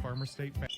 Farmer State Bank.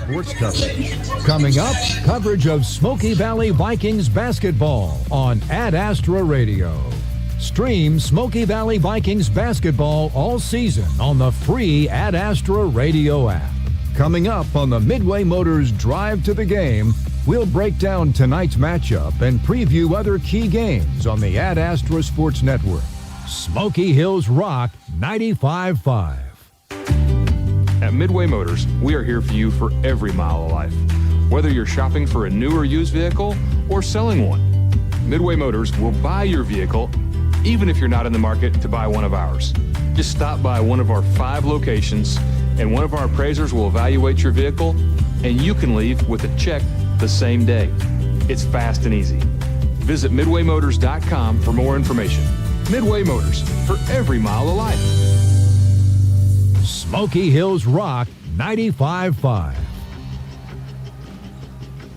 Sports coverage. Coming up, coverage of Smoky Valley Vikings basketball on Astra Radio. Stream Smoky Valley Vikings basketball all season on the free Astra Radio app. Coming up on the Midway Motors Drive to the Game, we'll break down tonight's matchup and preview other key games on the Astra Sports Network. Smoky Hills Rock 95.5. At Midway Motors, we are here for you for every mile of life. Whether you're shopping for a new or used vehicle or selling one, Midway Motors will buy your vehicle even if you're not in the market to buy one of ours. Just stop by one of our 5 locations and one of our appraisers will evaluate your vehicle and you can leave with a check the same day. It's fast and easy. Visit MidwayMotors.com for more information. Midway Motors, for every mile of life. Smoky Hills Rock 95.5.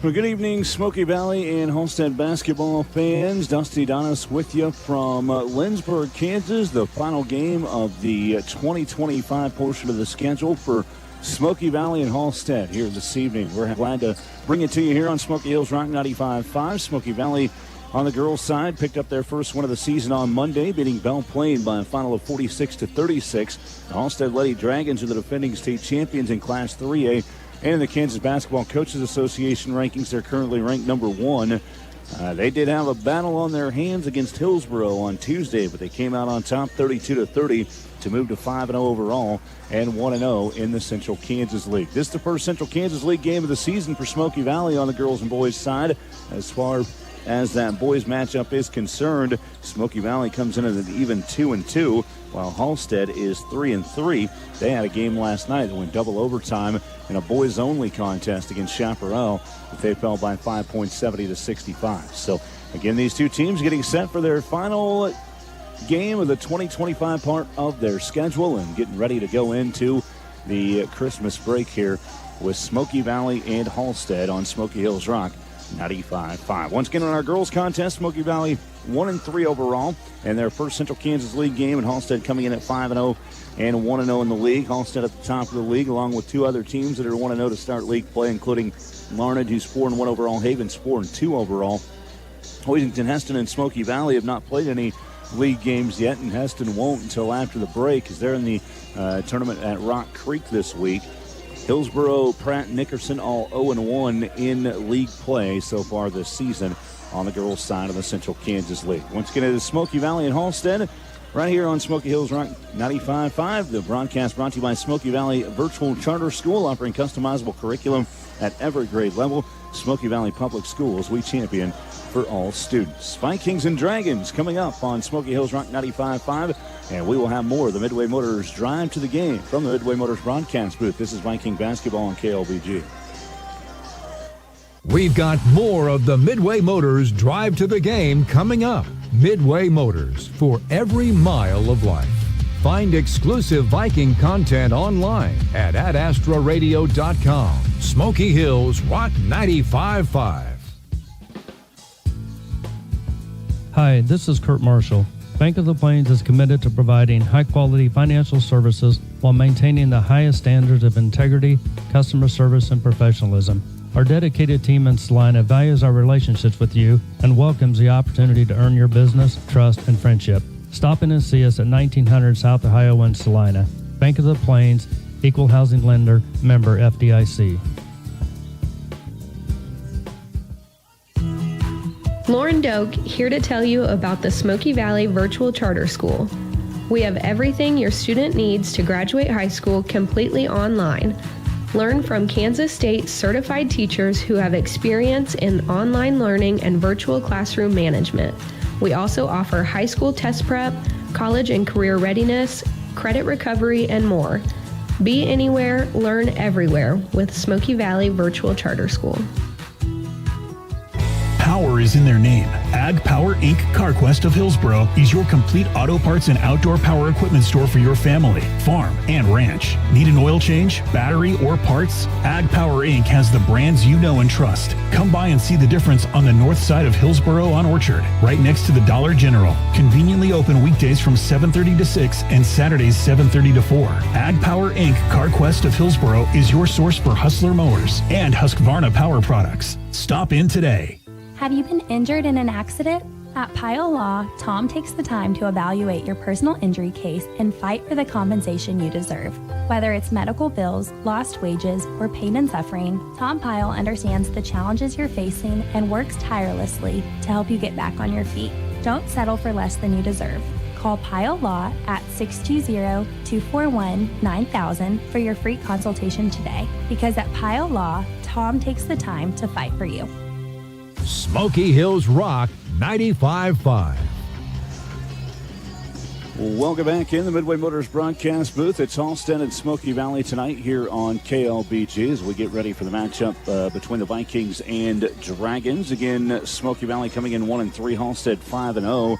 Well, good evening, Smoky Valley and Halstead basketball fans. Dusty Donis with you from Lindsborg, Kansas. The final game of the 2025 portion of the schedule for Smoky Valley and Halstead here this evening. We're glad to bring it to you here on Smoky Hills Rock 95.5. Smoky Valley on the girls' side picked up their first win of the season on Monday, beating Belle Plaine by a final of 46-36. The Halstead Lady Dragons are the defending state champions in Class 3A. And in the Kansas Basketball Coaches Association rankings, they're currently ranked number 1. They did have a battle on their hands against Hillsboro on Tuesday, but they came out on top 32-30 to move to 5-0 overall and 1-0 in the Central Kansas League. This is the first Central Kansas League game of the season for Smoky Valley on the girls and boys side. As far as that boys matchup is concerned, Smoky Valley comes in at an even 2-2, while Halstead is 3-3. They had a game last night that went double overtime in a boys-only contest against Chaparral, but they fell by 5 points, 70-65. So, again, these two teams getting set for their final game of the 2025 part of their schedule and getting ready to go into the Christmas break here with Smoky Valley and Halstead on Smoky Hills Rock 95.5. Once again, in our girls contest, Smoky Valley 1-3 overall, and their first Central Kansas League game, and Halstead coming in at 5-0 and 1-0 in the league. Halstead at the top of the league, along with 2 other teams that are 1-0 to start league play, including Larned, who's 4-1 overall, Havens 4-2 overall. Hoisington, Heston, and Smoky Valley have not played any league games yet, and Heston won't until after the break, as they're in the tournament at Rock Creek this week. Hillsboro, Pratt, and Nickerson all 0-1 in league play so far this season on the girls' side of the Central Kansas League. Once again, it is Smoky Valley and Halstead right here on Smoky Hills Rock 95.5. The broadcast brought to you by Smoky Valley Virtual Charter School, offering customizable curriculum at every grade level. Smoky Valley Public Schools, we champion for all students. Vikings and Dragons coming up on Smoky Hills Rock 95.5, and we will have more of the Midway Motors Drive to the Game from the Midway Motors broadcast booth. This is Viking basketball on KLBG. We've got more of the Midway Motors Drive to the Game coming up. Midway Motors, for every mile of life. Find exclusive Viking content online at astraradio.com. Smoky Hills Rock 95.5. Hi, this is Kurt Marshall. Bank of the Plains is committed to providing high-quality financial services while maintaining the highest standards of integrity, customer service, and professionalism. Our dedicated team in Salina values our relationships with you and welcomes the opportunity to earn your business, trust, and friendship. Stop in and see us at 1900 South Ohio in Salina. Bank of the Plains, Equal Housing Lender, member FDIC. Lauren Doak here to tell you about the Smoky Valley Virtual Charter School. We have everything your student needs to graduate high school completely online. Learn from Kansas State certified teachers who have experience in online learning and virtual classroom management. We also offer high school test prep, college and career readiness, credit recovery, and more. Be anywhere, learn everywhere with Smoky Valley Virtual Charter School. Power is in their name. Ag Power Inc. CarQuest of Hillsboro is your complete auto parts and outdoor power equipment store for your family, farm, and ranch. Need an oil change, battery, or parts? Ag Power Inc. has the brands you know and trust. Come by and see the difference on the north side of Hillsboro on Orchard, right next to the Dollar General. Conveniently open weekdays from 7:30 to 6 and Saturdays 7:30 to 4. Ag Power Inc. CarQuest of Hillsboro is your source for Hustler mowers and Husqvarna power products. Stop in today. Have you been injured in an accident? At Pyle Law, Tom takes the time to evaluate your personal injury case and fight for the compensation you deserve. Whether it's medical bills, lost wages, or pain and suffering, Tom Pyle understands the challenges you're facing and works tirelessly to help you get back on your feet. Don't settle for less than you deserve. Call Pyle Law at 620-241-9000 for your free consultation today. Because at Pyle Law, Tom takes the time to fight for you. Smoky Hills Rock 95.5. Welcome back in the Midway Motors broadcast booth. It's Halstead and Smoky Valley tonight here on KLBG as we get ready for the matchup between the Vikings and Dragons. Again, Smoky Valley coming in 1-3, Halstead 5-0.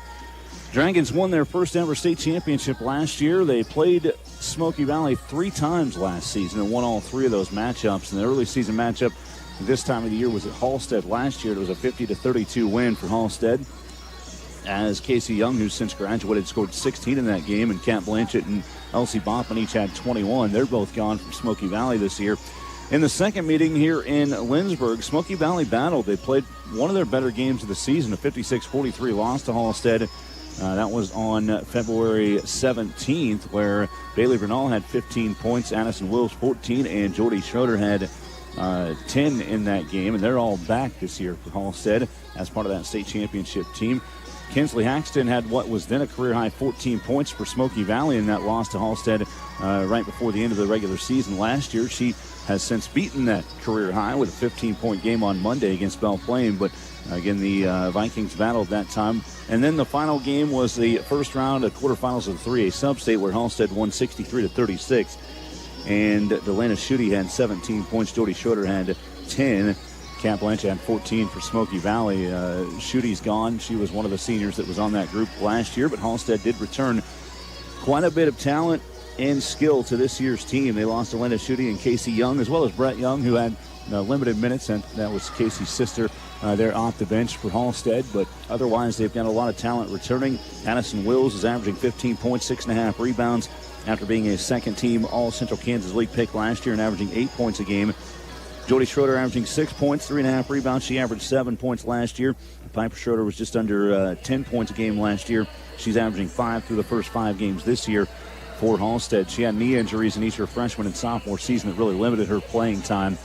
Dragons won their first ever state championship last year. They played Smoky Valley 3 times last season and won all 3 of those matchups. And the early season matchup this time of the year was at Halstead last year. It was a 50-32 win for Halstead, as Casey Young, who's since graduated, scored 16 in that game, and Kat Blanchett and Elsie Boffman each had 21. They're both gone from Smoky Valley this year. In the second meeting here in Lindsborg, Smoky Valley battled. They played one of their better games of the season, a 56-43 loss to Halstead. That was on February 17th, where Bailey Bernal had 15 points, Addison Wills 14, and Jordy Schroeder had 10 in that game. And they're all back this year for Halstead as part of that state championship team. Kinsley Haxton had what was then a career-high 14 points for Smoky Valley in that loss to Halstead right before the end of the regular season last year. She has since beaten that career high with a 15-point game on Monday against Belle Plaine. But again, the Vikings battled that time. And then the final game was the first round of quarterfinals of the 3A Sub-State, where Halstead won 63-36. And Delana Schutte had 17 points. Jody Schroeder had 10. Kat Blanchett had 14 for Smoky Valley. Schutte's gone. She was one of the seniors that was on that group last year, but Halstead did return quite a bit of talent and skill to this year's team. They lost Elena Schutte and Casey Young, as well as Brett Young, who had limited minutes, and that was Casey's sister. They're off the bench for Halstead, but otherwise they've got a lot of talent returning. Addison Wills is averaging 15 points, 6.5 rebounds after being a second-team All-Central Kansas League pick last year and averaging 8 points a game. Jody Schroeder averaging 6 points, 3.5 rebounds. She averaged 7 points last year. Piper Schroeder was just under 10 points a game last year. She's averaging 5 through the first 5 games this year for Halstead. She had knee injuries in each of her freshman and sophomore season that really limited her playing time.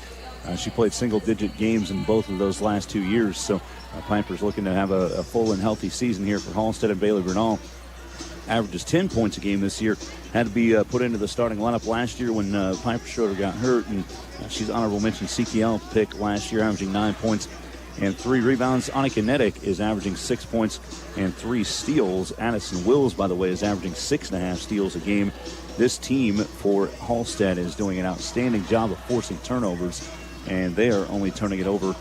She played single-digit games in both of those last 2 years, so Piper's looking to have a full and healthy season here for Halstead. And Bailey Bernal averages 10 points a game this year. Had to be put into the starting lineup last year when Piper Schroeder got hurt, and she's honorable mention CTL pick last year, averaging 9 points and 3 rebounds. Annika Nedick is averaging 6 points and 3 steals. Addison Wills, by the way, is averaging 6.5 steals a game. This team for Halstead is doing an outstanding job of forcing turnovers, and they are only turning it over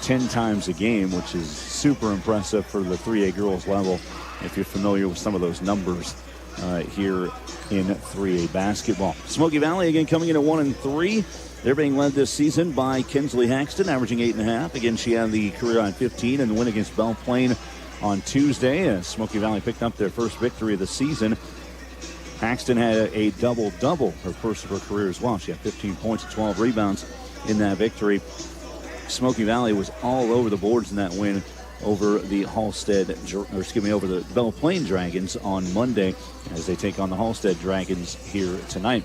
10 times a game, which is super impressive for the 3A girls level, if you're familiar with some of those numbers here in 3A basketball. Smoky Valley, again, coming in at 1-3. They're being led this season by Kinsley Haxton, averaging 8.5. Again, she had the career on 15 and the win against Belle Plaine on Tuesday. Smoky Valley picked up their first victory of the season. Haxton had a double-double, her first of her career as well. She had 15 points and 12 rebounds in that victory. Smoky Valley was all over the boards in that win over the over the Belle Plaine Dragons on Monday as they take on the Halstead Dragons here tonight.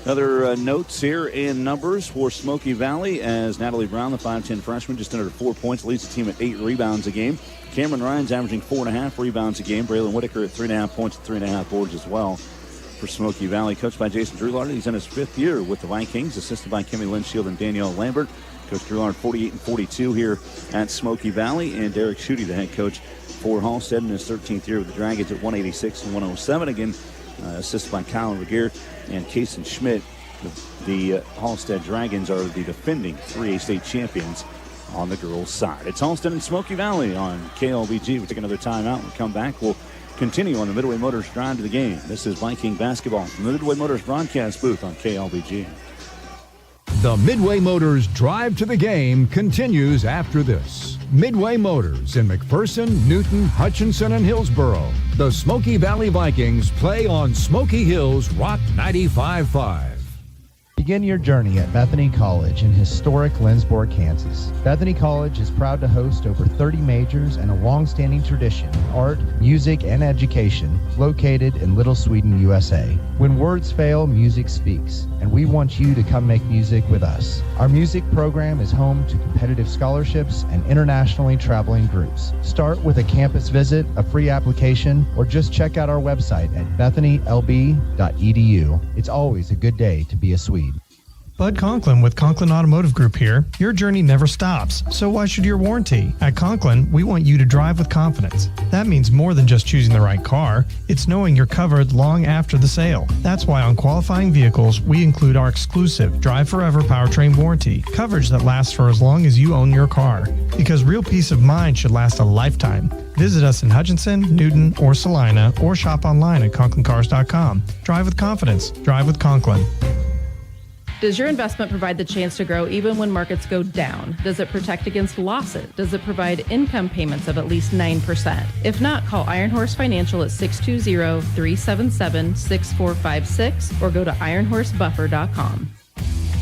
Other notes here in numbers for Smoky Valley, as Natalie Brown, the 5'10 freshman, just under 4 points, leads the team at 8 rebounds a game. Cameron Ryan's averaging 4.5 rebounds a game. Braylon Whitaker at 3.5 points and 3.5 boards as well for Smoky Valley. Coached by Jason Drewlardt. He's in his 5th year with the Vikings, assisted by Kimmy Linshield and Danielle Lambert. Coach Drewlardt 48-42 here at Smoky Valley, and Derek Schutte, the head coach for Halstead, in his 13th year with the Dragons at 186 and 107. Again, assisted by Kyle Regier and Kason Schmidt. The Halstead Dragons are the defending 3A state champions on the girls' side. It's Halstead and Smoky Valley on KLBG. We'll take another timeout. We'll come back. We'll continue on the Midway Motors Drive to the Game. This is Viking basketball from the Midway Motors broadcast booth on KLBG. The Midway Motors Drive to the Game continues after this. Midway Motors in McPherson, Newton, Hutchinson, and Hillsboro. The Smoky Valley Vikings play on Smoky Hills Rock 95.5. Begin your journey at Bethany College in historic Lindsborg, Kansas. Bethany College is proud to host over 30 majors and a long-standing tradition in art, music, and education located in Little Sweden, USA. When words fail, music speaks, and we want you to come make music with us. Our music program is home to competitive scholarships and internationally traveling groups. Start with a campus visit, a free application, or just check out our website at bethanylb.edu. It's always a good day to be a Swede. Bud Conklin with Conklin Automotive Group here. Your journey never stops, so why should your warranty? At Conklin, we want you to drive with confidence. That means more than just choosing the right car. It's knowing you're covered long after the sale. That's why on qualifying vehicles, we include our exclusive Drive Forever powertrain warranty, coverage that lasts for as long as you own your car. Because real peace of mind should last a lifetime. Visit us in Hutchinson, Newton, or Salina, or shop online at ConklinCars.com. Drive with confidence. Drive with Conklin. Does your investment provide the chance to grow even when markets go down? Does it protect against losses? Does it provide income payments of at least 9%? If not, call Iron Horse Financial at 620-377-6456 or go to ironhorsebuffer.com.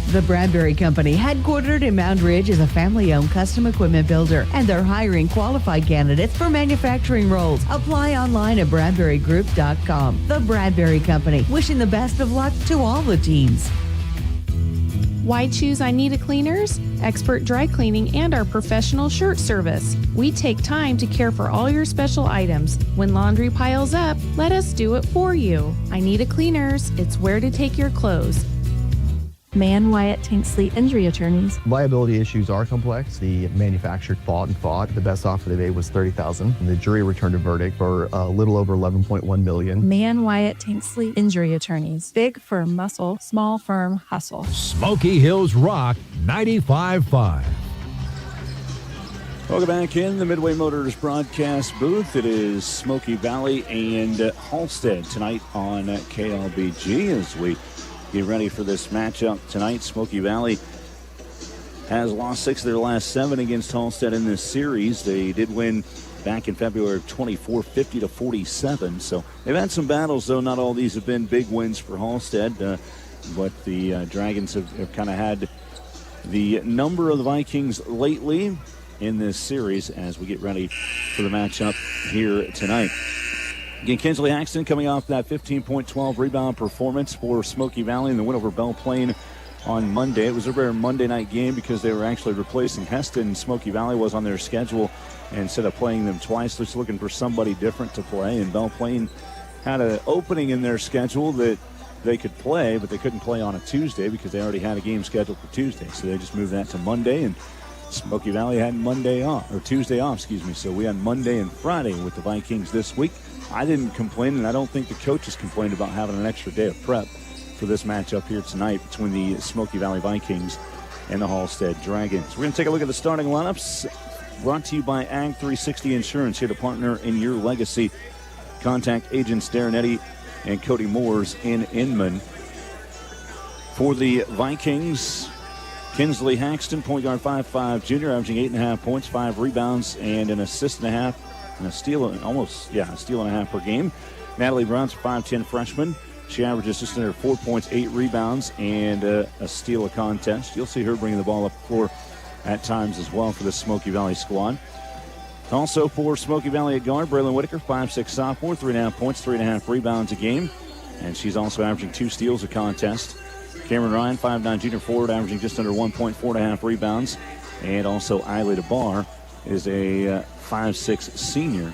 The Bradbury Company, headquartered in Mound Ridge, is a family-owned custom equipment builder, and they're hiring qualified candidates for manufacturing roles. Apply online at bradburygroup.com. The Bradbury Company, wishing the best of luck to all the teams. Why choose I Need a Cleaners? Expert dry cleaning and our professional shirt service. We take time to care for all your special items. When laundry piles up, let us do it for you. I Need a Cleaners. It's where to take your clothes. Man Wyatt Tanksley Injury Attorneys. Liability issues are complex. The manufacturer fought and fought. The best offer they made was $30,000. The jury returned a verdict for a little over $11.1 million. Man Wyatt Tanksley Injury Attorneys. Big firm muscle, small firm hustle. Smoky Hills Rock 95.5. Welcome back in the Midway Motors broadcast booth. It is Smoky Valley and Halstead tonight on KLBG as we get ready for this matchup tonight. Smoky Valley has lost 6 of their last 7 against Halstead in this series. They did win back in February of 24, 50-47. So they've had some battles, though. Not all these have been big wins for Halstead. But the Dragons have kind of had the number of the Vikings lately in this series as we get ready for the matchup here tonight. Again, Kinsley Haxton coming off that 15.12 rebound performance for Smoky Valley in the win over Belle Plaine on Monday. It was a rare Monday night game because they were actually replacing Heston. Smoky Valley was on their schedule, and instead of playing them twice, just looking for somebody different to play. And Belle Plaine had an opening in their schedule that they could play, but they couldn't play on a Tuesday because they already had a game scheduled for Tuesday. So they just moved that to Monday, and Smoky Valley had Tuesday off, So we had Monday and Friday with the Vikings this week. I didn't complain, and I don't think the coaches complained about having an extra day of prep for this matchup here tonight between the Smoky Valley Vikings and the Halstead Dragons. We're going to take a look at the starting lineups brought to you by Ag 360 Insurance, here to partner in your legacy. Contact agents Darren Eddy and Cody Moores in Inman. For the Vikings, Kinsley Haxton, point guard, 5'5", junior, averaging 8.5 points, 5 rebounds, and an assist and a half. And a steal and a steal and a half per game. Natalie Brown's 5'10" freshman. She averages just under 4 points, 8 rebounds, and a steal a contest. You'll see her bringing the ball up the floor at times as well for the Smoky Valley squad. Also for Smoky Valley at guard, Braylon Whitaker, 5'6" sophomore, 3.5 points, 3.5 rebounds a game. And she's also averaging 2 steals a contest. Cameron Ryan, 5'9" junior forward, averaging just under 1 point, 4.5 rebounds. And also Eiley DeBar is a 5'6" senior.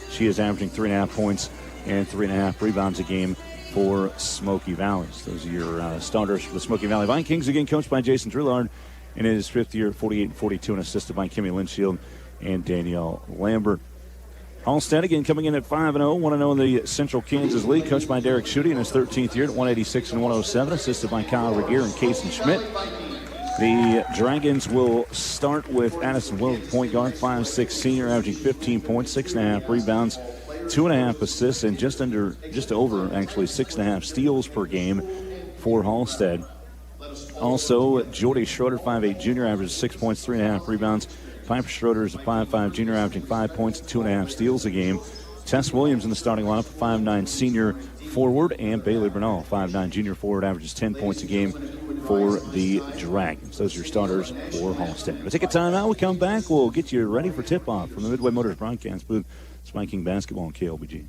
She is averaging 3.5 points and 3.5 rebounds a game for Smoky Valley. So those are your starters for the Smoky Valley Vikings. Again, coached by Jason Drillard in his 5th year, 48-42, and assisted by Kimmy Linshield and Danielle Lambert. Halstead again coming in at 5-0, 1-0 in the Central Kansas League, coached by Derek Schutte in his 13th year at 186 and 107, assisted by Kyle Regier and Kason Schmidt. The Dragons will start with Addison Williams, point guard, 5'6" senior, averaging 15 points, 6.5 rebounds, 2.5 assists, and just over 6.5 steals per game for Halstead. Also, Jordy Schroeder, 5'8" junior, averages 6 points, 3.5 rebounds. Piper Schroeder is a 5'5" junior, averaging 5 points and 2.5 steals a game. Tess Williams in the starting lineup, 5'9" senior forward, and Bailey Bernal, 5'9" junior forward, averages 10 points a game for the Dragons. Those are your starters for Halstead. We'll take a timeout. We come back. We'll get you ready for tip-off from the Midway Motors broadcast booth. Spiking basketball on KLBG.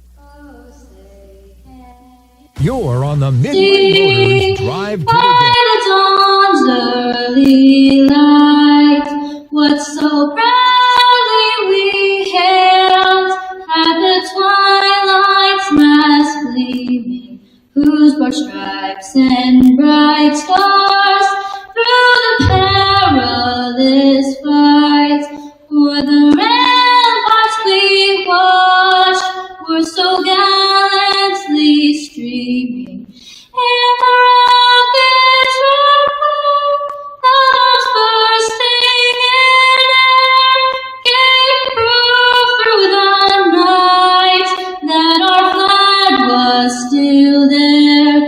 You're on the Midway Motors Drive to the Game. Dawn's early light, what so proudly we hailed at the twilight's mass gleaming, whose broad stripes and bright stars through the perilous fight for the ramparts we watched were so gallantly streaming, and the rockets rumbled, the bombs bursting in air gave proof through the night that our flag was still there.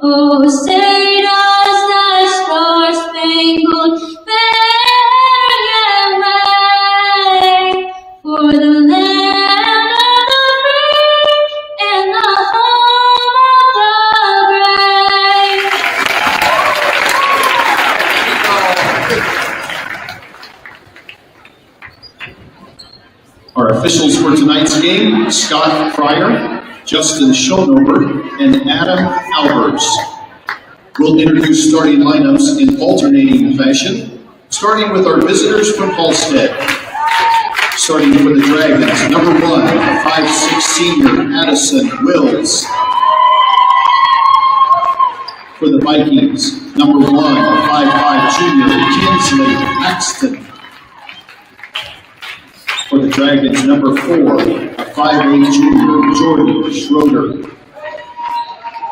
Oh, say does that star-spangled banner yet wave for the land of the free and the home of the brave. Our officials for tonight's game, Scott Fryer, Justin Schonover, and Adam Albers. We'll introduce starting lineups in alternating fashion, starting with our visitors from Halstead. Starting for the Dragons, number 1, 5'6" senior Addison Wills. For the Vikings, number 1, 5'5" junior Kinsley Axton. For the Dragons, number 4, a 5'8" junior Jordan Schroeder.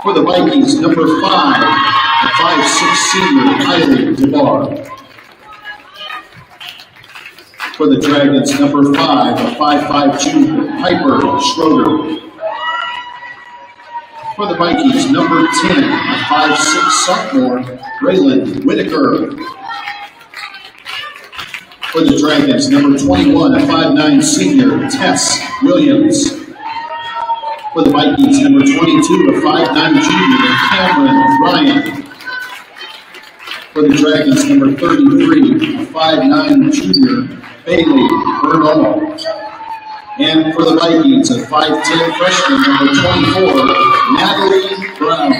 For the Vikings, number 5, a 5'6" senior Kylie DeBar. For the Dragons, number 5, a 5'5" junior Piper Schroeder. For the Vikings, number 10, a 5'6" sophomore Braylon Whitaker. For the Dragons, number 21, a 5'9" senior Tess Williams. For the Vikings, number 22, a 5'9" junior Cameron Ryan. For the Dragons, number 33, a 5'9" junior Bailey Bernal. And for the Vikings, a 5'10" freshman, number 24, Natalie Brown.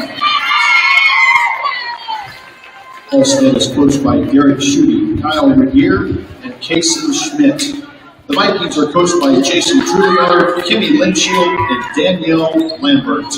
Halstead is coached by Derek Schutte, Kyle Regier, and Kason Schmidt. The Vikings are coached by Jason Trudemeyer, Kimmy Linshield, and Danielle Lambert.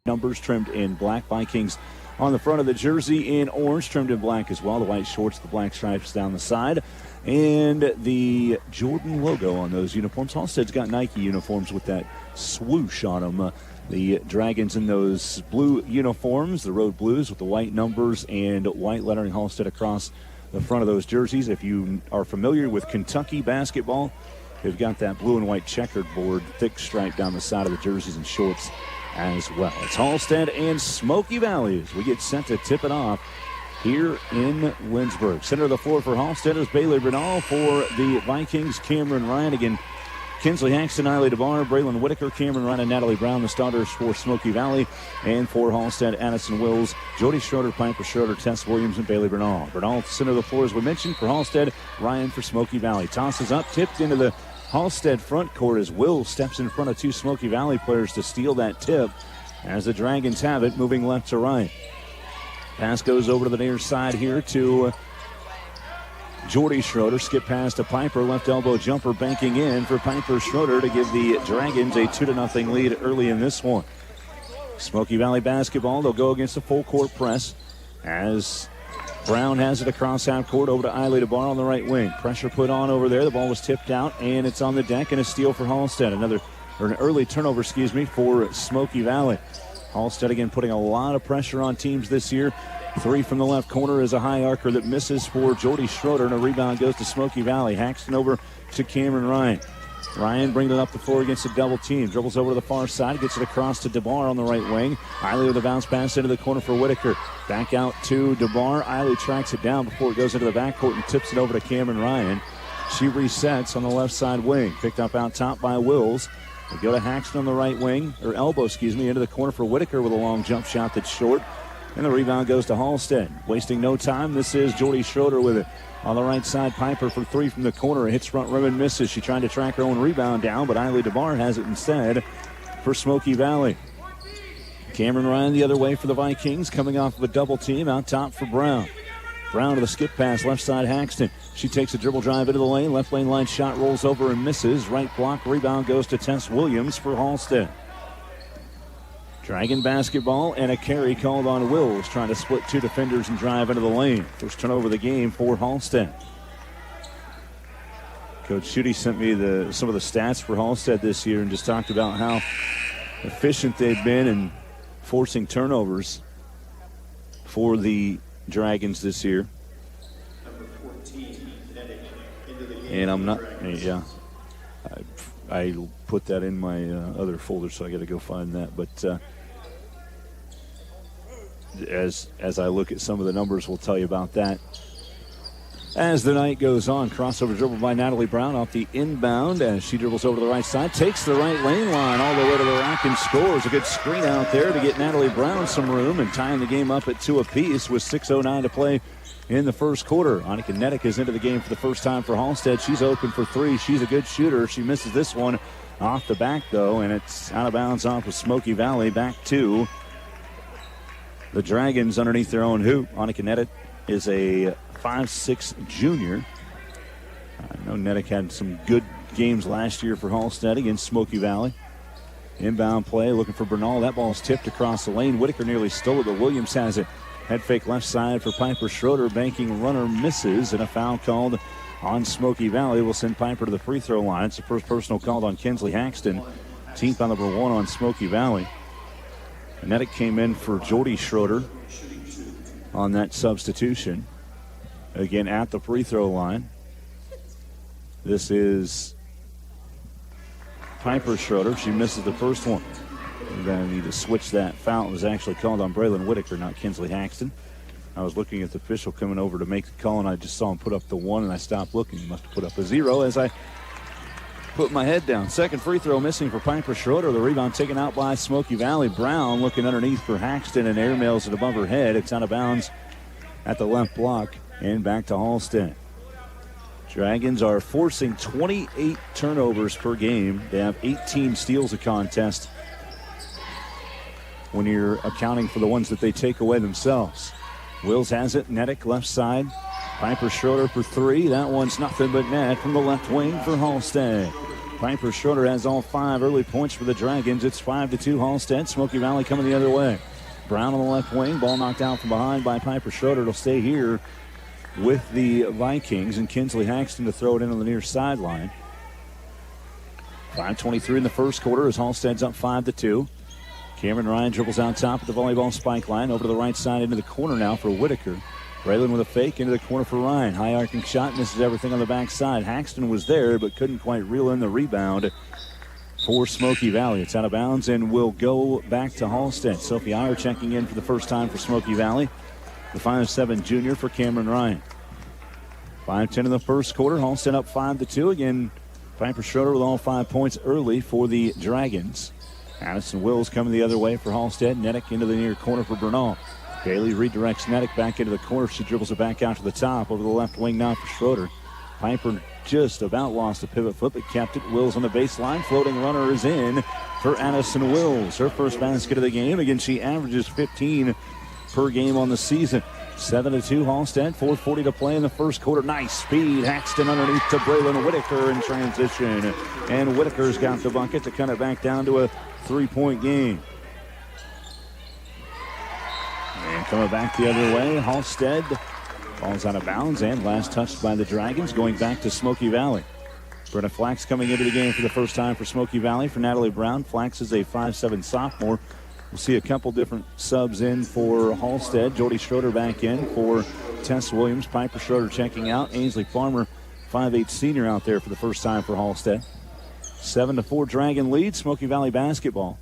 Numbers trimmed in black. Vikings on the front of the jersey in orange, trimmed in black as well. The white shorts, the black stripes down the side, and the Jordan logo on those uniforms. Halstead's got Nike uniforms with that swoosh on them. The Dragons in those blue uniforms, the road blues with the white numbers and white lettering Halstead across the front of those jerseys. If you are familiar with Kentucky basketball, they've got that blue and white checkered board, thick stripe down the side of the jerseys and shorts as well. It's Halstead and Smoky Valley as we get set to tip it off here in Lindsborg. Center of the floor for Halstead is Bailey Bernal. For the Vikings, Cameron Ryan. Again, Kinsley Haxton, Eiley DeBar, Braylon Whitaker, Cameron Ryan, and Natalie Brown, the starters for Smoky Valley. And for Halstead, Addison Wills, Jody Schroeder, Piper Schroeder, Tess Williams, and Bailey Bernal. Bernal, center of the floor, as we mentioned, for Halstead. Ryan for Smoky Valley. Tosses up, tipped into the Halstead front court as Will steps in front of two Smoky Valley players to steal that tip as the Dragons have it, moving left to right. Pass goes over to the near side here to Jordy Schroeder. Skip pass to Piper. Left elbow jumper banking in for Piper Schroeder to give the Dragons a 2-0 lead early in this one. Smoky Valley basketball. They'll go against a full court press as Brown has it across half court over to Eiley DeBar on the right wing. Pressure put on over there. The ball was tipped out and it's on the deck and a steal for Halstead. An early turnover, for Smoky Valley. Halstead again putting a lot of pressure on teams this year. Three from the left corner is a high arcer that misses for Jody Schroeder, and a rebound goes to Smoky Valley. Haxton over to Cameron Ryan. Ryan brings it up the floor against a double team. Dribbles over to the far side, gets it across to DeBar on the right wing. Eiley with a bounce pass into the corner for Whitaker. Back out to DeBar. Eiley tracks it down before it goes into the backcourt and tips it over to Cameron Ryan. She resets on the left side wing. Picked up out top by Wills. They go to Haxton on the right wing, or elbow, into the corner for Whitaker with a long jump shot that's short. And the rebound goes to Halstead. Wasting no time, this is Jordy Schroeder with it. On the right side, Piper for three from the corner. Hits front rim and misses. She tried to track her own rebound down, but Eiley DeBar has it instead for Smoky Valley. Cameron Ryan the other way for the Vikings, coming off of a double team out top for Brown. Brown to the skip pass, left side Haxton. She takes a dribble drive into the lane. Left lane line shot rolls over and misses. Right block rebound goes to Tess Williams for Halstead. Dragon basketball and a carry called on Wills, trying to split two defenders and drive into the lane. First turnover of the game for Halstead. Coach Schutte sent me some of the stats for Halstead this year and just talked about how efficient they've been in forcing turnovers for the Dragons this year. And I'm not, I put that in my other folder, so I got to go find that. But as I look at some of the numbers, we'll tell you about that as the night goes on. Crossover dribble by Natalie Brown off the inbound as she dribbles over to the right side, takes the right lane line all the way to the rack and scores. A good screen out there to get Natalie Brown some room and tying the game up at 2 apiece with 6:09 to play in the first quarter. Annika Nedick is into the game for the first time for Halstead. She's open for three. She's a good shooter. She misses this one off the back, though, and it's out of bounds off of Smoky Valley. Back to the Dragons underneath their own hoop. Annika Nedick is a 5'6" junior. I know Nedick had some good games last year for Halstead against Smoky Valley. Inbound play, looking for Bernal. That ball's tipped across the lane. Whitaker nearly stole it, but Williams has it. Head fake left side for Piper Schroeder. Banking runner misses, and a foul called on Smoky Valley will send Piper to the free throw line. It's the first personal called on Kinsley Haxton. Team foul number 1 on Smoky Valley. Nedick came in for Jordy Schroeder on that substitution. Again at the free throw line. This is Piper Schroeder. She misses the first one. We're going to need to switch that. Foul. It was actually called on Braylon Whitaker, not Kinsley Haxton. I was looking at the official coming over to make the call, and I just saw him put up the 1, and I stopped looking. He must have put up a 0 as I put my head down. Second free throw missing for Piper Schroeder. The rebound taken out by Smoky Valley. Brown looking underneath for Haxton and airmails it above her head. It's out of bounds at the left block and back to Halstead. Dragons are forcing 28 turnovers per game. They have 18 steals a contest when you're accounting for the ones that they take away themselves. Wills has it. Nedick left side. Piper Schroeder for three. That one's nothing but net from the left wing for Halstead. Piper Schroeder has all 5 early points for the Dragons. It's 5-2 Halstead. Smoky Valley coming the other way. Brown on the left wing. Ball knocked out from behind by Piper Schroeder. It'll stay here with the Vikings, and Kinsley Haxton to throw it in on the near sideline. 5:23 in the first quarter as Halstead's up 5-2. Cameron Ryan dribbles out top at the volleyball spike line. Over to the right side into the corner now for Whitaker. Braylon with a fake into the corner for Ryan. High arcing shot, misses everything on the backside. Haxton was there but couldn't quite reel in the rebound for Smoky Valley. It's out of bounds and will go back to Halstead. Sophie Iyer checking in for the first time for Smoky Valley. The 5'7" junior for Cameron Ryan. 5:10 in the first quarter. Halstead up 5-2. Again, Piper Schroeder with all 5 points early for the Dragons. Addison Wills coming the other way for Halstead. Nedick into the near corner for Bernal. Bailey redirects Nedick back into the corner. She dribbles it back out to the top. Over the left wing now for Schroeder. Piper just about lost a pivot foot, but kept it. Wills on the baseline. Floating runner is in for Addison Wills. Her first basket of the game. Again, she averages 15 per game on the season. 7-2 Halstead. 4:40 to play in the first quarter. Nice speed. Haxton underneath to Braylon Whitaker in transition. And Whitaker's got the bucket to cut it back down to a 3-point game. And coming back the other way, Halstead falls out of bounds and last touched by the Dragons, going back to Smoky Valley. Brenna Flax coming into the game for the first time for Smoky Valley. For Natalie Brown, Flax is a 5'7" sophomore. We'll see a couple different subs in for Halstead. Jordy Schroeder back in for Tess Williams. Piper Schroeder checking out. Ainsley Farmer, 5'8" senior out there for the first time for Halstead. 7-4 Dragon lead, Smoky Valley basketball.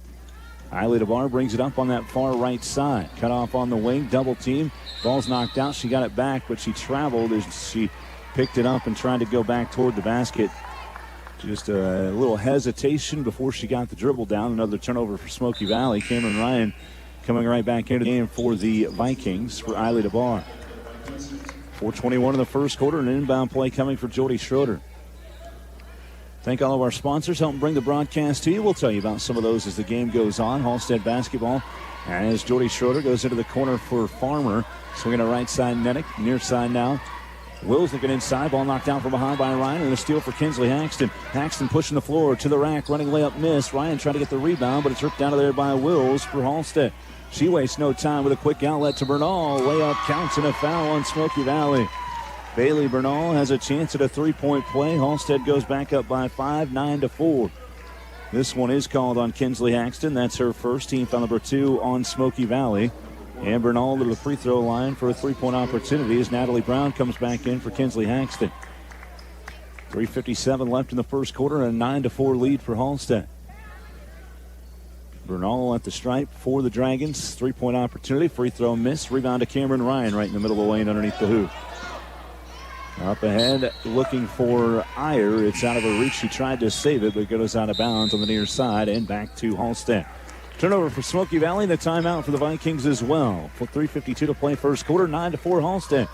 Eiley DeBar brings it up on that far right side. Cut off on the wing, double team. Ball's knocked out. She got it back, but she traveled as she picked it up and tried to go back toward the basket. Just a little hesitation before she got the dribble down. Another turnover for Smoky Valley. Cameron Ryan coming right back into the game for the Vikings for Eiley DeBar. 4:21 in the first quarter, an inbound play coming for Jody Schroeder. Thank all of our sponsors helping bring the broadcast to you. We'll tell you about some of those as the game goes on. Halstead basketball as Jody Schroeder goes into the corner for Farmer. Swinging to right side, Nedick. Near side now. Wills looking inside. Ball knocked down from behind by Ryan. And a steal for Kinsley Haxton. Haxton pushing the floor to the rack. Running layup miss. Ryan trying to get the rebound, but it's ripped out of there by Wills for Halstead. She wastes no time with a quick outlet to Bernal. Layup counts and a foul on Smoky Valley. Bailey Bernal has a chance at a three-point play. Halstead goes back up by 5, 9-4. This one is called on Kinsley Haxton. That's her first, team foul number 2 on Smoky Valley. And Bernal to the free throw line for a three-point opportunity as Natalie Brown comes back in for Kinsley Haxton. 3:57 left in the first quarter, and a 9-4 lead for Halstead. Bernal at the stripe for the Dragons. Three-point opportunity, free throw miss. Rebound to Cameron Ryan right in the middle of the lane underneath the hoop. Up ahead, looking for Iyer. It's out of her reach. She tried to save it, but it goes out of bounds on the near side and back to Halstead. Turnover for Smoky Valley, the timeout for the Vikings as well. For 3:52 to play first quarter, 9-4 Halstead.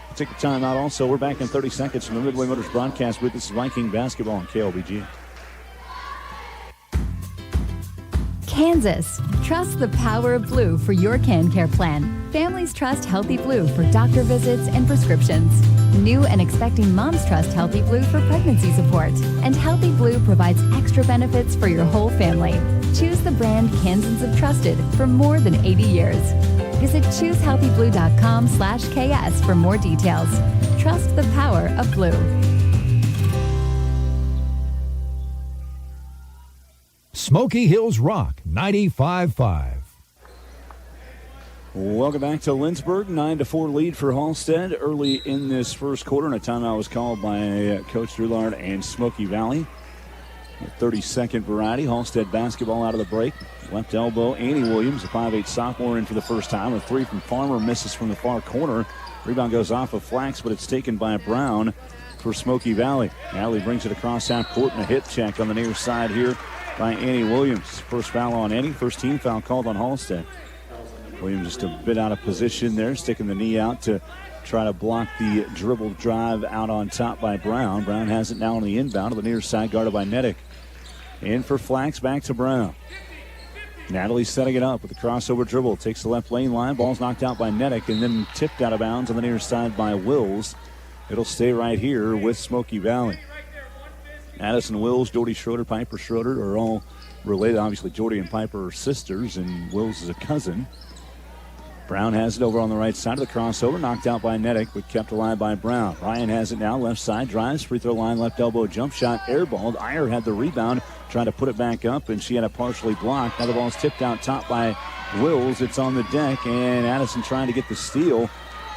We'll take a timeout also. We're back in 30 seconds from the Midway Motors broadcast with this Viking basketball on KLBG. Kansas. Trust the power of blue for your CanCare plan. Families trust Healthy Blue for doctor visits and prescriptions. New and expecting moms trust Healthy Blue for pregnancy support. And Healthy Blue provides extra benefits for your whole family. Choose the brand Kansans have trusted for more than 80 years. Visit choosehealthyblue.com/KS for more details. Trust the power of blue. Smoky Hills Rock 95.5. Welcome back to Lindsborg. 9-4 lead for Halstead early in this first quarter, and a timeout was called by Coach Drulard and Smoky Valley. A 30-second variety. Halstead basketball out of the break. Left elbow, Annie Williams, a 5'8 sophomore, in for the first time. A three from Farmer misses from the far corner. Rebound goes off of Flax, but it's taken by Brown for Smoky Valley. Natalie brings it across half court and a hit check on the near side here by Annie Williams. First foul on Annie. First team foul called on Halstead. Williams just a bit out of position there, sticking the knee out to try to block the dribble drive out on top by Brown. Brown has it now on the inbound to the near side, guarded by Nedick. In for Flax, back to Brown. Natalie setting it up with the crossover dribble. Takes the left lane line. Ball's knocked out by Nedick and then tipped out of bounds on the near side by Wills. It'll stay right here with Smoky Valley. Addison Wills, Jody Schroeder, Piper Schroeder are all related. Obviously, Jody and Piper are sisters, and Wills is a cousin. Brown has it over on the right side of the crossover. Knocked out by Nedick, but kept alive by Brown. Ryan has it now. Left side, drives. Free throw line, left elbow, jump shot, airballed. Iyer had the rebound, trying to put it back up, and she had it partially blocked. Now the ball's tipped out top by Wills. It's on the deck, and Addison trying to get the steal.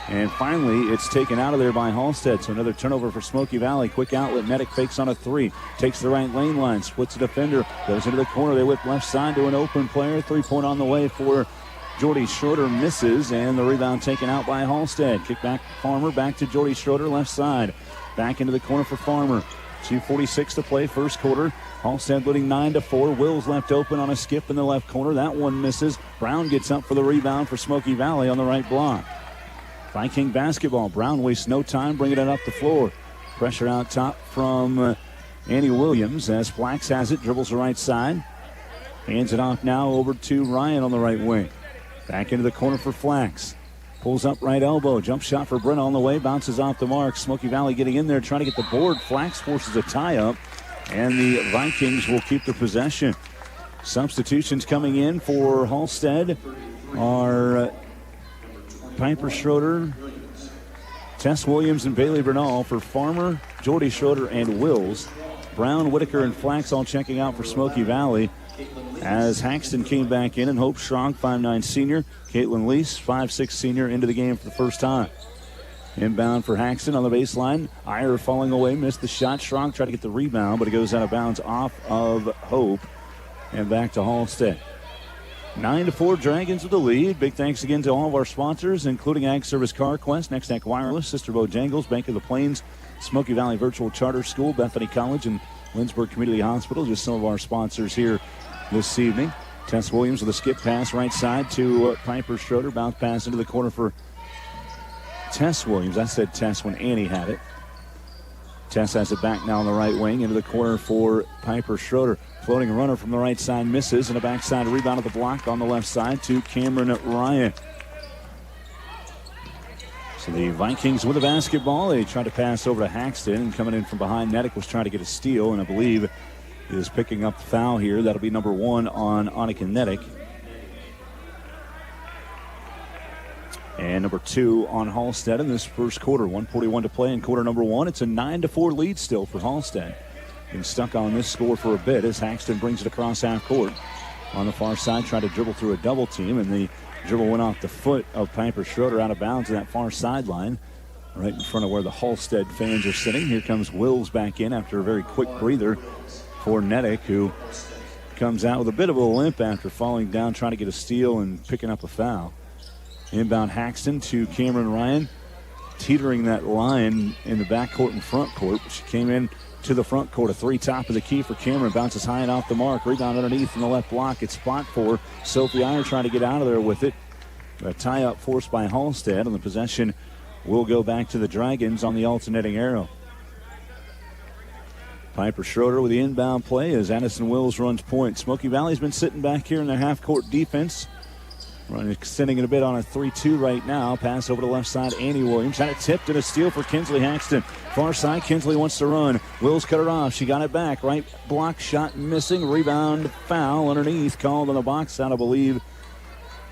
And finally, it's taken out of there by Halstead. So another turnover for Smoky Valley. Quick outlet. Nedick fakes on a three. Takes the right lane line. Splits a defender. Goes into the corner. They whip left side to an open player. 3-point on the way for Jordy Schroeder. Misses. And the rebound taken out by Halstead. Kick back Farmer. Back to Jordy Schroeder. Left side. Back into the corner for Farmer. 2:46 to play. First quarter. Halstead leading 9-4. Wills left open on a skip in the left corner. That one misses. Brown gets up for the rebound for Smoky Valley on the right block. Viking basketball. Brown wastes no time bringing it up the floor. Pressure out top from Annie Williams as Flax has it. Dribbles the right side. Hands it off now over to Ryan on the right wing. Back into the corner for Flax. Pulls up right elbow. Jump shot for Brenna on the way. Bounces off the mark. Smoky Valley getting in there trying to get the board. Flax forces a tie up. And the Vikings will keep their possession. Substitutions coming in for Halstead are Piper Schroeder, Tess Williams, and Bailey Bernal. For Farmer, Jordy Schroeder, and Wills. Brown, Whitaker, and Flax all checking out for Smoky Valley. As Haxton came back in and Hope Strong, 5'9 senior. Caitlin Lease, 5'6 senior, into the game for the first time. Inbound for Haxton on the baseline. Iyer falling away, missed the shot. Strong tried to get the rebound, but it goes out of bounds off of Hope. And back to Halstead. 9-4 Dragons with the lead. Big thanks again to all of our sponsors, including Ag Service CarQuest, Next Tech Wireless, Sister Bojangles, Bank of the Plains, Smoky Valley Virtual Charter School, Bethany College, and Lindsborg Community Hospital, just some of our sponsors here this evening. Tess Williams with a skip pass right side to Piper Schroeder. Bounce pass into the corner for Tess Williams. I said Tess when Annie had it. Tess has it back now on the right wing into the corner for Piper Schroeder. Floating runner from the right side misses, and a backside rebound of the block on the left side to Cameron Ryan. So the Vikings with the basketball. They tried to pass over to Halstead, and coming in from behind, Nedick was trying to get a steal, and I believe is picking up the foul here. That'll be number 1 on Annika Nedick. And number 2 on Halstead in this first quarter. 1:41 to play in quarter number 1. It's a 9-4 lead still for Halstead. Been stuck on this score for a bit as Haxton brings it across half court. On the far side, tried to dribble through a double team, and the dribble went off the foot of Piper Schroeder out of bounds to that far sideline, right in front of where the Halstead fans are sitting. Here comes Wills back in after a very quick breather for Nedick, who comes out with a bit of a limp after falling down, trying to get a steal and picking up a foul. Inbound Haxton to Cameron Ryan, teetering that line in the backcourt and front court. She came in to the front court, a 3 top of the key for Cameron, bounces high and off the mark, rebound underneath in the left block. It's spot for Sophie Iyer trying to get out of there with it. A tie-up forced by Halstead, and the possession will go back to the Dragons on the alternating arrow. Piper Schroeder with the inbound play as Addison Wills runs point. Smoky Valley's been sitting back here in their half-court defense. Extending it a bit on a 3-2 right now. Pass over to the left side, Annie Williams. Had it tipped and a steal for Kinsley Haxton. Far side, Kinsley wants to run. Wills cut her off. She got it back. Right block shot missing. Rebound foul underneath. Called on the box out, I believe,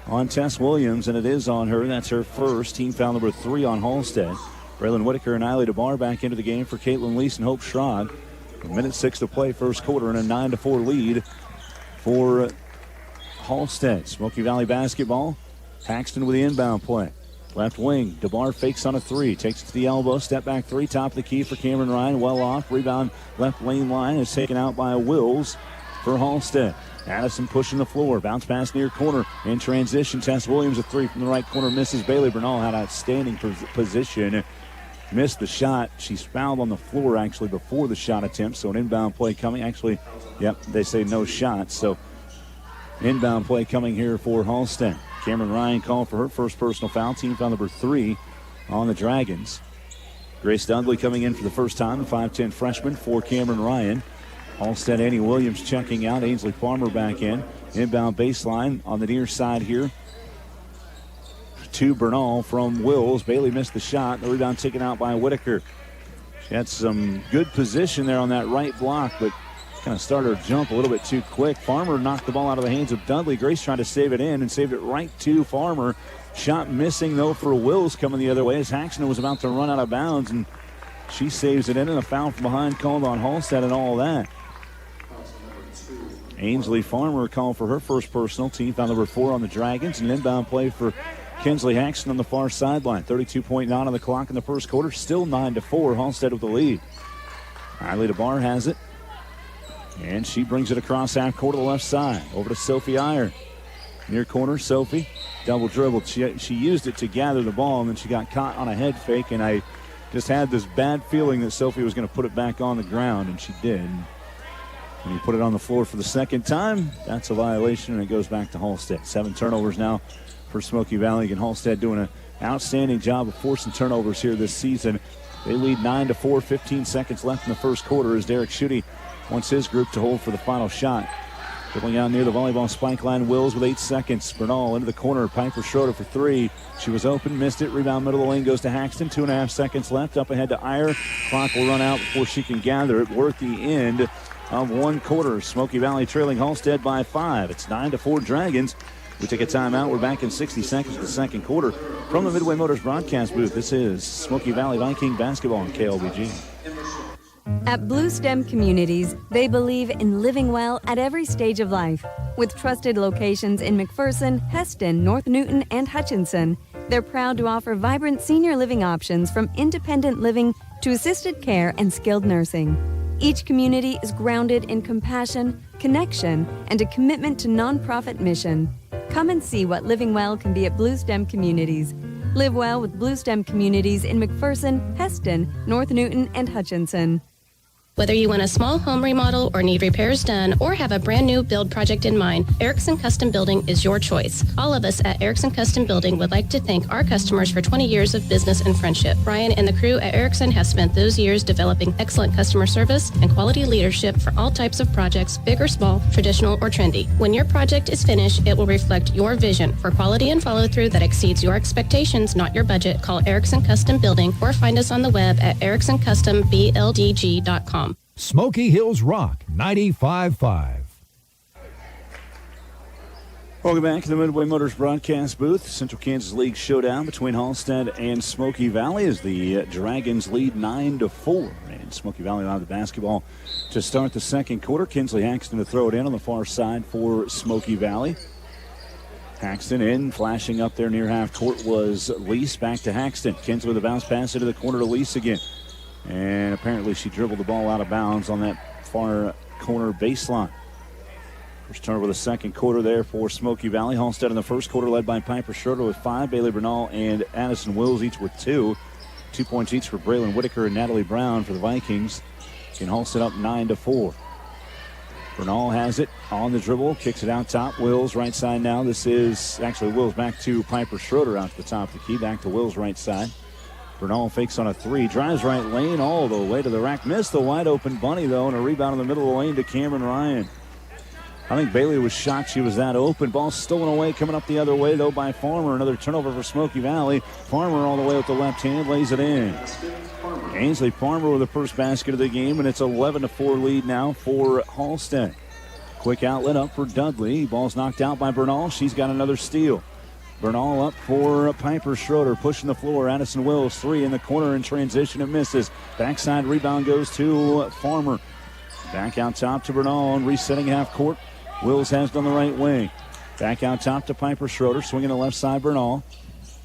on Tess Williams, and it is on her. That's her first. Team foul number 3 on Halstead. Braylon Whitaker and Eiley DeBar back into the game for Caitlin Lease and Hope Schrag. 1:06 to play first quarter and a 9-4 lead for Halstead. Smoky Valley basketball. Paxton with the inbound play. Left wing, DeBar fakes on a 3. Takes it to the elbow. Step back 3. Top of the key for Cameron Ryan. Well off. Rebound left lane line is taken out by Wills for Halstead. Addison pushing the floor. Bounce pass near corner. In transition, Tess Williams a 3 from the right corner. Misses. Bailey Bernal had outstanding position. Missed the shot. She's fouled on the floor actually before the shot attempt. So an inbound play coming. Actually, yep, they say no shots. So inbound play coming here for Halstead. Cameron Ryan called for her first personal foul. Team foul number 3 on the Dragons. Grace Dudley coming in for the first time, the 5'10 freshman for Cameron Ryan. Halstead, Annie Williams checking out. Ainsley Farmer back in. Inbound baseline on the near side here to Bernal from Wills. Bailey missed the shot. The rebound taken out by Whitaker. She had some good position there on that right block, but kind of started her jump a little bit too quick. Farmer knocked the ball out of the hands of Dudley. Grace tried to save it in and saved it right to Farmer. Shot missing, though, for Wills coming the other way as Haxton was about to run out of bounds, and she saves it in, and a foul from behind called on Halstead and all that. Ainsley Farmer called for her first personal. Team foul number 4 on the Dragons. An inbound play for Kinsley Haxton on the far sideline. 32.9 on the clock in the first quarter. Still 9-4. Halstead with the lead. Eiley DeBar has it. And she brings it across half court to the left side. Over to Sophie Iyer. Near corner, Sophie. Double dribbled. She used it to gather the ball, and then she got caught on a head fake, and I just had this bad feeling that Sophie was going to put it back on the ground, and she did. When you put it on the floor for the second time, that's a violation, and it goes back to Halstead. 7 turnovers now for Smoky Valley, and Halstead doing an outstanding job of forcing turnovers here this season. They lead 9-4, 15 seconds left in the first quarter as Derek Schutte wants his group to hold for the final shot. Dribbling out near the volleyball spike line, Wills with 8 seconds. Bernal into the corner, Piper Schroeder for 3. She was open, missed it. Rebound middle of the lane goes to Haxton. 2.5 seconds left. Up ahead to Iyer. Clock will run out before she can gather it. We're at the end of one quarter. Smoky Valley trailing Halstead by 5. It's 9-4 Dragons. We take a timeout. We're back in 60 seconds of the second quarter. From the Midway Motors broadcast booth, this is Smoky Valley Viking basketball on KLBG. At Blue Stem Communities, they believe in living well at every stage of life. With trusted locations in McPherson, Heston, North Newton, and Hutchinson, they're proud to offer vibrant senior living options from independent living to assisted care and skilled nursing. Each community is grounded in compassion, connection, and a commitment to nonprofit mission. Come and see what living well can be at Blue Stem Communities. Live well with Blue Stem communities in McPherson, Heston, North Newton, and Hutchinson. Whether you want a small home remodel or need repairs done or have a brand new build project in mind, Erickson Custom Building is your choice. All of us at Erickson Custom Building would like to thank our customers for 20 years of business and friendship. Brian and the crew at Erickson have spent those years developing excellent customer service and quality leadership for all types of projects, big or small, traditional or trendy. When your project is finished, it will reflect your vision for quality and follow-through that exceeds your expectations, not your budget. Call Erickson Custom Building or find us on the web at ericksoncustombldg.com. Smoky Hills Rock 95.5. Welcome back to the Midway Motors broadcast booth. Central Kansas League showdown between Halstead and Smoky Valley as the Dragons lead 9-4. And Smoky Valley will have the basketball to start the second quarter. Kinsley Haxton to throw it in on the far side for Smoky Valley. Haxton in, flashing up there near half court was Lease. Back to Haxton. Kinsley with a bounce pass into the corner to Lease again. And apparently she dribbled the ball out of bounds on that far corner baseline. First turnover of the second quarter there for Smoky Valley. Halstead in the first quarter led by Piper Schroeder with 5. Bailey Bernal and Addison Wills each with 2. 2 points each for Braylon Whitaker and Natalie Brown for the Vikings. Can Halstead up 9-4. Bernal has it on the dribble, kicks it out top. Wills right side now. This is actually Wills back to Piper Schroeder out to the top of the key. Back to Wills right side. Bernal fakes on a 3, drives right lane all the way to the rack. Missed the wide open bunny, though, and a rebound in the middle of the lane to Cameron Ryan. I think Bailey was shocked she was that open. Ball stolen away, coming up the other way, though, by Farmer. Another turnover for Smoky Valley. Farmer all the way with the left hand, lays it in. Ainsley Farmer with the first basket of the game, and it's 11-4 lead now for Halstead. Quick outlet up for Dudley. Ball's knocked out by Bernal. She's got another steal. Bernal up for Piper Schroeder, pushing the floor. Addison Wills, 3 in the corner in transition. It misses. Backside rebound goes to Farmer. Back out top to Bernal, and resetting half court. Wills has it on the right wing. Back out top to Piper Schroeder, swinging the left side, Bernal.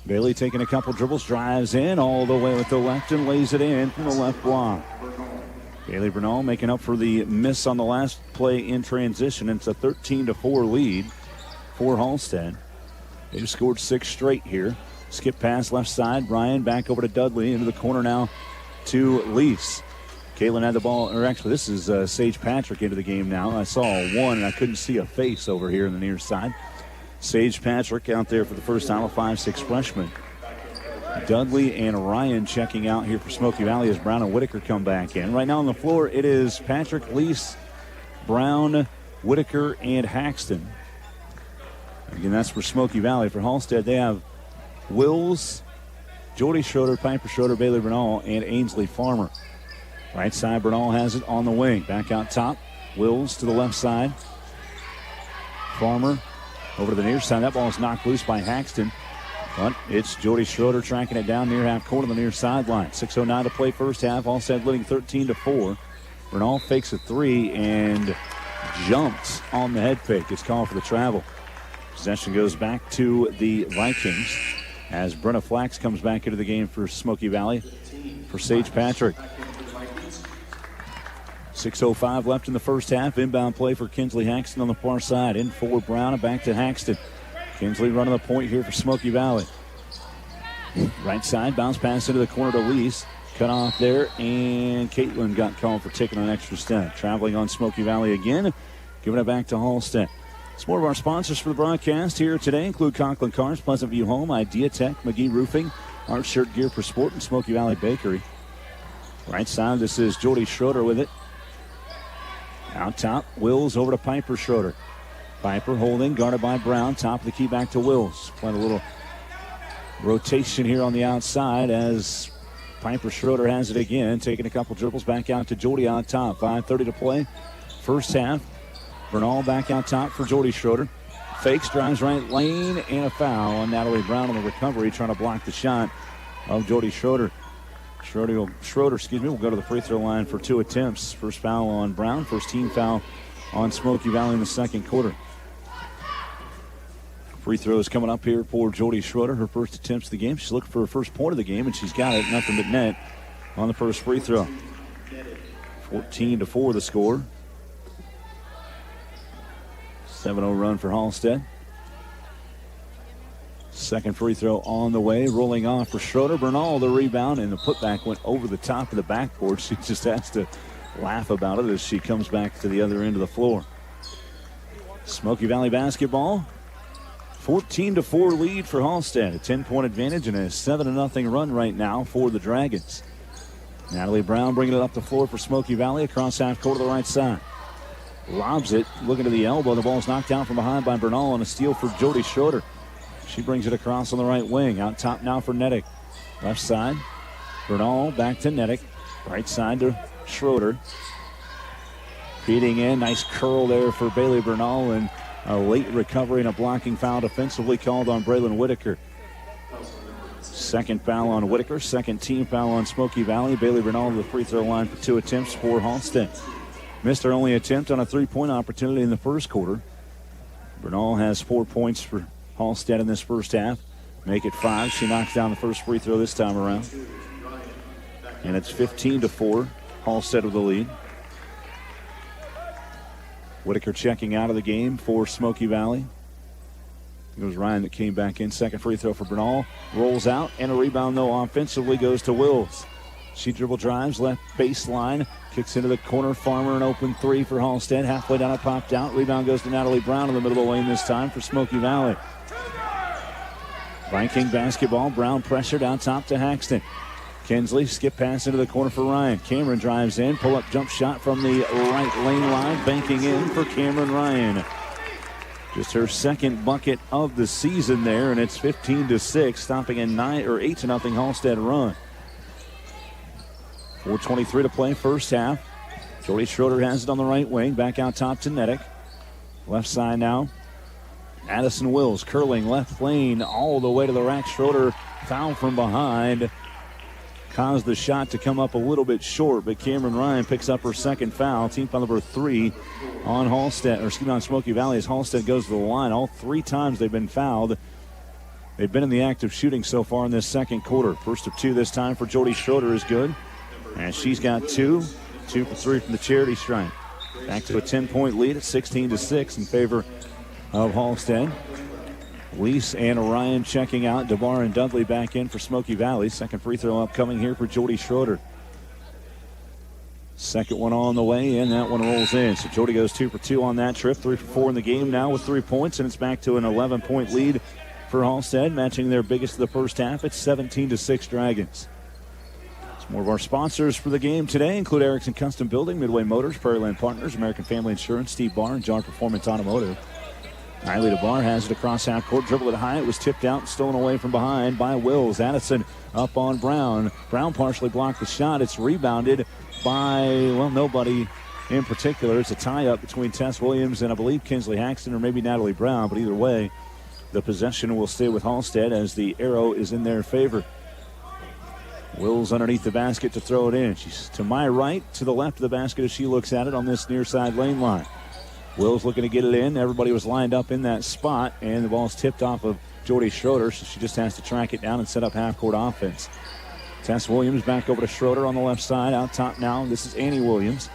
Bailey taking a couple dribbles, drives in all the way with the left and lays it in from the left block. Bailey Bernal making up for the miss on the last play in transition. It's a 13-4 lead for Halstead. They've scored 6 straight here. Skip pass left side. Ryan back over to Dudley. Into the corner now to Lease. Caitlin had the ball, or actually this is Sage Patrick into the game now. I saw one and I couldn't see a face over here on the near side. Sage Patrick out there for the first time, a 5'6" freshman. Dudley and Ryan checking out here for Smoky Valley as Brown and Whitaker come back in. Right now on the floor it is Patrick, Lease, Brown, Whitaker, and Haxton. Again, that's for Smoky Valley. For Halstead, they have Wills, Jordy Schroeder, Piper Schroeder, Bailey Bernal, and Ainsley Farmer. Right side, Bernal has it on the wing. Back out top, Wills to the left side. Farmer over to the near side. That ball is knocked loose by Haxton. But it's Jordy Schroeder tracking it down near half court on the near sideline. 6:09 to play first half. Halstead leading 13-4. Bernal fakes a 3 and jumps on the head fake. It's called for the travel. Possession goes back to the Vikings as Brenna Flax comes back into the game for Smoky Valley for Sage Patrick. 6:05 left in the first half. Inbound play for Kinsley Haxton on the far side. In for Brown and back to Haxton. Kinsley running the point here for Smoky Valley. Right side, bounce pass into the corner to Lease. Cut off there, and Caitlin got called for taking an extra step. Traveling on Smoky Valley again, giving it back to Halstead. Some more of our sponsors for the broadcast here today include Conklin Cars, Pleasant View Home, Idea Tech, McGee Roofing, Art Shirt Gear for Sport, and Smoky Valley Bakery. Right side, this is Jordy Schroeder with it. Out top, Wills over to Piper Schroeder. Piper holding, guarded by Brown. Top of the key back to Wills. Playing a little rotation here on the outside as Piper Schroeder has it again. Taking a couple dribbles back out to Jordy on top. 5:30 to play. First half. Bernal back out top for Jordy Schroeder. Fakes, drives right lane, and a foul on Natalie Brown on the recovery, trying to block the shot of Jordy Schroeder. Schroeder will go to the free throw line for 2 attempts. First foul on Brown, first team foul on Smoky Valley in the second quarter. Free throws coming up here for Jordy Schroeder, her first attempts of the game. She's looking for her first point of the game, and she's got it. Nothing but net on the first free throw. 14-4 the score. 7-0 run for Halstead. Second free throw on the way, rolling off for Schroeder. Bernal the rebound, and the putback went over the top of the backboard. She just has to laugh about it as she comes back to the other end of the floor. Smoky Valley basketball, 14-4 lead for Halstead. A 10-point advantage and a 7-0 run right now for the Dragons. Natalie Brown bringing it up the floor for Smoky Valley across half court to the right side. Lobs it, looking to the elbow. The ball's knocked down from behind by Bernal on a steal for Jody Schroeder. She brings it across on the right wing. Out top now for Nedick. Left side, Bernal back to Nedick. Right side to Schroeder. Feeding in, nice curl there for Bailey Bernal, and a late recovery and a blocking foul defensively called on Braylon Whitaker. Second foul on Whitaker, second team foul on Smoky Valley. Bailey Bernal to the free throw line for 2 attempts for Halstead. Missed her only attempt on a 3-point opportunity in the first quarter. Bernal has 4 points for Halstead in this first half. Make it 5. She knocks down the first free throw this time around. And it's 15-4. Halstead with the lead. Whitaker checking out of the game for Smoky Valley. It was Ryan that came back in. Second free throw for Bernal. Rolls out, and a rebound, though, offensively goes to Wills. She dribble drives, left baseline, kicks into the corner. Farmer, an open 3 for Halstead. Halfway down, it popped out. Rebound goes to Natalie Brown in the middle of the lane this time for Smoky Valley. Viking basketball. Brown pressured out top to Haxton. Kinsley skip pass into the corner for Ryan. Cameron drives in. Pull-up jump shot from the right lane line. Banking in for Cameron Ryan. Just her second bucket of the season there, and it's 15-6, stopping a 8-0 Halstead run. 4:23 to play first half. Jody Schroeder has it on the right wing. Back out top to Nedick. Left side now. Addison Wills curling left lane all the way to the rack. Schroeder foul from behind. Caused the shot to come up a little bit short, but Cameron Ryan picks up her second foul. Team foul number 3 on Halstead, on Smoky Valley as Halstead goes to the line. All 3 times they've been fouled. They've been in the act of shooting so far in this second quarter. First of 2 this time for Jody Schroeder is good. And she's got 2 for 3 from the charity stripe. Back to a 10-point lead at 16-6 in favor of Halstead. Lease and Ryan checking out. DeVar and Dudley back in for Smoky Valley. Second free throw upcoming here for Jody Schroeder. Second one on the way, and that one rolls in. So Jody goes 2 for 2 on that trip. 3 for 4 in the game now with 3 points, and it's back to an 11-point lead for Halstead, matching their biggest of the first half. It's 17-6 Dragons. More of our sponsors for the game today include Erickson Custom Building, Midway Motors, Prairie Land Partners, American Family Insurance, Steve Barr, and John Performance Automotive. Riley DeBar has it across half court, dribble it high. It was tipped out and stolen away from behind by Wills. Addison up on Brown. Brown partially blocked the shot. It's rebounded by, nobody in particular. It's a tie-up between Tess Williams and I believe Kinsley Haxton or maybe Natalie Brown, but either way, the possession will stay with Halstead as the arrow is in their favor. Wills underneath the basket to throw it in. She's to my right, to the left of the basket as she looks at it on this near side lane line. Wills looking to get it in. Everybody was lined up in that spot, and the ball's tipped off of Jody Schroeder, so she just has to track it down and set up half-court offense. Tess Williams back over to Schroeder on the left side. Out top now, this is Annie Williams.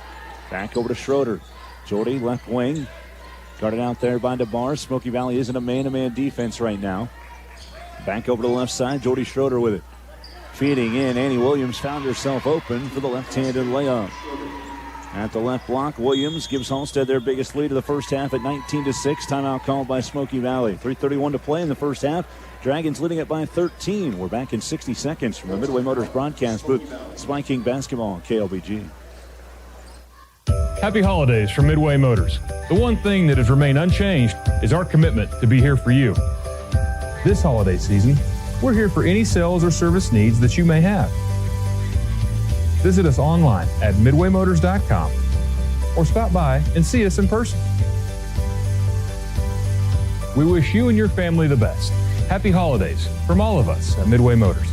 Back over to Schroeder. Jody, left wing. Guarded out there by DeBar. Smoky Valley isn't a man-to-man defense right now. Back over to the left side, Jody Schroeder with it. Feeding in, Annie Williams found herself open for the left-handed layup. At the left block, Williams gives Halstead their biggest lead of the first half at 19-6. Timeout called by Smoky Valley. 3:31 to play in the first half. Dragons leading it by 13. We're back in 60 seconds from the Midway Motors broadcast booth. Spiking basketball on KLBG. Happy holidays from Midway Motors. The one thing that has remained unchanged is our commitment to be here for you. This holiday season, we're here for any sales or service needs that you may have. Visit us online at midwaymotors.com or stop by and see us in person. We wish you and your family the best. Happy holidays from all of us at Midway Motors.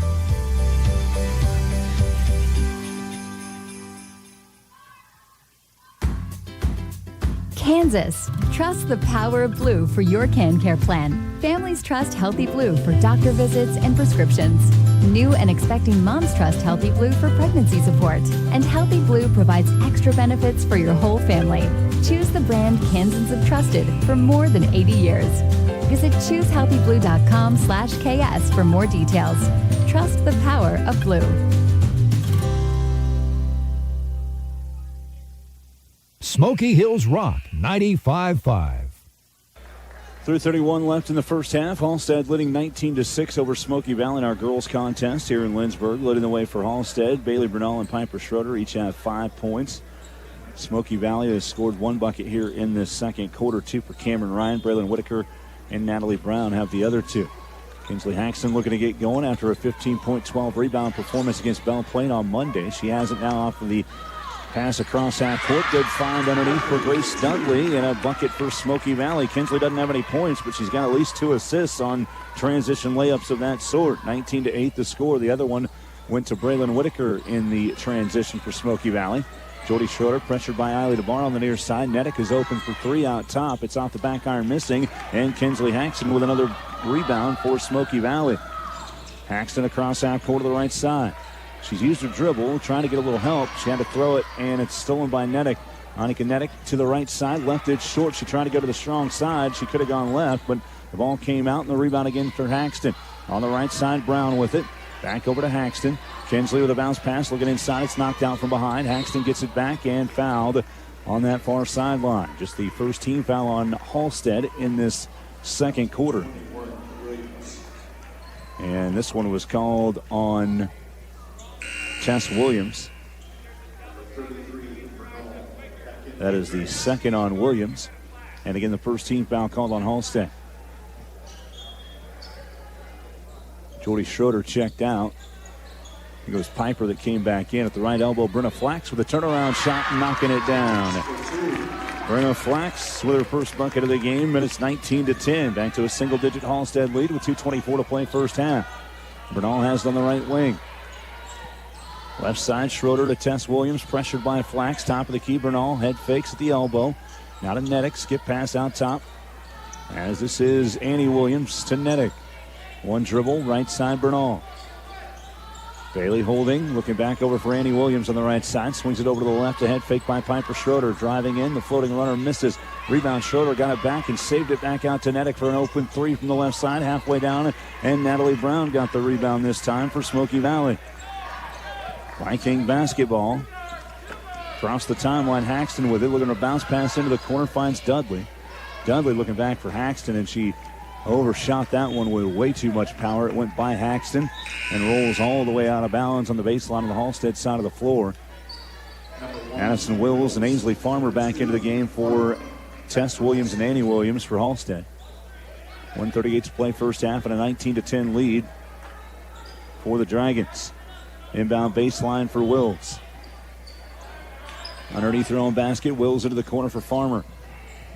Kansas. Trust the power of blue for your can-care plan. Families trust Healthy Blue for doctor visits and prescriptions. New and expecting moms trust Healthy Blue for pregnancy support. And Healthy Blue provides extra benefits for your whole family. Choose the brand Kansans have trusted for more than 80 years. Visit choosehealthyblue.com/KS for more details. Trust the power of blue. Smoky Hills Rock 95.5. 3:31 left in the first half. Halstead leading 19-6 over Smoky Valley in our girls contest here in Lindsborg. Leading the way for Halstead, Bailey Bernal and Piper Schroeder each have 5 points. Smoky Valley has scored 1 bucket here in this second quarter, 2 for Cameron Ryan. Braylon Whitaker and Natalie Brown have the other 2. Kinsley Haxton looking to get going after a 15-point, 12-rebound performance against Belle Plaine on Monday. She has it now off of the pass across half court. Good find underneath for Grace Dudley and a bucket for Smoky Valley. Kinsley doesn't have any points, but she's got at least 2 assists on transition layups of that sort. 19-8 the score. The other one went to Braylon Whitaker in the transition for Smoky Valley. Jody Schroeder pressured by Eiley DeBar on the near side. Nedick is open for 3 out top. It's off the back iron missing. And Kinsley Haxton with another rebound for Smoky Valley. Haxton across half court to the right side. She's used her dribble, trying to get a little help. She had to throw it, and it's stolen by Nedick. Annika Nedick to the right side, left it short. She tried to go to the strong side. She could have gone left, but the ball came out, and the rebound again for Haxton. On the right side, Brown with it. Back over to Haxton. Kinsley with a bounce pass, looking inside. It's knocked out from behind. Haxton gets it back and fouled on that far sideline. Just the first team foul on Halstead in this second quarter. And this one was called on Tess Williams. That is the second on Williams. And again, the first team foul called on Halstead. Jordy Schroeder checked out. Here goes Piper that came back in at the right elbow. Brenna Flax with a turnaround shot, knocking it down. Brenna Flax with her first bucket of the game, and it's 19-10. Back to a single-digit Halstead lead with 2:24 to play first half. Bernal has it on the right wing. Left side, Schroeder to Tess Williams, pressured by Flax. Top of the key, Bernal, head fakes at the elbow. Now to Nedick, skip pass out top. As this is Annie Williams to Nedick. One dribble, right side, Bernal. Bailey holding, looking back over for Annie Williams on the right side. Swings it over to the left, a head fake by Piper Schroeder. Driving in, the floating runner misses. Rebound, Schroeder got it back and saved it back out to Nedick for an open 3 from the left side, halfway down. And Natalie Brown got the rebound this time for Smoky Valley. Viking basketball. Across the timeline, Haxton with it, looking to bounce pass into the corner, finds Dudley. Dudley looking back for Haxton, and she overshot that one with way too much power. It went by Haxton and rolls all the way out of bounds on the baseline of the Halstead side of the floor. Addison Wills and Ainsley Farmer back into the game for Tess Williams and Annie Williams for Halstead. 1:38 to play first half and a 19-10 lead for the Dragons. Inbound baseline for Wills. Underneath her own basket, Wills into the corner for Farmer.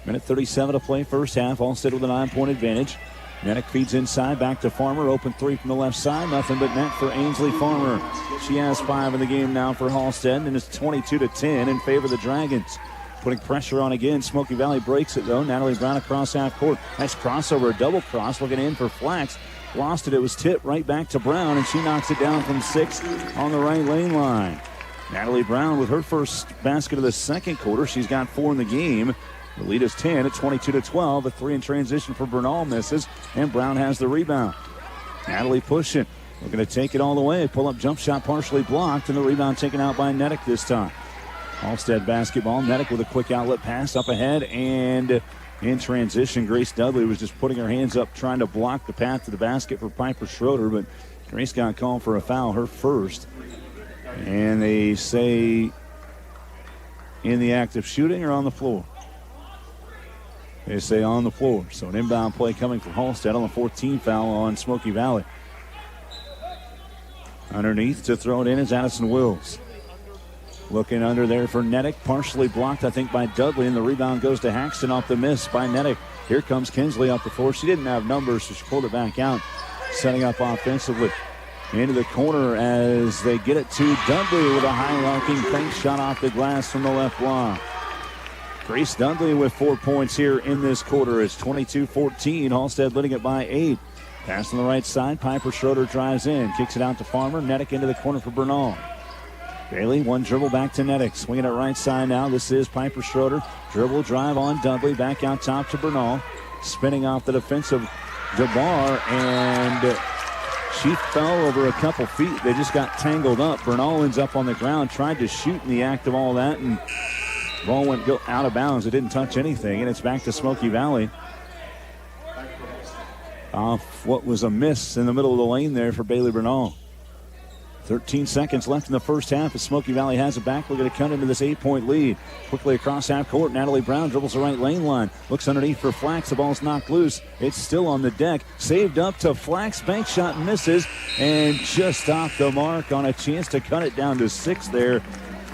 Minute 37 to play first half. Halstead with a 9-point advantage. Nedick feeds inside, back to Farmer. Open 3 from the left side. Nothing but net for Ainsley Farmer. She has 5 in the game now for Halstead, and it's 22-10 in favor of the Dragons. Putting pressure on again. Smoky Valley breaks it, though. Natalie Brown across half court. Nice crossover, a double cross. Looking in for Flax. Lost it. It was tipped right back to Brown, and she knocks it down from 6 on the right lane line. Natalie Brown with her first basket of the second quarter. She's got 4 in the game. The lead is 10 at 22-12. A 3 in transition for Bernal misses, and Brown has the rebound. Natalie pushing, looking to take it all the way. Pull-up jump shot partially blocked, and the rebound taken out by Nedick this time. Halstead basketball. Nedick with a quick outlet pass up ahead, and in transition, Grace Dudley was just putting her hands up trying to block the path to the basket for Piper Schroeder, but Grace got called for a foul, her first. And they say in the act of shooting or on the floor? They say on the floor. So an inbound play coming from Halstead on the 14th foul on Smoky Valley. Underneath to throw it in is Addison Wills. Looking under there for Nedick. Partially blocked, I think, by Dudley. And the rebound goes to Haxton off the miss by Nedick. Here comes Kinsley up the floor. She didn't have numbers, so she pulled it back out. Setting up offensively. Into the corner as they get it to Dudley with a high-arcing feint shot off the glass from the left block. Grace Dudley with 4 points here in this quarter. It's 22-14. Halstead leading it by 8. Pass on the right side. Piper Schroeder drives in. Kicks it out to Farmer. Nedick into the corner for Bernal. Bailey, one dribble back to Nedick. Swinging it right side now. This is Piper Schroeder. Dribble drive on Dudley. Back out top to Bernal. spinning off the defensive DeBar, and she fell over a couple feet. They just got tangled up. Bernal ends up on the ground, tried to shoot in the act of all that, and ball went out of bounds. It didn't touch anything, and it's back to Smoky Valley. Off what was a miss in the middle of the lane there for Bailey Bernal. 13 seconds left in the first half as Smoky Valley has it back. We're going to cut into this 8-point lead. Quickly across half court, Natalie Brown dribbles the right lane line. Looks underneath for Flax. The ball's knocked loose. It's still on the deck. Saved up to Flax. Bank shot misses. And just off the mark on a chance to cut it down to 6 there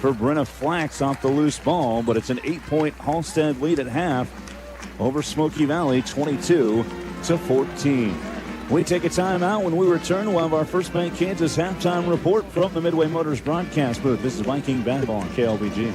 for Brenna Flax off the loose ball. But it's an 8-point Halstead lead at half over Smoky Valley, 22-14. We take a timeout. When we return, we'll have our First Bank Kansas halftime report from the Midway Motors broadcast booth. This is Viking basketball on KLBG.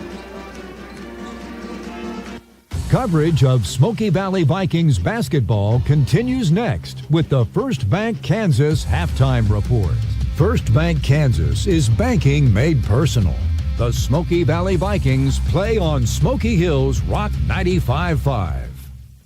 Coverage of Smoky Valley Vikings basketball continues next with the First Bank Kansas halftime report. First Bank Kansas is banking made personal. The Smoky Valley Vikings play on Smoky Hills Rock 95.5.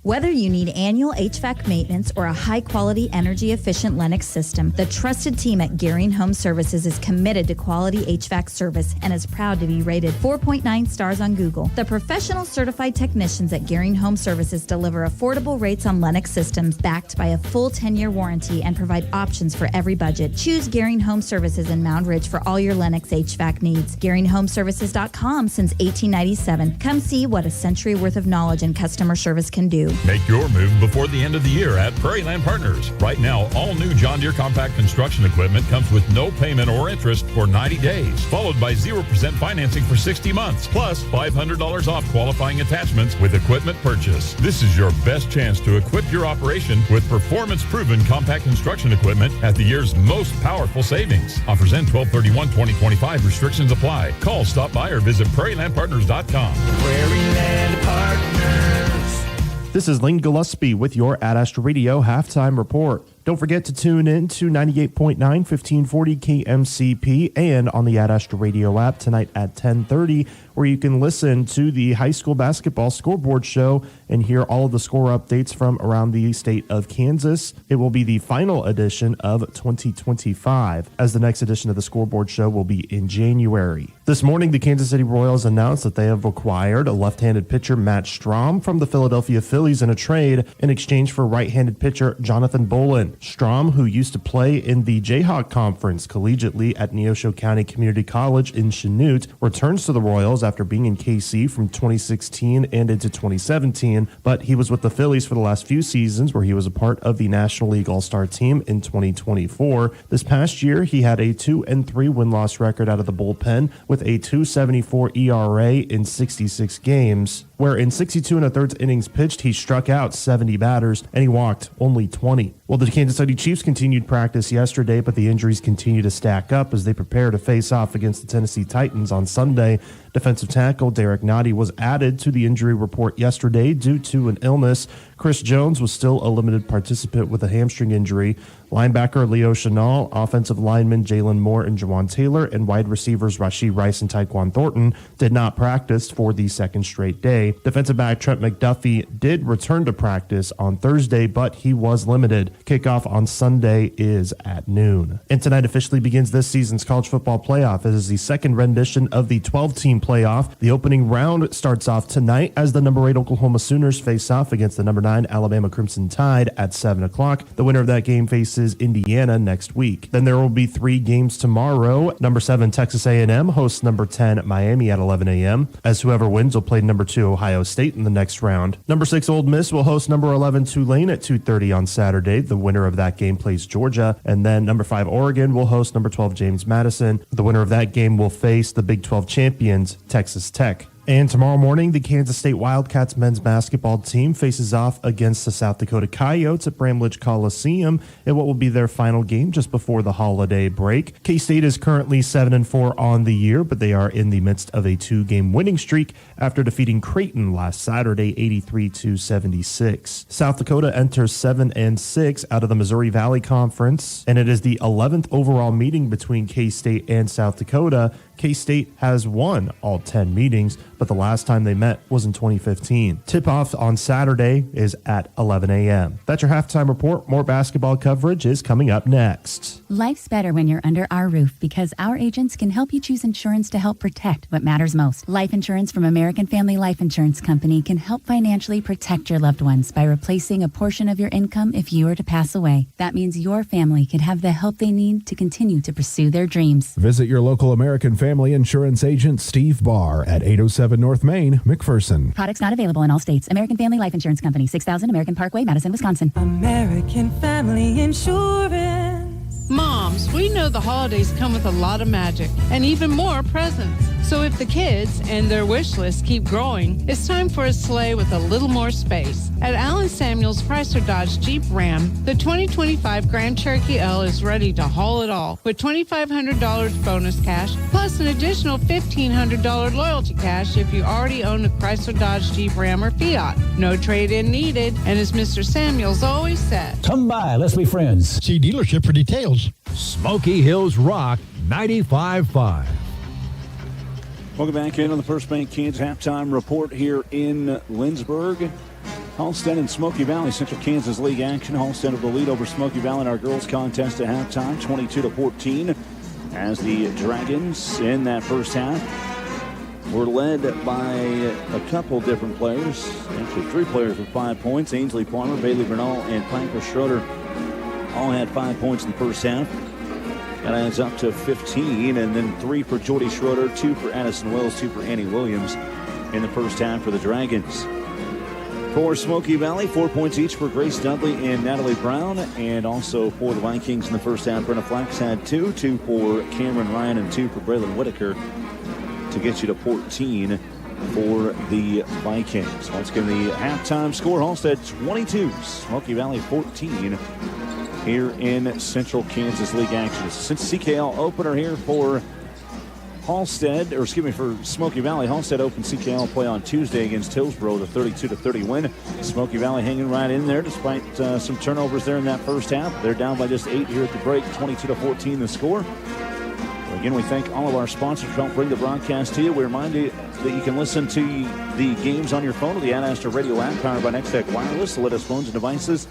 Whether you need annual HVAC maintenance or a high-quality, energy-efficient Lennox system, the trusted team at Gearing Home Services is committed to quality HVAC service and is proud to be rated 4.9 stars on Google. The professional certified technicians at Gearing Home Services deliver affordable rates on Lennox systems backed by a full 10-year warranty and provide options for every budget. Choose Gearing Home Services in Mound Ridge for all your Lennox HVAC needs. GearingHomeservices.com since 1897. Come see what a century worth of knowledge and customer service can do. Make your move before the end of the year at Prairie Land Partners. Right now, all new John Deere compact construction equipment comes with no payment or interest for 90 days, followed by 0% financing for 60 months, plus $500 off qualifying attachments with equipment purchase. This is your best chance to equip your operation with performance-proven compact construction equipment at the year's most powerful savings. Offers end 12/31/2025. Restrictions apply. Call, stop by, or visit prairielandpartners.com. Prairie Land Partners. This is Lane Gillespie with your At Astra Radio halftime report. Don't forget to tune in to 98.9 1540 KMCP and on the At Astra Radio app tonight at 10:30, where you can listen to the high school basketball scoreboard show and hear all of the score updates from around the state of Kansas. It will be the final edition of 2025, as the next edition of the scoreboard show will be in January. This morning, the Kansas City Royals announced that they have acquired a left-handed pitcher, Matt Strom, from the Philadelphia Phillies in a trade in exchange for right-handed pitcher Jonathan Bolin. Strom, who used to play in the Jayhawk Conference collegiately at Neosho County Community College in Chanute, returns to the Royals after being in KC from 2016 and into 2017, but he was with the Phillies for the last few seasons, where he was a part of the National League All-Star team in 2024. This past year, he had a 2-3 win-loss record out of the bullpen with a 2.74 ERA in 66 games, where in 62 1/3 innings pitched, he struck out 70 batters and he walked only 20. Well, the Kansas City Chiefs continued practice yesterday, but the injuries continue to stack up as they prepare to face off against the Tennessee Titans on Sunday. Defensive tackle Derek Noddy was added to the injury report yesterday due to an illness. Chris Jones was still a limited participant with a hamstring injury. Linebacker Leo Chenal, offensive lineman Jalen Moore and Jawan Taylor, and wide receivers Rashee Rice and Tyquan Thornton did not practice for the second straight day. Defensive back Trent McDuffie did return to practice on Thursday, but he was limited. Kickoff on Sunday is at noon. And tonight officially begins this season's college football playoff. It is the second rendition of the 12-team playoff. The opening round starts off tonight as the number 8 Oklahoma Sooners face off against the number 9 Alabama Crimson Tide at 7 o'clock. The winner of that game faces Indiana next week. Then there will be 3 games tomorrow. Number 7 Texas A&M hosts number 10 Miami at 11 a.m. as whoever wins will play number 2 Ohio State in the next round. Number 6 Ole Miss will host number 11 Tulane at 2:30 on Saturday. The winner of that game plays Georgia. And then number 5 Oregon will host number 12 James Madison. The winner of that game will face the Big 12 champions Texas Tech. And tomorrow morning, the Kansas State Wildcats men's basketball team faces off against the South Dakota Coyotes at Bramlage Coliseum in what will be their final game just before the holiday break. K-State is currently 7-4 on the year, but they are in the midst of a 2-game winning streak after defeating Creighton last Saturday 83-76. South Dakota enters 7-6 out of the Missouri Valley Conference, and it is the 11th overall meeting between K-State and South Dakota. K-State has won all 10 meetings, but the last time they met was in 2015. Tip-off on Saturday is at 11 a.m. That's your halftime report. More basketball coverage is coming up next. Life's better when you're under our roof because our agents can help you choose insurance to help protect what matters most. Life insurance from American Family Life Insurance Company can help financially protect your loved ones by replacing a portion of your income if you were to pass away. That means your family can have the help they need to continue to pursue their dreams. Visit your local American Family Insurance agent, Steve Barr, at 807 North Main, McPherson. Products not available in all states. American Family Life Insurance Company, 6000 American Parkway, Madison, Wisconsin. American Family Insurance. Moms, we know the holidays come with a lot of magic and even more presents. So if the kids and their wish list keep growing, it's time for a sleigh with a little more space. At Allen Samuels Chrysler Dodge Jeep Ram, the 2025 Grand Cherokee L is ready to haul it all with $2,500 bonus cash plus an additional $1,500 loyalty cash if you already own a Chrysler Dodge Jeep Ram or Fiat. No trade-in needed, and as Mr. Samuels always said, come by, let's be friends. See dealership for details. Smoky Hills Rock 95.5. Welcome back in on the First Bank Kansas halftime report here in Lindsborg. Halstead and Smoky Valley, Central Kansas League action. Halstead with the lead over Smoky Valley in our girls contest at halftime, 22-14. As the Dragons in that first half were led by a couple different players. Actually, 3 players with 5 points. Ainsley Palmer, Bailey Bernal, and Piper Schroeder all had 5 points in the first half. That adds up to 15, and then 3 for Jordy Schroeder, 2 for Addison Wells, 2 for Annie Williams in the first half for the Dragons. For Smoky Valley, 4 points each for Grace Dudley and Natalie Brown, and also for the Vikings in the first half, Brenna Flax had 2 for Cameron Ryan, and 2 for Braylon Whitaker to get you to 14 for the Vikings. Let's give the halftime score. Halstead 22, Smoky Valley 14. Here in Central Kansas League action. Since CKL opener here for Halstead, or excuse me, for Smoky Valley. Halstead opened CKL play on Tuesday against Hillsboro, the 32-30 win. Smoky Valley hanging right in there despite some turnovers there in that first half. They're down by just 8 here at the break, 22-14 the score. Well, again, we thank all of our sponsors for helping bring the broadcast to you. We remind you that you can listen to the games on your phone with the Astra Radio app powered by Nextech Wireless, the latest phones and devices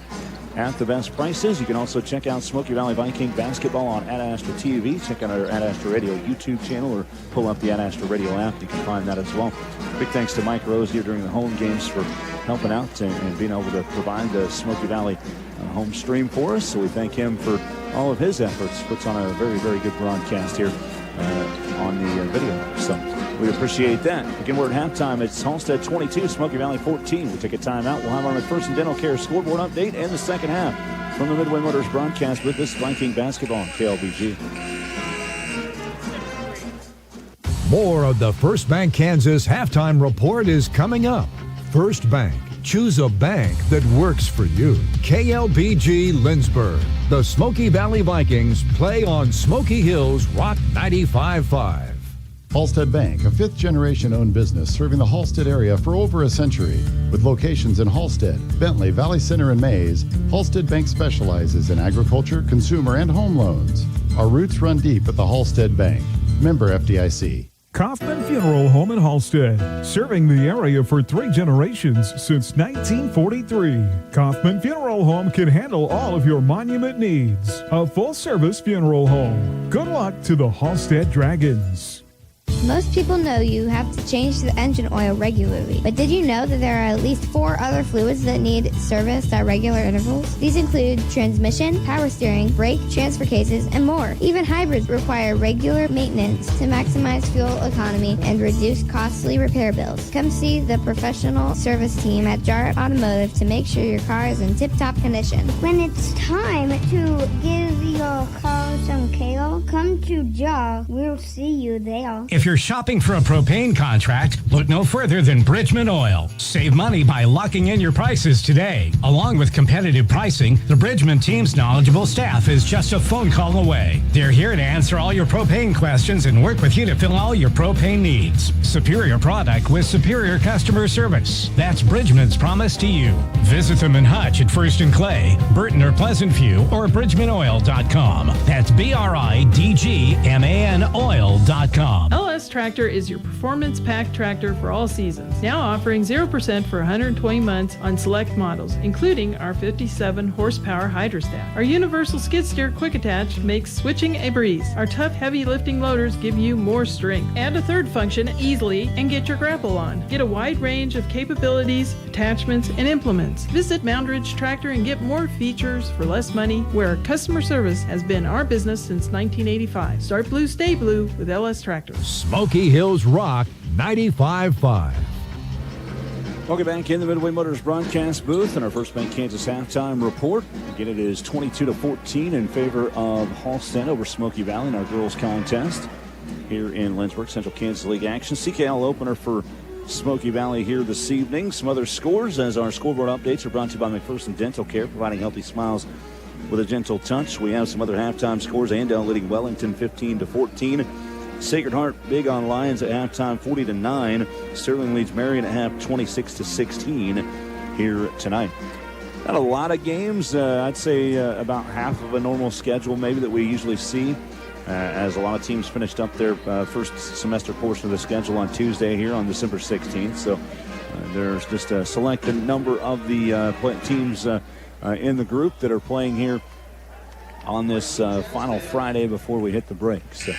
at the best prices. You can also check out Smoky Valley Viking basketball on Astra TV. Check out our Astra Radio YouTube channel or pull up the Astra Radio app. You can find that as well. Big thanks to Mike Rose here during the home games for helping out and being able to provide the Smoky Valley home stream for us. So we thank him for all of his efforts. Puts on a very, very good broadcast here on the video. So we appreciate that. Again, we're at halftime. It's Halstead 22, Smoky Valley 14. We take a timeout. We'll have our McPherson Dental Care scoreboard update and the second half from the Midway Motors broadcast with this Viking basketball on KLBG. More of the First Bank Kansas halftime report is coming up. First Bank. Choose a bank that works for you. KLBG Lindsborg. The Smoky Valley Vikings play on Smoky Hills Rock 95.5. Halstead Bank, a fifth-generation owned business serving the Halstead area for over a century. With locations in Halstead, Bentley, Valley Center, and Mays, Halstead Bank specializes in agriculture, consumer, and home loans. Our roots run deep at the Halstead Bank. Member FDIC. Kaufman Funeral Home in Halstead, serving the area for 3 generations since 1943. Kaufman Funeral Home can handle all of your monument needs. A full-service funeral home. Good luck to the Halstead Dragons. Most people know you have to change the engine oil regularly, but did you know that there are at least 4 other fluids that need serviced at regular intervals? These include transmission, power steering, brake, transfer cases, and more. Even hybrids require regular maintenance to maximize fuel economy and reduce costly repair bills. Come see the professional service team at Jarrett Automotive to make sure your car is in tip-top condition. When it's time to give your car some care, come to Jar. We'll see you there. If your you're shopping for a propane contract, look no further than Bridgman Oil. Save money by locking in your prices today. Along with competitive pricing, the Bridgman team's knowledgeable staff is just a phone call away. They're here to answer all your propane questions and work with you to fill all your propane needs. Superior product with superior customer service. That's Bridgman's promise to you. Visit them in Hutch at First and Clay, Burton or Pleasant View, or BridgmanOil.com. That's BRIDGMAN oil.com. LS Tractor is your performance pack tractor for all seasons. Now offering 0% for 120 months on select models, including our 57 horsepower Hydrostat. Our universal skid steer quick attach makes switching a breeze. Our tough heavy lifting loaders give you more strength. Add a third function easily and get your grapple on. Get a wide range of capabilities, attachments, and implements. Visit Moundridge Tractor and get more features for less money, where customer service has been our business since 1985. Start blue, stay blue with LS Tractor. Smoky Hills Rock 95.5. Welcome back in the Midway Motors broadcast booth and our First Bank Kansas halftime report. Again, it is 22-14 in favor of Halstead over Smoky Valley in our girls contest here in Lynchburg. Central Kansas League action. CKL opener for Smoky Valley here this evening. Some other scores as our scoreboard updates are brought to you by McPherson Dental Care, providing healthy smiles with a gentle touch. We have some other halftime scores. Andale leading Wellington 15-14. Sacred Heart big on Lions at halftime 40-9. Sterling leads Marion at half 26-16 here tonight. Not a lot of games. I'd say about half of a normal schedule maybe that we usually see. As a lot of teams finished up their first semester portion of the schedule on Tuesday here on December 16th. So there's just a selected number of the teams in the group that are playing here on this final Friday before we hit the break. So,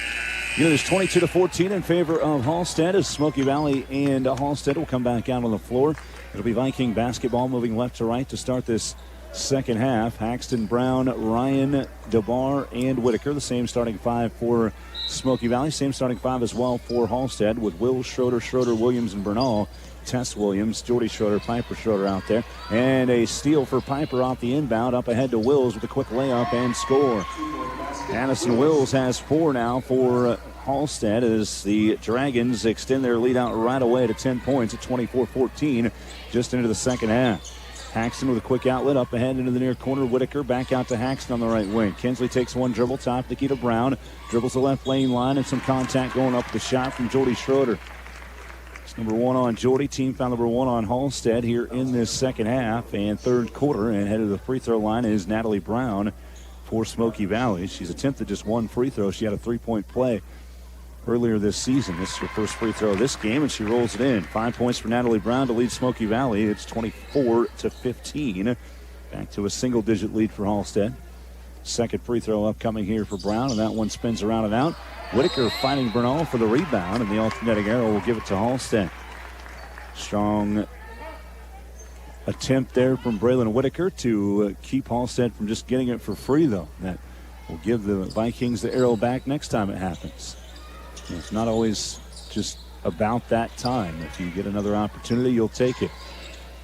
it's 22-14 in favor of Halstead as Smoky Valley and Halstead will come back out on the floor. It'll be Viking basketball moving left to right to start this second half. Haxton, Brown, Ryan, DeBar, and Whitaker, the same starting five for Smoky Valley. Same starting five as well for Halstead with Will, Schroeder, Williams, and Bernal. Tess Williams, Jordy Schroeder, Piper Schroeder out there. And a steal for Piper off the inbound. Up ahead to Wills with a quick layup and score. Addison Wills has 4 now for Halstead as the Dragons extend their lead out right away to 10 points at 24-14 just into the second half. Haxton with a quick outlet up ahead into the near corner. Whitaker back out to Haxton on the right wing. Kinsley takes one dribble, top to Keita Brown. Dribbles the left lane line and some contact going up the shot from Jordy Schroeder. It's number 1 on Jordy. Team foul number 1 on Halstead here in this second half and third quarter. And headed to the free throw line is Natalie Brown for Smoky Valley. She's attempted just one free throw. She had a 3-point play earlier this season. This is her first free throw of this game, and she rolls it in. 5 points for Natalie Brown to lead Smoky Valley. It's 24-15. Back to a single-digit lead for Halstead. Second free throw upcoming here for Brown, and that one spins around and out. Whitaker fighting Bernal for the rebound, and the alternating arrow will give it to Halstead. Strong attempt there from Braylon Whitaker to keep Halstead from just getting it for free, though. That will give the Vikings the arrow back next time it happens. It's not always just about that time. If you get another opportunity, you'll take it.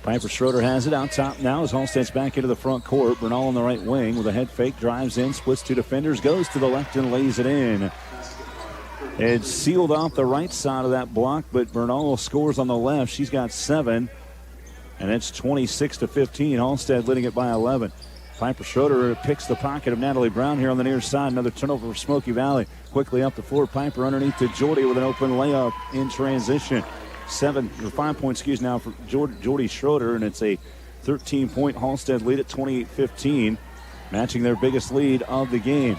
Piper Schroeder has it out top now as Halstead's back into the front court. Bernal on the right wing with a head fake, drives in, splits 2 defenders, goes to the left and lays it in. It's sealed off the right side of that block, but Bernal scores on the left. She's got 7, and it's 26-15. Halstead leading it by 11. Piper Schroeder picks the pocket of Natalie Brown here on the near side. Another turnover for Smoky Valley. Quickly up the floor, Piper underneath to Jordy with an open layup in transition. 5 point now for Jordy Schroeder, and it's a 13-point Halstead lead at 28-15, matching their biggest lead of the game.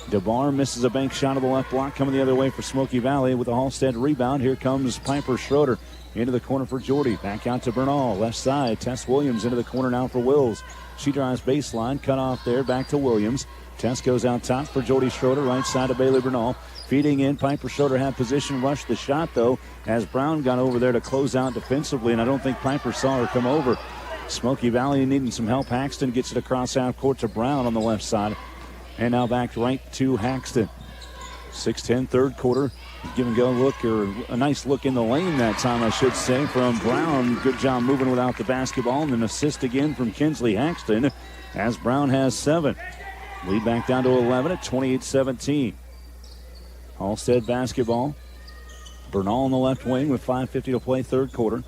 DeBar misses a bank shot of the left block, coming the other way for Smoky Valley with a Halstead rebound. Here comes Piper Schroeder into the corner for Jordy. Back out to Bernal, left side. Tess Williams into the corner now for Wills. She drives baseline, cut off there, back to Williams. Tess goes out top for Jordy Schroeder, right side of Bailey Bernal. Feeding in, Piper Schroeder had position, rushed the shot though, as Brown got over there to close out defensively, and I don't think Piper saw her come over. Smoky Valley needing some help. Haxton gets it across half court to Brown on the left side. And now back right to Haxton. 6-10 third quarter. Give and go look, or a nice look in the lane that time, I should say, from Brown. Good job moving without the basketball, and an assist again from Kinsley Haxton as Brown has 7. Lead back down to 11 at 28-17. Halstead basketball. Bernal on the left wing with 5:50 to play, third quarter.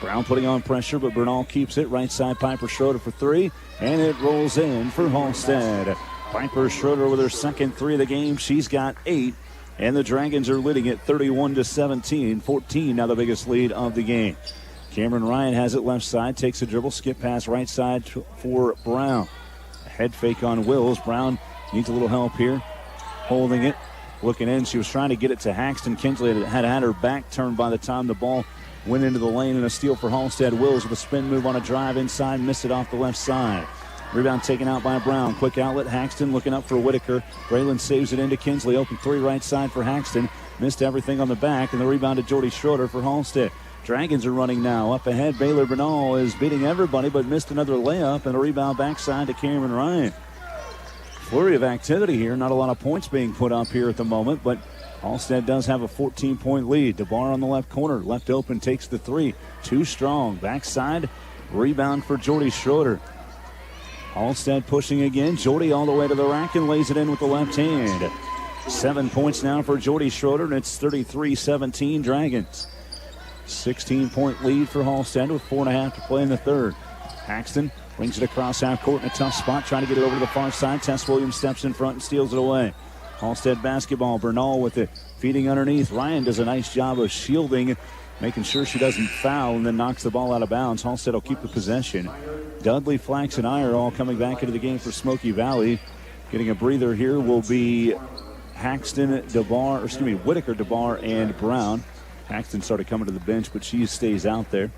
Brown putting on pressure, but Bernal keeps it. Right side, Piper Schroeder for three, and it rolls in for Halstead. Piper Schroeder with her second three of the game. She's got 8, and the Dragons are leading it 31-17. 14 now the biggest lead of the game. Cameron Ryan has it left side, takes a dribble, skip pass right side for Brown. A head fake on Wills. Brown needs a little help here, holding it, looking in. She was trying to get it to Haxton. Kinsley had her back turned by the time the ball went into the lane, and a steal for Halstead. Wills with a spin move on a drive inside, missed it off the left side. Rebound taken out by Brown. Quick outlet, Haxton looking up for Whitaker. Braylon saves it into Kinsley. Open three right side for Haxton. Missed everything on the back, and the rebound to Jordy Schroeder for Halstead. Dragons are running now. Up ahead, Baylor Bernal is beating everybody, but missed another layup, and a rebound backside to Cameron Ryan. Flurry of activity here. Not a lot of points being put up here at the moment, but Halstead does have a 14-point lead. DeBar on the left corner. Left open, takes the three. Too strong. Backside, rebound for Jordy Schroeder. Halstead pushing again. Jordy all the way to the rack and lays it in with the left hand. 7 points now for Jordy Schroeder, and it's 33-17 Dragons. 16-point lead for Halstead with 4.5 to play in the third. Paxton brings it across half court in a tough spot, trying to get it over to the far side. Tess Williams steps in front and steals it away. Halstead basketball. Bernal with it, feeding underneath. Ryan does a nice job of shielding, making sure she doesn't foul, and then knocks the ball out of bounds. Halstead will keep the possession. Dudley, Flax, and Iyer all coming back into the game for Smoky Valley. Getting a breather here will be Whitaker, DeBar, and Brown. Paxton started coming to the bench, but she stays out there.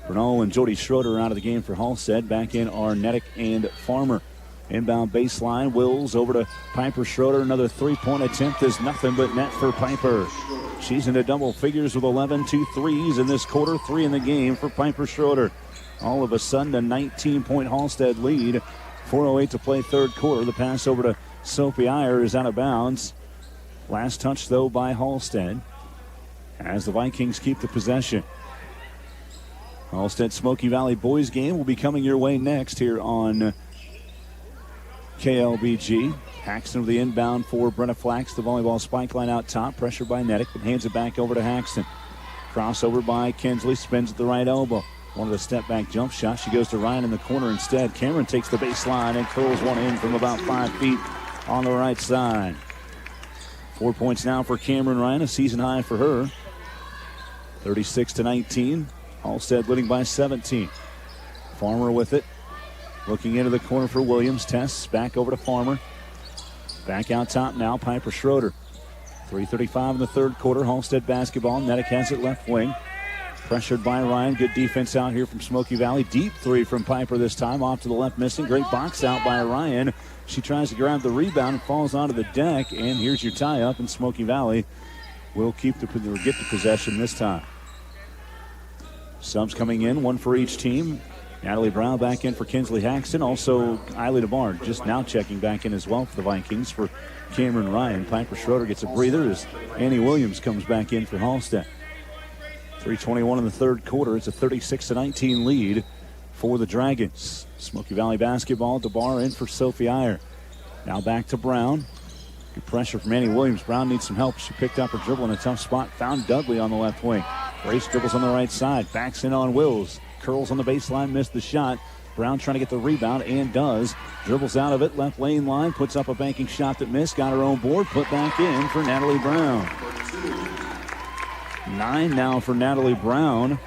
Bernal and Jordy Schroeder out of the game for Halstead. Back in are Nedick and Farmer. Inbound baseline, Wills over to Piper Schroeder. Another three-point attempt is nothing but net for Piper. She's into double figures with 11, 2 threes in this quarter, 3 in the game for Piper Schroeder. All of a sudden, a 19-point Halstead lead. 4:08 to play third quarter. The pass over to Sophie Iyer is out of bounds. Last touch, though, by Halstead, as the Vikings keep the possession. Halstead Smoky Valley boys game will be coming your way next here on KLBG. Haxton with the inbound for Brenna Flax. The volleyball spike line out top. Pressure by Nedick, but hands it back over to Haxton. Crossover by Kinsley. Spins at the right elbow. One of the step-back jump shots. She goes to Ryan in the corner instead. Cameron takes the baseline and curls one in from about 5 feet on the right side. 4 points now for Cameron Ryan. A season high for her. 36-19. Halstead leading by 17. Farmer with it. Looking into the corner for Williams. Tess back over to Farmer. Back out top now, Piper Schroeder. 3:35 in the third quarter. Halstead basketball. Nedick has it left wing. Pressured by Ryan. Good defense out here from Smoky Valley. Deep three from Piper this time. Off to the left missing. Great box out by Ryan. She tries to grab the rebound and falls onto the deck. And here's your tie up. And Smoky Valley will get the possession this time. Subs coming in, one for each team. Natalie Brown back in for Kinsley Haxton. Also, Eiley DeBar just now checking back in as well for the Vikings for Cameron Ryan. Piper Schroeder gets a breather as Annie Williams comes back in for Halstead. 3:21 in the third quarter. It's a 36-19 lead for the Dragons. Smoky Valley basketball. DeBar in for Sophie Iyer. Now back to Brown. Good pressure from Annie Williams. Brown needs some help. She picked up her dribble in a tough spot. Found Dudley on the left wing. Race dribbles on the right side. Backs in on Wills. Curls on the baseline. Missed the shot. Brown trying to get the rebound and does. Dribbles out of it. Left lane line. Puts up a banking shot that missed. Got her own board. Put back in for Natalie Brown. 9 now for Natalie Brown.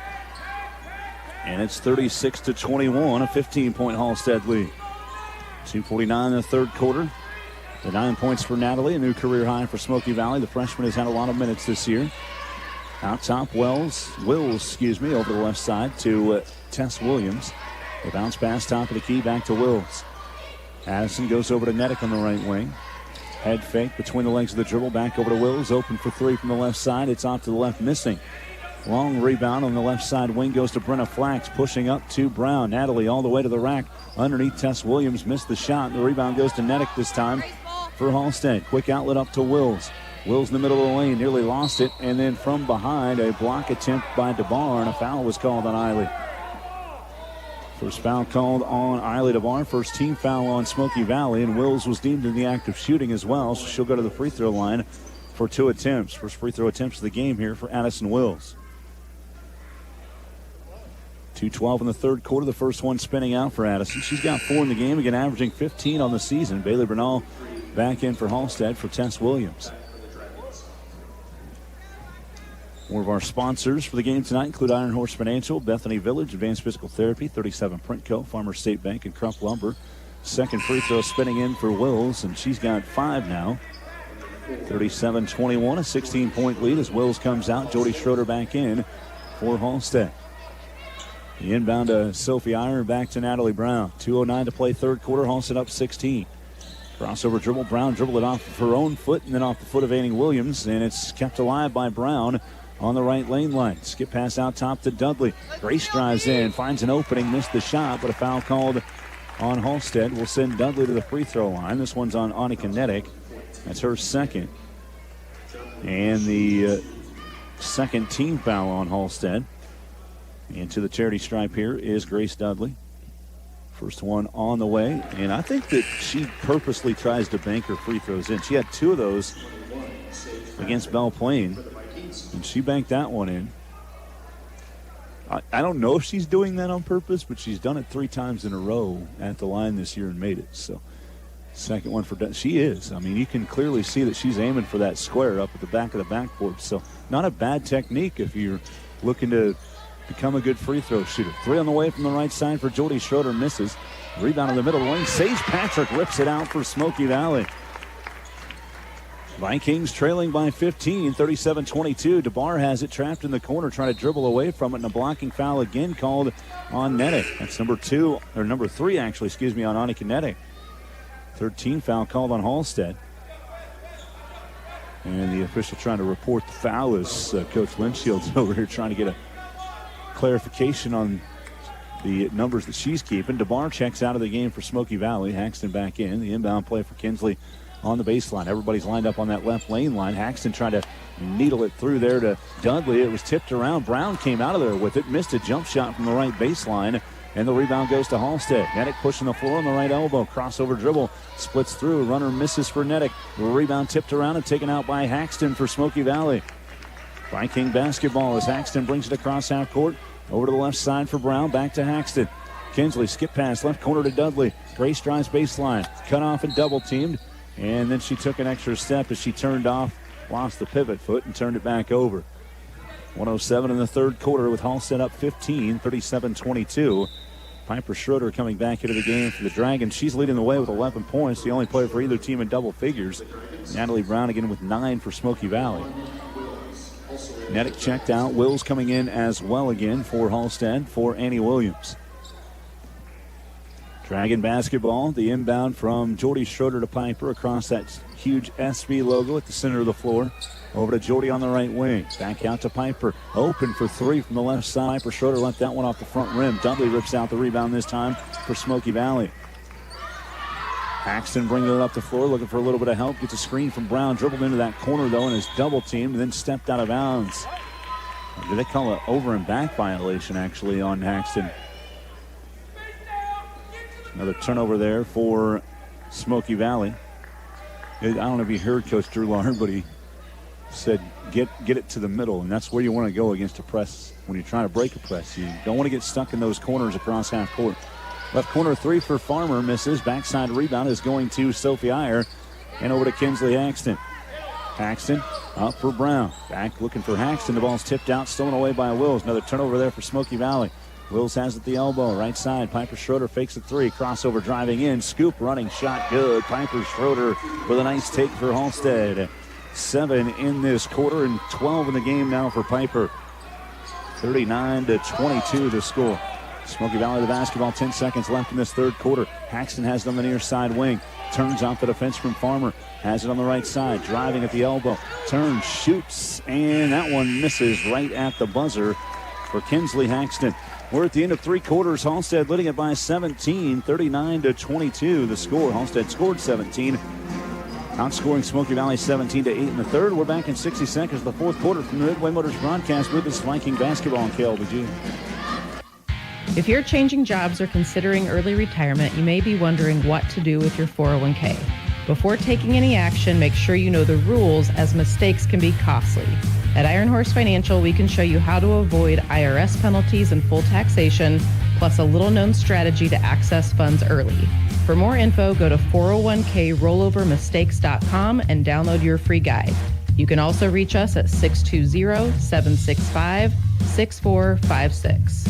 And it's 36-21. A 15-point Halstead lead. 2:49 in the third quarter. The 9 points for Natalie. A new career high for Smoky Valley. The freshman has had a lot of minutes this year. Out top, Wills, over the left side to Tess Williams. The bounce pass, top of the key, back to Wills. Addison goes over to Nedick on the right wing. Head fake between the legs of the dribble, back over to Wills. Open for three from the left side. It's off to the left, missing. Long rebound on the left side wing goes to Brenna Flax, pushing up to Brown. Natalie all the way to the rack. Underneath Tess Williams, missed the shot. The rebound goes to Nedick this time for Halstead. Quick outlet up to Wills. Wills in the middle of the lane, nearly lost it. And then from behind, a block attempt by DeBar, and a foul was called on Eiley. First foul called on Eiley DeBar. First team foul on Smoky Valley, and Wills was deemed in the act of shooting as well, so she'll go to the free throw line for 2 attempts. First free throw attempts of the game here for Addison Wills. 2:12 in the third quarter. The first one spinning out for Addison. She's got 4 in the game, again averaging 15 on the season. Bailey Bernal back in for Halstead for Tess Williams. One of our sponsors for the game tonight include Iron Horse Financial, Bethany Village, Advanced Physical Therapy, 37 Printco, Farmer State Bank, and Krupp Lumber. Second free throw spinning in for Wills, and she's got 5 now. 37-21, a 16-point lead as Wills comes out. Jody Schroeder back in for Halstead. The inbound to Sophie Iron, back to Natalie Brown. 2:09 to play third quarter. Halstead up 16. Crossover dribble. Brown dribbled it off of her own foot and then off the foot of Annie Williams, and it's kept alive by Brown on the right lane line. Skip pass out top to Dudley. Grace drives in, finds an opening, missed the shot, but a foul called on Halstead will send Dudley to the free throw line. This one's on Annika Nedick. That's her second. And the second team foul on Halstead. Into the charity stripe here is Grace Dudley. First one on the way. And I think that she purposely tries to bank her free throws in. She had 2 of those against Belle Plaine, and she banked that one in. I don't know if she's doing that on purpose, but she's done it 3 times in a row at the line this year and made it. So second one for Dudley. She is. I mean, you can clearly see that she's aiming for that square up at the back of the backboard. So not a bad technique if you're looking to become a good free throw shooter. 3 on the way from the right side for Jody Schroeder. Misses. Rebound in the middle of the lane. Sage Patrick rips it out for Smoky Valley. Vikings trailing by 15, 37-22. DeBar has it trapped in the corner, trying to dribble away from it, and a blocking foul again called on Nedick. That's number 3, on Annika Nedick. 13 foul called on Halstead. And the official trying to report the foul is Coach Lynchfield's over here trying to get a clarification on the numbers that she's keeping. DeBar checks out of the game for Smoky Valley. Haxton back in. The inbound play for Kinsley on the baseline. Everybody's lined up on that left lane line. Haxton trying to needle it through there to Dudley. It was tipped around. Brown came out of there with it. Missed a jump shot from the right baseline. And the rebound goes to Halstead. Nedick pushing the floor on the right elbow. Crossover dribble. Splits through. Runner misses for Nedick. Rebound tipped around and taken out by Haxton for Smoky Valley. Viking basketball as Haxton brings it across half court. Over to the left side for Brown. Back to Haxton. Kinsley skip pass left corner to Dudley. Grace drives baseline. Cut off and double teamed. And then she took an extra step as she turned off, lost the pivot foot, and turned it back over. 1:07 in the third quarter with Halstead up 15, 37-22. Piper Schroeder coming back into the game for the Dragons. She's leading the way with 11 points. The only player for either team in double figures. Natalie Brown again with 9 for Smoky Valley. Nedick checked out. Wills coming in as well again for Halstead for Annie Williams. Dragon basketball, the inbound from Jody Schroeder to Piper across that huge SV logo at the center of the floor. Over to Jody on the right wing. Back out to Piper. Open for 3 from the left side. Piper Schroeder left that one off the front rim. Dudley rips out the rebound this time for Smoky Valley. Paxton bringing it up the floor, looking for a little bit of help. Gets a screen from Brown. Dribbled into that corner, though, and is double teamed and then stepped out of bounds. Did they call an over and back violation, actually, on Paxton? Another turnover there for Smoky Valley. I don't know if you heard Coach Drew Lahern, but he said get it to the middle, and that's where you want to go against a press when you're trying to break a press. You don't want to get stuck in those corners across half court. Left corner 3 for Farmer, misses. Backside rebound is going to Sophie Iyer, and over to Kinsley Haxton. Haxton up for Brown. Back looking for Haxton. The ball's tipped out, stolen away by Wills. Another turnover there for Smoky Valley. Wills has it at the elbow, right side. Piper Schroeder fakes a 3. Crossover driving in. Scoop running shot good. Piper Schroeder with a nice take for Halstead. 7 in this quarter and 12 in the game now for Piper. 39-22 to score. Smoky Valley the basketball. 10 seconds left in this third quarter. Paxton has it on the near side wing. Turns off the defense from Farmer. Has it on the right side. Driving at the elbow. Turns, shoots, and that one misses right at the buzzer for Kinsley Haxton. We're at the end of 3 quarters. Halstead leading it by 17, 39-22 the score. Halstead scored 17, outscoring Smoky Valley 17-8 in the third. We're back in 60 seconds of the fourth quarter from the Midway Motors broadcast with this Viking basketball on KLBG. If you're changing jobs or considering early retirement, you may be wondering what to do with your 401k. Before taking any action, make sure you know the rules, as mistakes can be costly. At Iron Horse Financial, we can show you how to avoid IRS penalties and full taxation, plus a little-known strategy to access funds early. For more info, go to 401krollovermistakes.com and download your free guide. You can also reach us at 620-765-6456.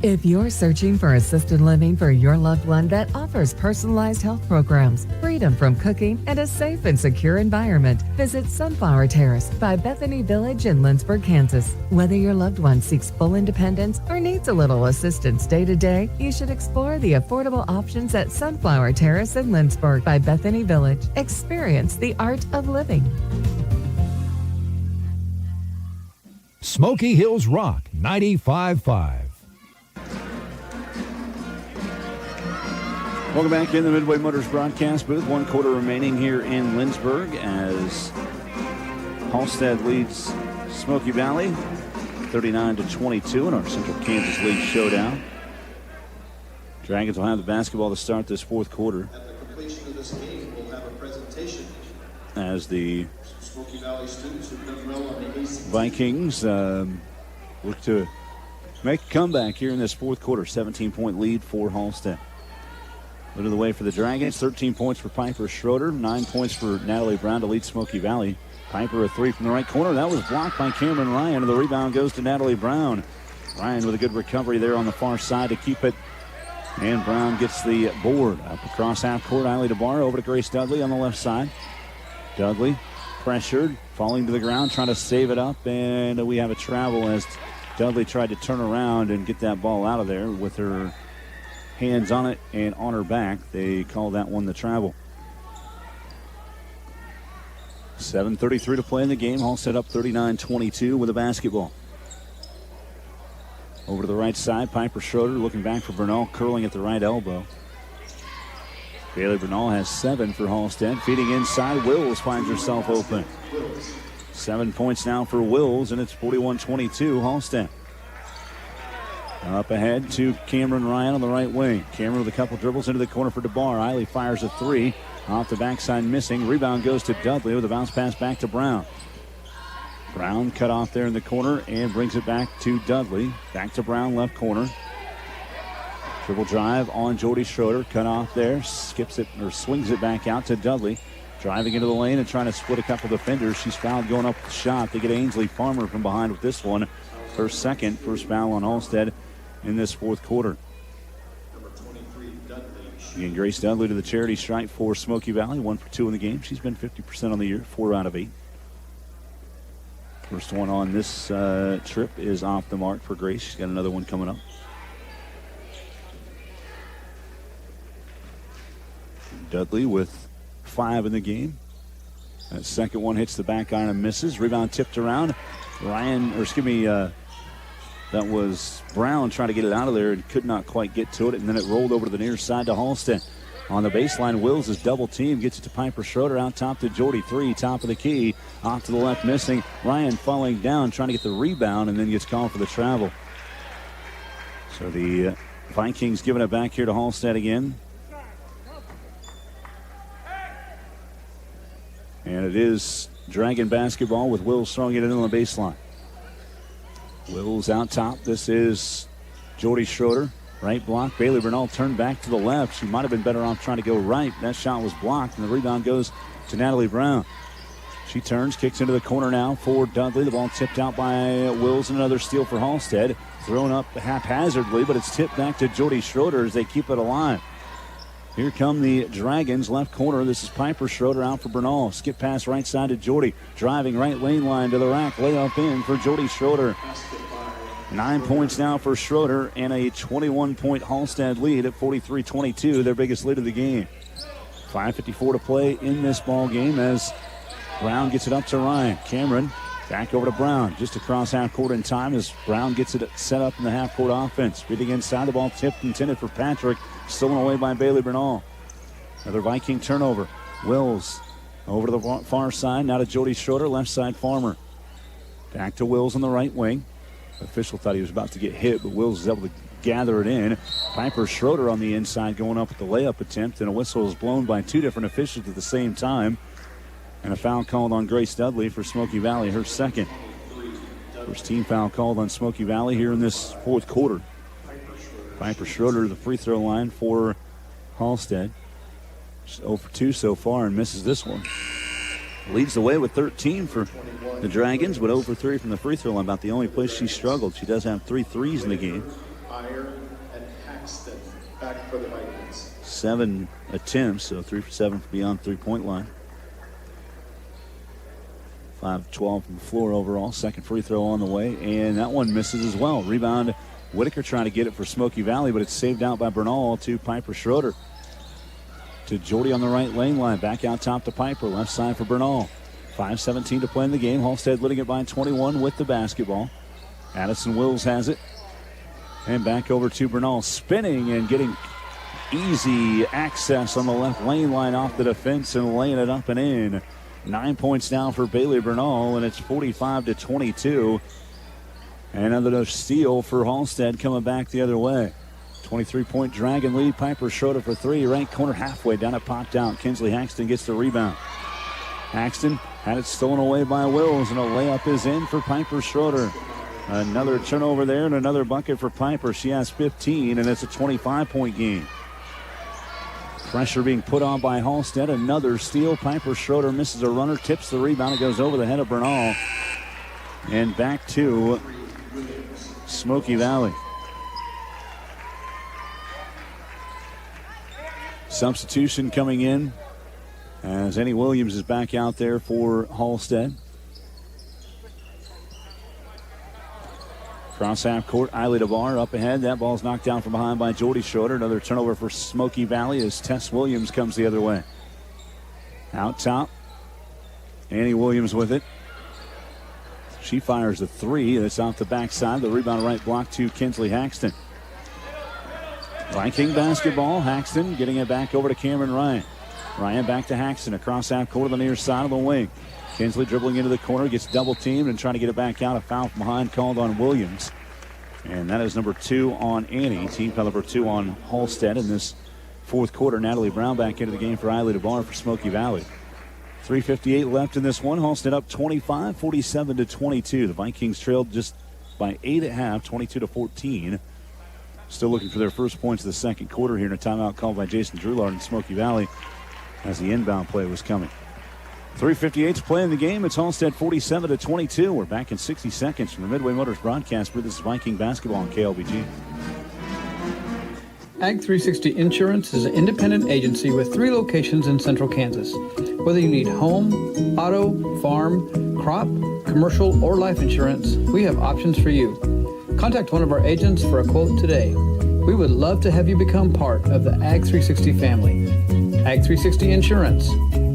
If you're searching for assisted living for your loved one that offers personalized health programs, freedom from cooking, and a safe and secure environment, visit Sunflower Terrace by Bethany Village in Lindsborg, Kansas. Whether your loved one seeks full independence or needs a little assistance day to day, you should explore the affordable options at Sunflower Terrace in Lindsborg by Bethany Village. Experience the art of living. Smoky Hills Rock 95.5. Welcome back in the Midway Motors broadcast booth. 1 quarter remaining here in Lindsborg as Halstead leads Smoky Valley 39-22 in our Central Kansas League showdown. Dragons will have the basketball to start this 4th quarter. At the completion of this game, we'll have a presentation as the Smoky Valley students who've done well on the ACT. Vikings look to make a comeback here in this 4th quarter. 17-point lead for Halstead. Out of the way for the Dragons. 13 points for Piper Schroeder. 9 points for Natalie Brown to lead Smoky Valley. Piper a 3 from the right corner. That was blocked by Cameron Ryan, and the rebound goes to Natalie Brown. Ryan with a good recovery there on the far side to keep it. And Brown gets the board. Up across half court, Eiley DeBar over to Grace Dudley on the left side. Dudley pressured, falling to the ground, trying to save it up. And we have a travel as Dudley tried to turn around and get that ball out of there with her hands on it and on her back. They call that one the travel. 7:33 to play in the game. Halstead up 39-22 with a basketball. Over to the right side, Piper Schroeder looking back for Bernal, curling at the right elbow. Bailey Bernal has 7 for Halstead. Feeding inside, Wills finds herself open. 7 points now for Wills, and it's 41-22 Halstead. Up ahead to Cameron Ryan on the right wing. Cameron with a couple dribbles into the corner for DeBar. Eiley fires a 3. Off the backside missing. Rebound goes to Dudley with a bounce pass back to Brown. Brown cut off there in the corner and brings it back to Dudley. Back to Brown, left corner. Dribble drive on Jordy Schroeder. Cut off there. Skips it or swings it back out to Dudley. Driving into the lane and trying to split a couple defenders. She's fouled going up the shot. They get Ainsley Farmer from behind with this one. Her first foul on Halstead in this 4th quarter. Number 23, Dudley. And Grace Dudley to the charity stripe for Smoky Valley. 1 for 2 in the game. She's been 50% on the year. 4 out of 8. First one on this trip is off the mark for Grace. She's got another one coming up. Dudley with 5 in the game. That second one hits the back iron and misses. Rebound tipped around. That was Brown trying to get it out of there and could not quite get to it. And then it rolled over to the near side to Halstead. On the baseline, Wills is double team. Gets it to Piper Schroeder. Out top to Jordy. 3, top of the key. Off to the left, missing. Ryan falling down, trying to get the rebound, and then gets called for the travel. So the Vikings giving it back here to Halstead again. And it is Dragon basketball with Wills throwing it in on the baseline. Wills out top. This is Jordy Schroeder. Right block. Bailey Bernal turned back to the left. She might have been better off trying to go right. That shot was blocked, and the rebound goes to Natalie Brown. She turns, kicks into the corner now for Dudley. The ball tipped out by Wills, and another steal for Halstead. Thrown up haphazardly, but it's tipped back to Jordy Schroeder as they keep it alive. Here come the Dragons, left corner. This is Piper Schroeder out for Bernal. Skip pass right side to Jordy. Driving right lane line to the rack. Layup in for Jordy Schroeder. 9 points now for Schroeder and a 21-point Halstead lead at 43-22, their biggest lead of the game. 5:54 to play in this ball game as Brown gets it up to Ryan. Cameron back over to Brown, just across half court in time as Brown gets it set up in the half court offense. Reading inside, the ball tipped intended for Patrick, stolen away by Bailey Bernal. Another Viking turnover. Wills over to the far side, now to Jordy Schroeder, left side Farmer. Back to Wills on the right wing. Official thought he was about to get hit, but Wills is able to gather it in. Piper Schroeder on the inside going up with the layup attempt, and a whistle is blown by two different officials at the same time. And a foul called on Grace Dudley for Smoky Valley, her second. First team foul called on Smoky Valley here in this fourth quarter. Piper Schroeder, the free throw line for Halstead. She's 0 for 2 so far and misses this one. Leads the way with 13 for the Dragons, but 0 for 3 from the free throw line. About the only place she struggled. She does have 3 threes in the game. Iron and Halstead back for the Vikings. 7 attempts, so 3 for 7 from beyond three-point line. 5-12 from the floor overall. Second free throw on the way, and that one misses as well. Rebound, Whitaker trying to get it for Smoky Valley, but it's saved out by Bernal to Piper Schroeder. To Jordy on the right lane line. Back out top to Piper. Left side for Bernal. 5:17 to play in the game. Halstead leading it by 21 with the basketball. Addison Wills has it. And back over to Bernal. Spinning and getting easy access on the left lane line off the defense and laying it up and in. 9 points now for Bailey Bernal, and it's 45-22. And another steal for Halstead coming back the other way. 23-point Dragon lead. Piper Schroeder for 3. Right corner halfway down. It popped out. Kinsley Haxton gets the rebound. Haxton had it stolen away by Wills, and a layup is in for Piper Schroeder. Another turnover there and another bucket for Piper. She has 15, and it's a 25-point game. Pressure being put on by Halstead. Another steal. Piper Schroeder misses a runner, tips the rebound. It goes over the head of Bernal. And back to Smoky Valley. Substitution coming in as Annie Williams is back out there for Halstead. Cross half court, Eiley DeVar up ahead. That ball's knocked down from behind by Jordy Schroeder. Another turnover for Smoky Valley as Tess Williams comes the other way. Out top, Annie Williams with it. She fires a 3. That's off the backside. The rebound right block to Kinsley Haxton. Viking basketball. Haxton getting it back over to Cameron Ryan. Ryan back to Haxton across half court on the near side of the wing. Kinsley dribbling into the corner, gets double teamed and trying to get it back out. A foul from behind called on Williams. And that is number 2 on Annie. Team foul number 2 on Halstead in this fourth quarter. Natalie Brown back into the game for Eiley DeVar for Smoky Valley. 3:58 left in this one. Halstead up 25, 47-22. The Vikings trailed just by 8 at half, 22-14. Still looking for their first points of the second quarter here in a timeout called by Jason Drulard in Smoky Valley as the inbound play was coming. 3:58 to play in the game. It's Halstead 47-22. We're back in 60 seconds from the Midway Motors broadcast booth. This is Viking basketball on KLBG. Ag 360 Insurance is an independent agency with 3 locations in central Kansas. Whether you need home, auto, farm, crop, commercial, or life insurance, we have options for you. Contact one of our agents for a quote today. We would love to have you become part of the Ag 360 family. Ag 360 Insurance,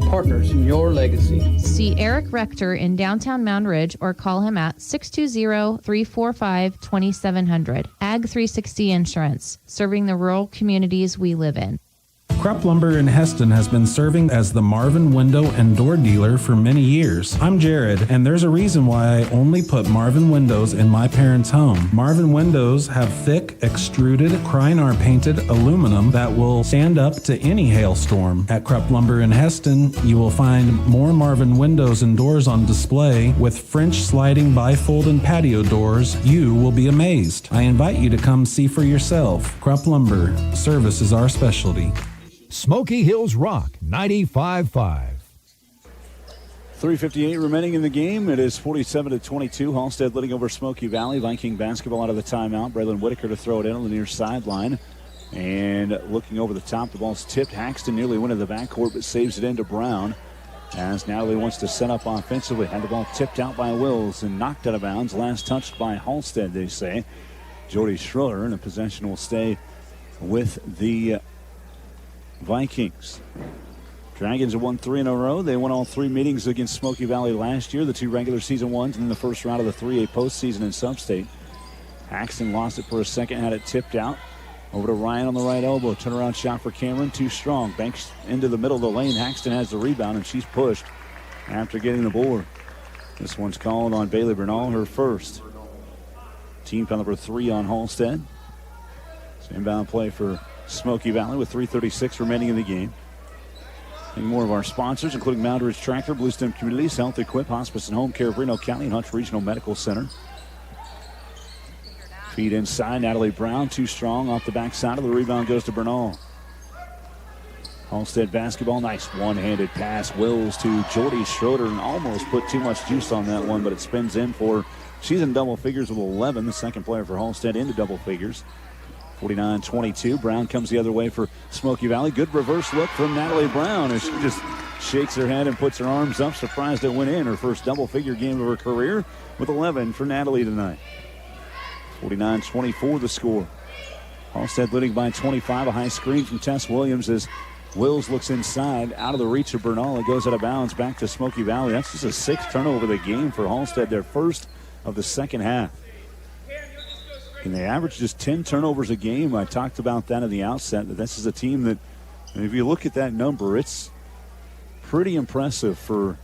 partners in your legacy. See Eric Rector in downtown Mound Ridge or call him at 620-345-2700. Ag 360 Insurance, serving the rural communities we live in. Krupp Lumber in Heston has been serving as the Marvin window and door dealer for many years. I'm Jared, and there's a reason why I only put Marvin windows in my parents' home. Marvin windows have thick, extruded, Krynar painted aluminum that will stand up to any hailstorm. At Krupp Lumber in Heston, you will find more Marvin windows and doors on display with French sliding bifold and patio doors. You will be amazed. I invite you to come see for yourself. Krupp Lumber, service is our specialty. Smoky Hills Rock 95.5. 3:58 remaining in the game. It is 47-22. Halstead leading over Smoky Valley. Viking basketball out of the timeout. Braylon Whitaker to throw it in on the near sideline. And looking over the top, the ball's tipped. Haxton nearly went to the backcourt, but saves it into Brown. As Natalie wants to set up offensively. Had the ball tipped out by Wills and knocked out of bounds. Last touched by Halstead, they say. Jordy Schroeder, and the possession will stay with the Vikings. Dragons have won 3 in a row. They won all 3 meetings against Smoky Valley last year, the 2 regular season ones, and then the first round of the 3A postseason in Sub-State. Haxton lost it for a second, had it tipped out. Over to Ryan on the right elbow. Turnaround shot for Cameron, too strong. Banks into the middle of the lane. Haxton has the rebound, and she's pushed after getting the board. This one's called on Bailey Bernal, her first. Team foul number 3 on Halstead. So inbound play for Smoky Valley with 3:36 remaining in the game. And more of our sponsors, including Mountain Ridge Tractor, Bluestem Communities, Health Equip, Hospice and Home Care of Reno County, and Hutch Regional Medical Center. Feed inside, Natalie Brown, too strong off the backside of the rebound, goes to Bernal. Halstead basketball, nice one-handed pass. Wills to Jordy Schroeder, and almost put too much juice on that one, but it spins in for, she's in double figures with 11, the second player for Halstead into double figures. 49-22. Brown comes the other way for Smoky Valley. Good reverse look from Natalie Brown as she just shakes her head and puts her arms up, surprised it went in. Her first double-figure game of her career with 11 for Natalie tonight. 49-24 the score. Halstead leading by 25. A high screen from Tess Williams as Wills looks inside, out of the reach of Bernal. It goes out of bounds back to Smoky Valley. That's just a 6th turnover of the game for Halstead, their first of the second half. And they average just 10 turnovers a game. I talked about that at the outset. That this is a team that, if you look at that number, it's pretty impressive for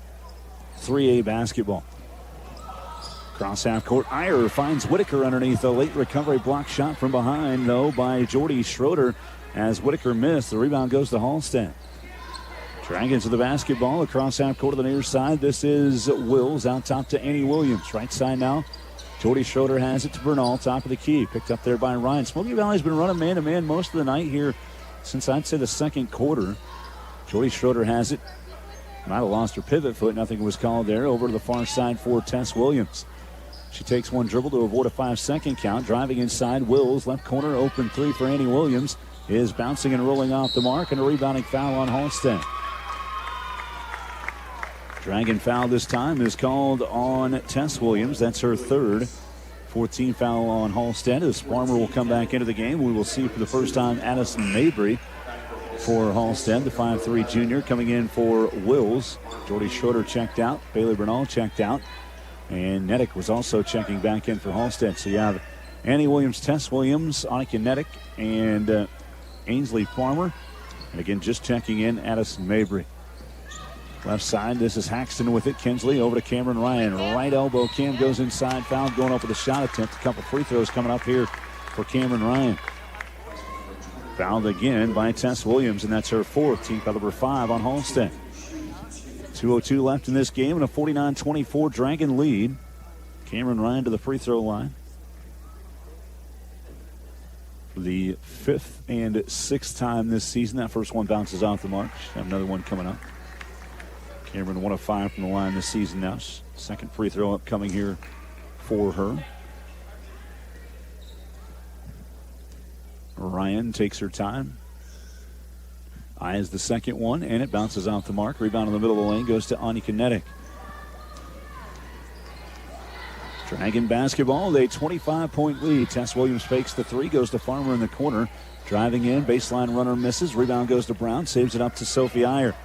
3A basketball. Cross half court. Iyer finds Whitaker underneath. A late recovery block shot from behind, though, by Jordy Schroeder. As Whitaker missed, the rebound goes to Halstead. Dragons of the basketball across half court to the near side. This is Wills out top to Annie Williams. Right side now. Jordy Schroeder has it to Bernal, top of the key. Picked up there by Ryan. Smoky Valley's been running man-to-man most of the night here since I'd say the second quarter. Jordy Schroeder has it. Might have lost her pivot foot. Nothing was called there. Over to the far side for Tess Williams. She takes one dribble to avoid a 5-second count. Driving inside, Wills. Left corner, open 3 for Annie Williams. Is bouncing and rolling off the mark, and a rebounding foul on Halstead. Dragon foul this time is called on Tess Williams. That's her third. 14th foul on Halstead as Farmer will come back into the game. We will see for the first time Addison Mabry for Halstead, the 5'3 junior coming in for Wills. Jordy Schroeder checked out. Bailey Bernal checked out. And Nedick was also checking back in for Halstead. So you have Annie Williams, Tess Williams, Annika Nedick, and Ainsley Farmer. And again, just checking in, Addison Mabry. Left side, this is Haxton with it. Kinsley over to Cameron Ryan. Right elbow, Cam goes inside. Foul going up with a shot attempt. A couple free throws coming up here for Cameron Ryan. Fouled again by Tess Williams, and that's her 4th. Team foul number 5 on Halstead. 2:02 left in this game and a 49-24 Dragon lead. Cameron Ryan to the free throw line. For the 5th and 6th time this season. That first one bounces off the mark. Have another one coming up. Cameron 1 of 5 from the line this season now. Second free throw upcoming here for her. Ryan takes her time. Eyes the second one, and it bounces off the mark. Rebound in the middle of the lane goes to Annika Nedick. Dragon basketball, a 25-point lead. Tess Williams fakes the 3, goes to Farmer in the corner. Driving in, baseline runner misses. Rebound goes to Brown, saves it up to Sophie Iyer.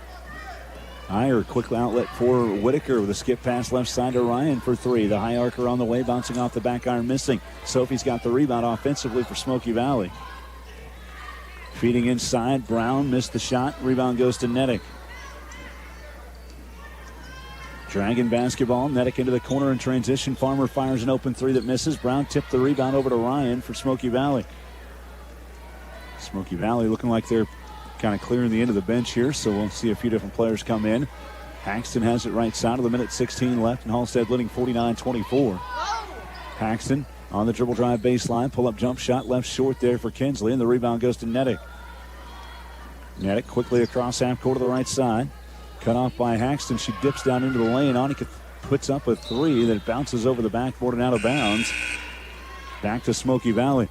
Iyer, quick outlet for Whitaker with a skip pass left side to Ryan for 3. The high arcer on the way, bouncing off the back iron, missing. Sophie's got the rebound offensively for Smoky Valley. Feeding inside, Brown missed the shot. Rebound goes to Nedick. Dragon basketball, Nedick into the corner in transition. Farmer fires an open 3 that misses. Brown tipped the rebound over to Ryan for Smoky Valley. Smoky Valley looking like they're kind of clearing the end of the bench here, so we'll see a few different players come in. Paxton has it right side of the minute 16 left, and Halstead leading 49-24. Paxton on the dribble drive baseline, pull-up jump shot left short there for Kinsley, and the rebound goes to Nedick. Nedick quickly across half court to the right side. Cut off by Haxton. She dips down into the lane. Annika puts up a 3 that bounces over the backboard and out of bounds. Back to Smoky Valley.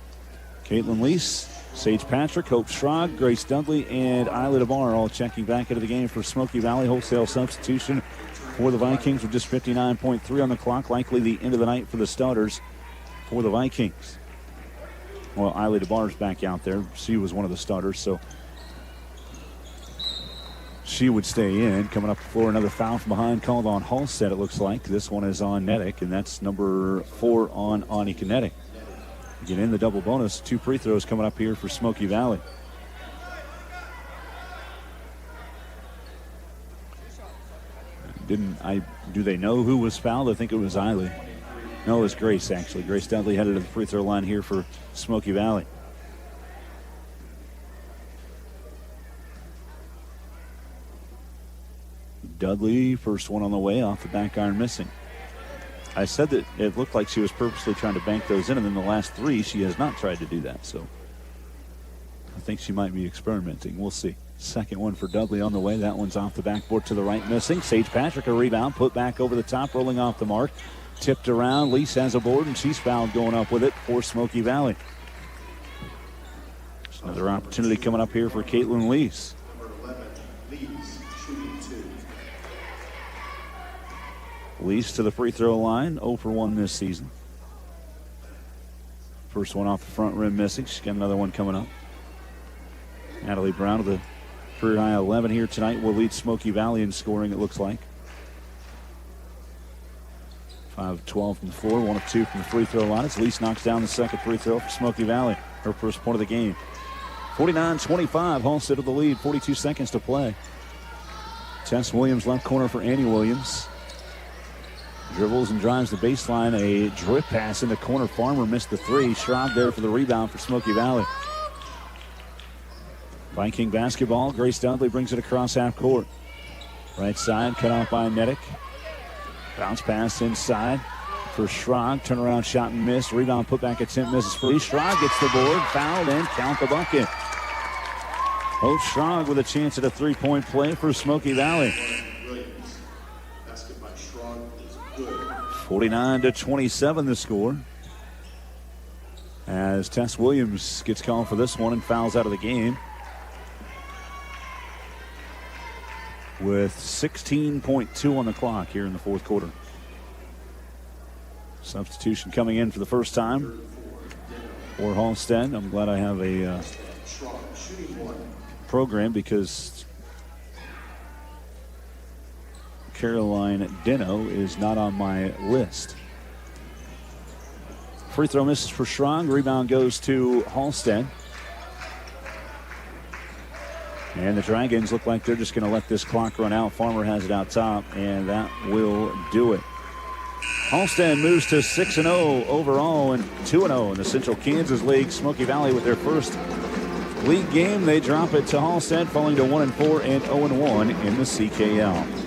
Caitlin Lease, Sage Patrick, Hope Schrag, Grace Dudley, and Isla DeBar all checking back into the game for Smoky Valley. Wholesale substitution for the Vikings with just 59.3 on the clock. Likely the end of the night for the starters for the Vikings. Well, Isla DeBar's back out there. She was one of the starters, so she would stay in. Coming up the floor, another foul from behind called on Halstead, it looks like. This one is on Nedick, and that's number 4 on Annika Nedick. Get in the double bonus. 2 free throws coming up here for Smoky Valley. Do they know who was fouled? I think it was Eiley. No, it was Grace, actually. Grace Dudley headed to the free throw line here for Smoky Valley. Dudley, first one on the way, off the back iron, missing. I said that it looked like she was purposely trying to bank those in, and then the last three, she has not tried to do that. So I think she might be experimenting. We'll see. Second one for Dudley on the way. That one's off the backboard to the right, missing. Sage Patrick, a rebound, put back over the top, rolling off the mark. Tipped around. Lease has a board, and she's fouled going up with it for Smoky Valley. There's another opportunity coming up here for Caitlin Lease. Number 11, Lease, shooting 2. Lease to the free throw line, 0 for 1 this season. First one off the front rim, missing. She's got another one coming up. Natalie Brown with a career high 11 here tonight will lead Smoky Valley in scoring, it looks like. 5 of 12 from the floor, 1 of 2 from the free throw line. As Lease knocks down the second free throw for Smoky Valley, her first point of the game. 49-25, Halstead with the lead, 42 seconds to play. Tess Williams left corner for Annie Williams. Dribbles and drives the baseline, a drip pass in the corner. Farmer missed the three. Schraub there for the rebound for Smoky Valley. Viking basketball, Grace Dudley brings it across half court. Right side, cut off by Nedick. Bounce pass inside for Schrog. Turnaround shot and miss. Rebound put back attempt, misses free. Schrog gets the board, fouled, and count the bucket. Hope Schrog with a chance at a three-point play for Smoky Valley. 49-27 the score. As Tess Williams gets called for this one and fouls out of the game. With 16.2 on the clock here in the fourth quarter. Substitution coming in for the first time for Halstead. I'm glad I have a program because Caroline Dino is not on my list. Free throw misses for Schrog. Rebound goes to Halstead. And the Dragons look like they're just going to let this clock run out. Farmer has it out top, and that will do it. Halstead moves to 6-0 overall and 2-0 in the Central Kansas League. Smoky Valley with their first league game. They drop it to Halstead, falling to 1-4 and 0-1 in the CKL.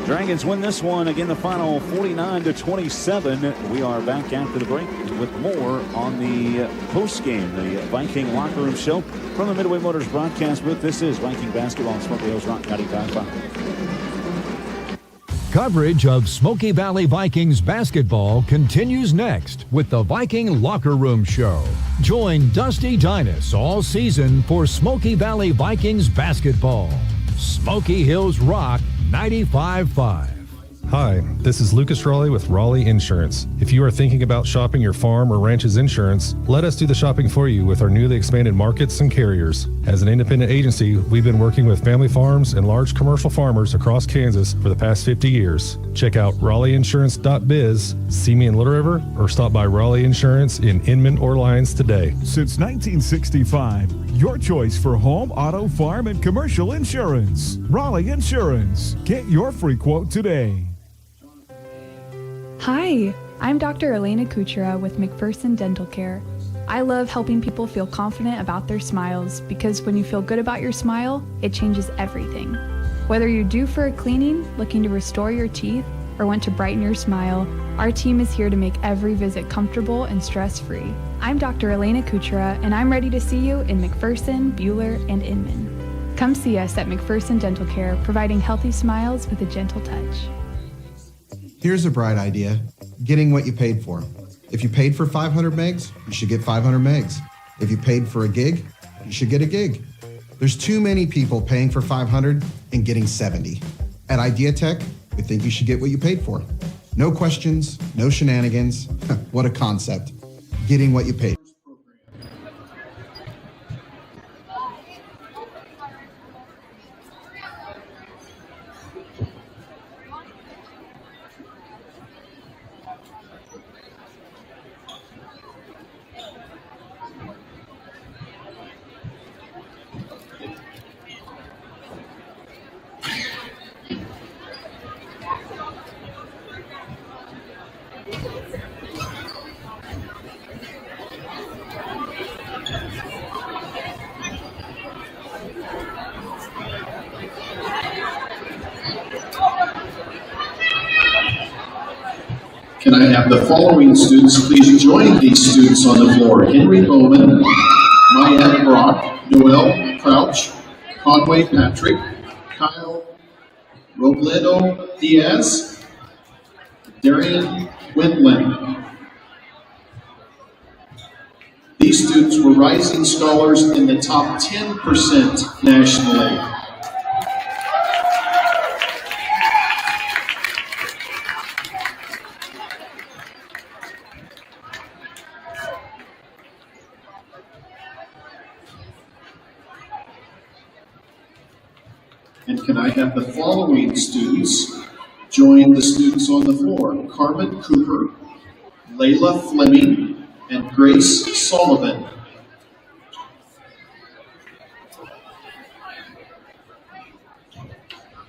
Dragons win this one. Again, the final 49-27. We are back after the break with more on the post-game, the Viking Locker Room Show. From the Midway Motors broadcast booth, this is Viking Basketball on Smoky Hills Rock 95.5. Coverage of Smoky Valley Vikings basketball continues next with the Viking Locker Room Show. Join Dusty Dinas all season for Smoky Valley Vikings basketball. Smoky Hills Rock 95.5. Hi, this is Lucas Raleigh with Raleigh Insurance. If you are thinking about shopping your farm or ranch's insurance, let us do the shopping for you with our newly expanded markets and carriers. As an independent agency, we've been working with family farms and large commercial farmers across Kansas for the past 50 years. Check out RaleighInsurance.biz, see me in Little River, or stop by Raleigh Insurance in Inman or Lyons today. Since 1965, your choice for home, auto, farm, and commercial insurance. Raleigh Insurance. Get your free quote today. Hi, I'm Dr. Elena Kuchera with McPherson Dental Care. I love helping people feel confident about their smiles because when you feel good about your smile, it changes everything. Whether you're due for a cleaning, looking to restore your teeth, or want to brighten your smile, our team is here to make every visit comfortable and stress-free. I'm Dr. Elena Kuchera, and I'm ready to see you in McPherson, Buhler, and Inman. Come see us at McPherson Dental Care, providing healthy smiles with a gentle touch. Here's a bright idea, getting what you paid for. If you paid for 500 megs, you should get 500 megs. If you paid for a gig, you should get a gig. There's too many people paying for 500 and getting 70. At Idea Tech, we think you should get what you paid for. No questions, no shenanigans. What a concept. Getting what you paid. Can I have the following students please join these students on the floor? Henry Bowman, Mayette Brock, Noel Crouch, Conway Patrick, Kyle Robledo Diaz, Darian Wendland. These students were rising scholars in the top 10% nationally. And can I have the following students join the students on the floor? Carmen Cooper, Layla Fleming, and Grace Sullivan.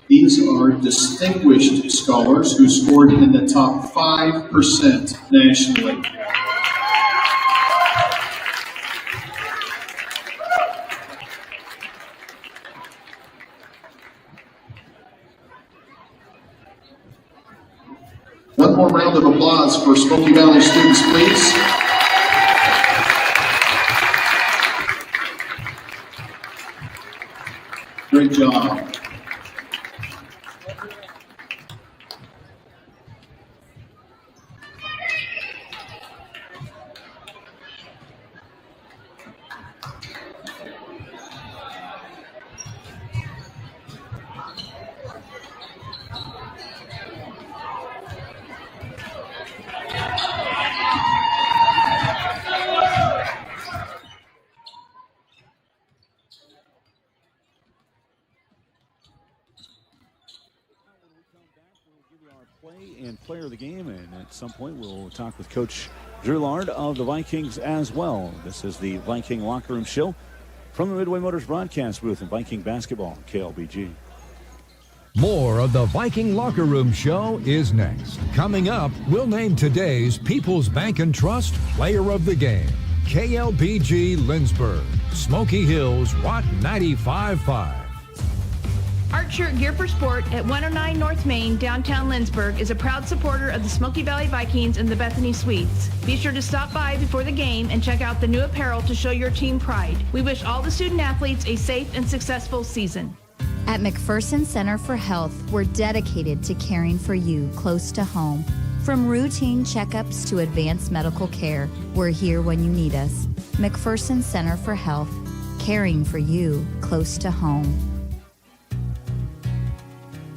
These are distinguished scholars who scored in the top 5% nationally. One more round of applause for Smoky Valley students, please. Great job. Player of the game, and at some point we'll talk with Coach Drew Lard of the Vikings as well. This is the Viking Locker Room Show from the Midway Motors broadcast booth in Viking basketball, KLBG. More of the Viking Locker Room Show is next. Coming up, we'll name today's People's Bank and Trust Player of the Game. KLBG Lindsborg, Smoky Hills, Rock 95.5. Art Shirt Gear for Sport at 109 North Main, downtown Lindsborg, is a proud supporter of the Smoky Valley Vikings and the Bethany Suites. Be sure to stop by before the game and check out the new apparel to show your team pride. We wish all the student athletes a safe and successful season. At McPherson Center for Health, we're dedicated to caring for you close to home. From routine checkups to advanced medical care, we're here when you need us. McPherson Center for Health, caring for you close to home.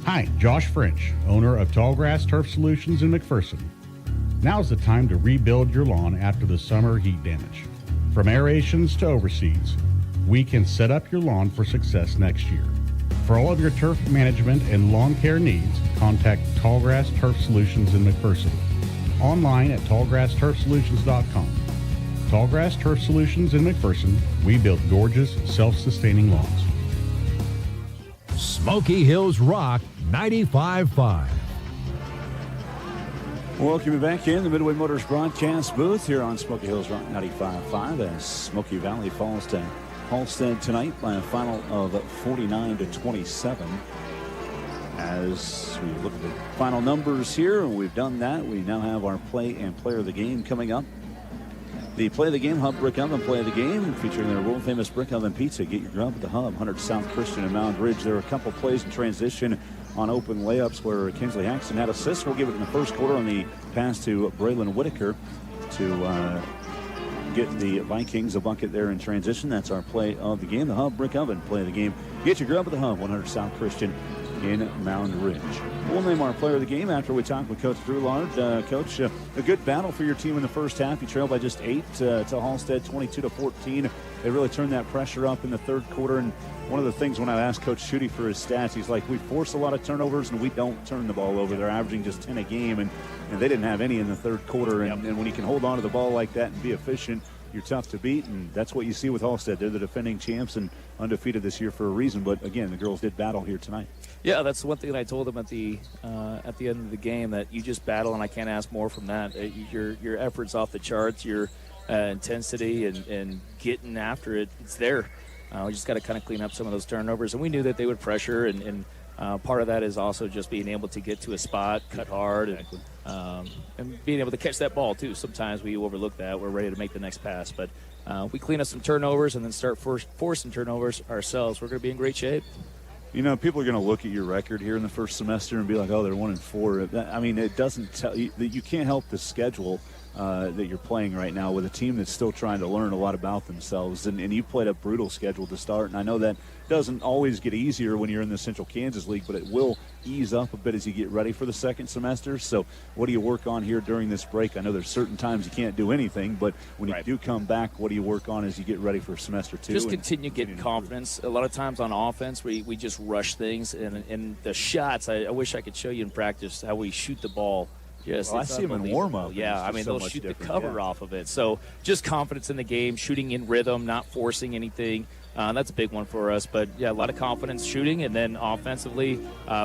Hi, Josh French, owner of Tallgrass Turf Solutions in McPherson. Now's the time to rebuild your lawn after the summer heat damage. From aerations to overseeds, we can set up your lawn for success next year. For all of your turf management and lawn care needs, contact Tallgrass Turf Solutions in McPherson. Online at tallgrassturfsolutions.com. Tallgrass Turf Solutions in McPherson, we build gorgeous, self-sustaining lawns. Smoky Hills Rock 95.5. Welcome you back in the Midway Motors broadcast booth here on Smoky Hills Rock 95.5 as Smoky Valley falls to Halstead tonight by a final of 49-27. As we look at the final numbers here, and we've done that, we now have our play and player of the game coming up. The Play of the Game Hub Brick Oven Play of the Game featuring their world famous Brick Oven Pizza. Get your grub at the Hub, 100 South Christian and Mound Ridge. There are a couple plays in transition on open layups where Kinsley Haxton had assists. We'll give it in the first quarter on the pass to Braylon Whitaker to get the Vikings a bucket there in transition. That's our play of the game. The Hub Brick Oven Play of the Game. Get your grub at the Hub, 100 South Christian in Mound Ridge. We'll name our player of the game after we talk with Coach Drew Lard. Coach, a good battle for your team in the first half. You trailed by just 8 to Halstead, 22-14. They really turned that pressure up in the third quarter. And one of the things when I asked Coach Schutte for his stats, he's like, we force a lot of turnovers and we don't turn the ball over. They're averaging just 10 a game, and they didn't have any in the third quarter. And when you can hold on to the ball like that and be efficient, you're tough to beat, and that's what you see with Halstead. They're the defending champs and undefeated this year for a reason. But again, the girls did battle here tonight. Yeah, that's one thing that I told them at the end of the game, that you just battle, and I can't ask more from that. Your effort's off the charts. Your intensity and getting after it, it's there. We just got to kind of clean up some of those turnovers, and we knew that they would pressure and Part of that is also just being able to get to a spot, cut hard, and being able to catch that ball, too. Sometimes we overlook that. We're ready to make the next pass. But we clean up some turnovers and then start forcing turnovers ourselves. We're going to be in great shape. You know, people are going to look at your record here in the first semester and be like, oh, they're 1-4. I mean, it doesn't tell you that you can't help the schedule that you're playing right now with a team that's still trying to learn a lot about themselves. And you played a brutal schedule to start. And I know that doesn't always get easier when you're in the Central Kansas League, but it will ease up a bit as you get ready for the second semester. So what do you work on here during this break? I know there's certain times you can't do anything, but when you do come back, what do you work on as you get ready for semester 2? Just continue getting confidence. A lot of times on offense, we just rush things. And the shots, I wish I could show you in practice how we shoot the ball. Yes, I see them in warm-up. Yeah, I mean, they'll shoot the cover off of it. So just confidence in the game, shooting in rhythm, not forcing anything. That's a big one for us. But, yeah, a lot of confidence shooting, and then offensively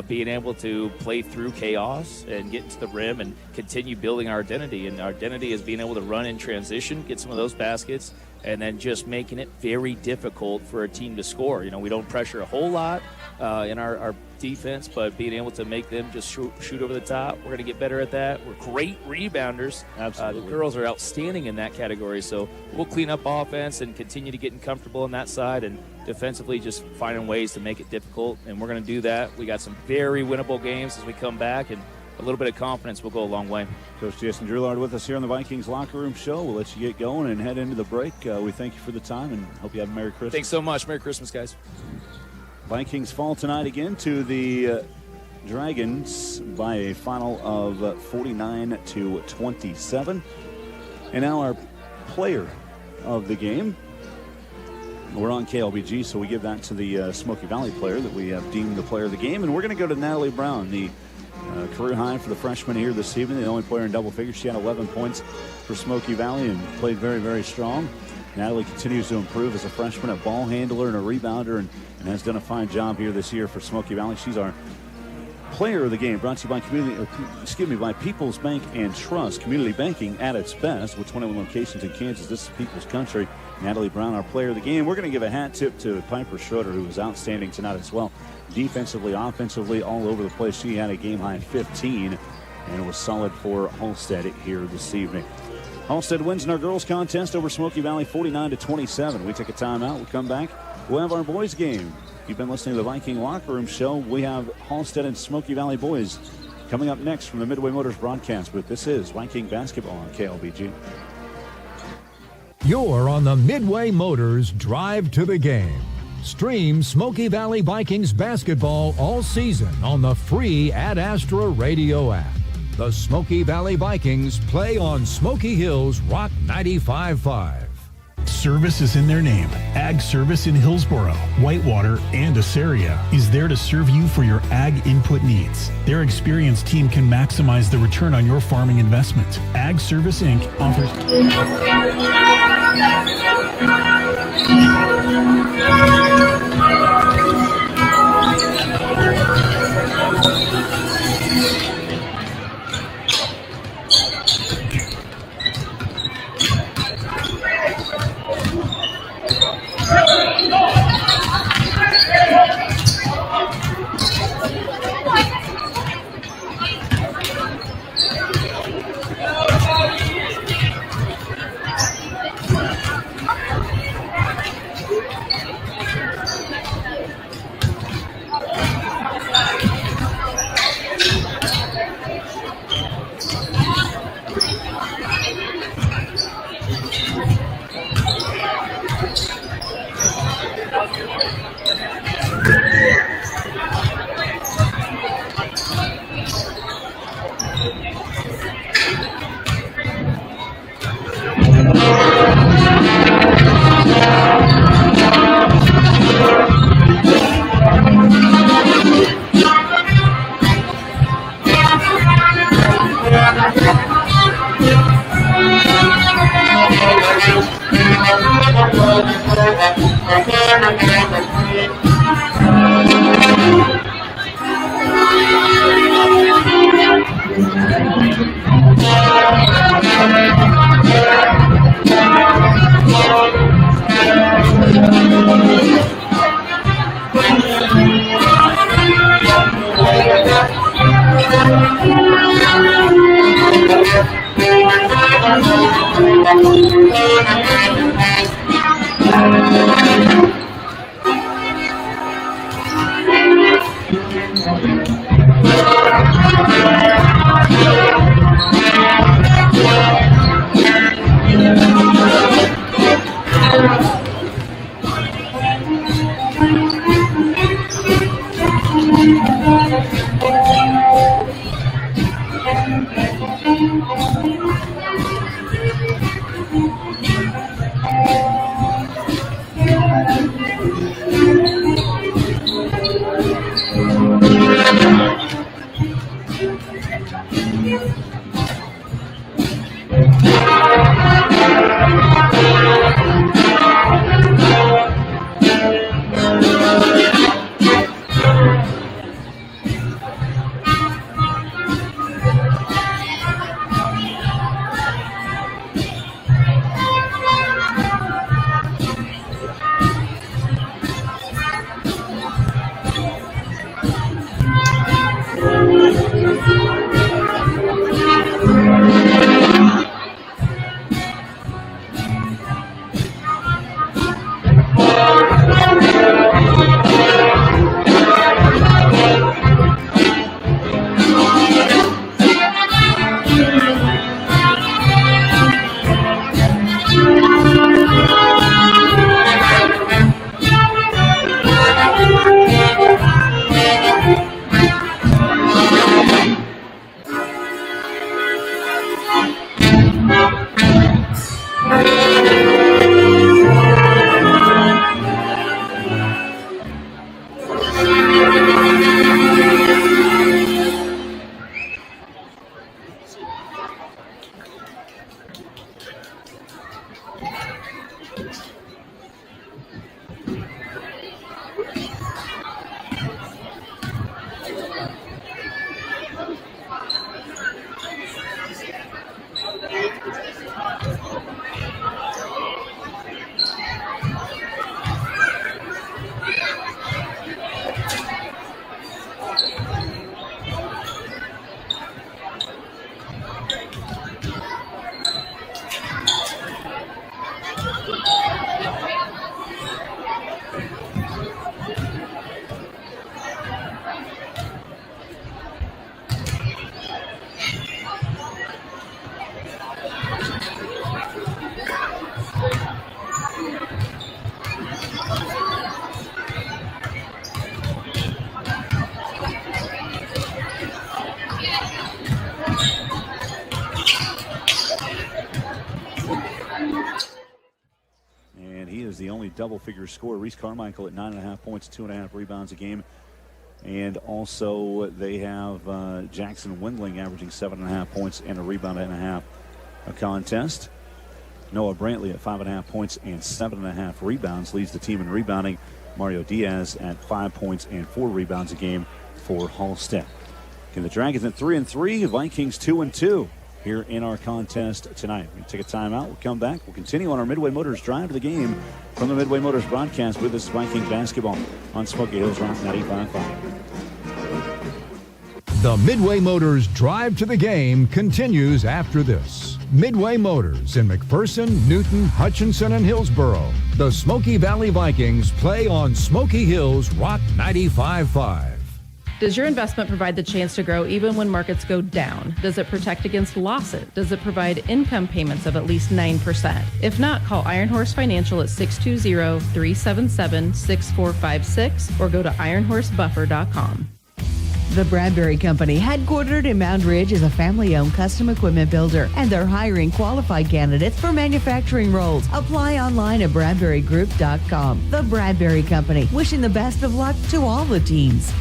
being able to play through chaos and get into the rim and continue building our identity. And our identity is being able to run in transition, get some of those baskets, and then just making it very difficult for a team to score. You know, we don't pressure a whole lot in our defense, but being able to make them just shoot over the top, we're going to get better at that. We're great rebounders. Absolutely. The girls are outstanding in that category, so we'll clean up offense and continue to get comfortable on that side, and defensively just finding ways to make it difficult, and we're going to do that. We got some very winnable games as we come back, and a little bit of confidence will go a long way. Coach Jason Drillard with us here on the Vikings Locker Room Show. We'll let you get going and head into the break. We thank you for the time and hope you have a Merry Christmas. Thanks so much. Merry Christmas, guys. Vikings fall tonight again to the Dragons by a final of 49-27. And now our player of the game. We're on KLBG, so we give that to the Smoky Valley player that we have deemed the player of the game. And we're going to go to Natalie Brown, the career high for the freshman here this evening, the only player in double figures. She had 11 points for Smoky Valley and played very, very strong. Natalie continues to improve as a freshman, a ball handler and a rebounder, and has done a fine job here this year for Smoky Valley. She's our player of the game, brought to you by by People's Bank and Trust, community banking at its best with 21 locations in Kansas. This is People's Country. Natalie Brown, our player of the game. We're going to give a hat tip to Piper Schroeder, who was outstanding tonight as well. Defensively, offensively, all over the place. She had a game-high 15, and it was solid for Halstead here this evening. Halstead wins in our girls contest over Smoky Valley 49-27. We take a timeout. We come back. We'll have our boys game. You've been listening to the Viking Locker Room Show. We have Halstead and Smoky Valley boys coming up next from the Midway Motors broadcast booth. This is Viking basketball on KLBG. You're on the Midway Motors Drive to the Game. Stream Smoky Valley Vikings basketball all season on the free Astra radio app. The Smoky Valley Vikings play on Smoky Hills Rock 95.5. Service is in their name. Ag Service in Hillsboro, Whitewater, and Assaria is there to serve you for your ag input needs. Their experienced team can maximize the return on your farming investment. Ag Service Inc. offers... He is the only double-figure scorer. Reese Carmichael at 9.5 points, 2.5 rebounds a game. And also they have Jackson Windling averaging 7.5 points and a rebound and a half a contest. Noah Brantley at 5.5 points and 7.5 rebounds leads the team in rebounding. Mario Diaz at 5 points and 4 rebounds a game for Halstead. And the Dragons at 3-3, Vikings 2-2 here in our contest tonight. We're going to take a timeout. We'll come back. We'll continue on our Midway Motors drive to the game from the Midway Motors broadcast with this Viking basketball on Smoky Hills Rock 95.5. The Midway Motors drive to the game continues after this. Midway Motors in McPherson, Newton, Hutchinson, and Hillsboro. The Smoky Valley Vikings play on Smoky Hills Rock 95.5. Does your investment provide the chance to grow even when markets go down? Does it protect against losses? Does it provide income payments of at least 9%? If not, call Iron Horse Financial at 620-377-6456 or go to ironhorsebuffer.com. The Bradbury Company, headquartered in Mound Ridge, is a family-owned custom equipment builder, and they're hiring qualified candidates for manufacturing roles. Apply online at bradburygroup.com. The Bradbury Company, wishing the best of luck to all the teams.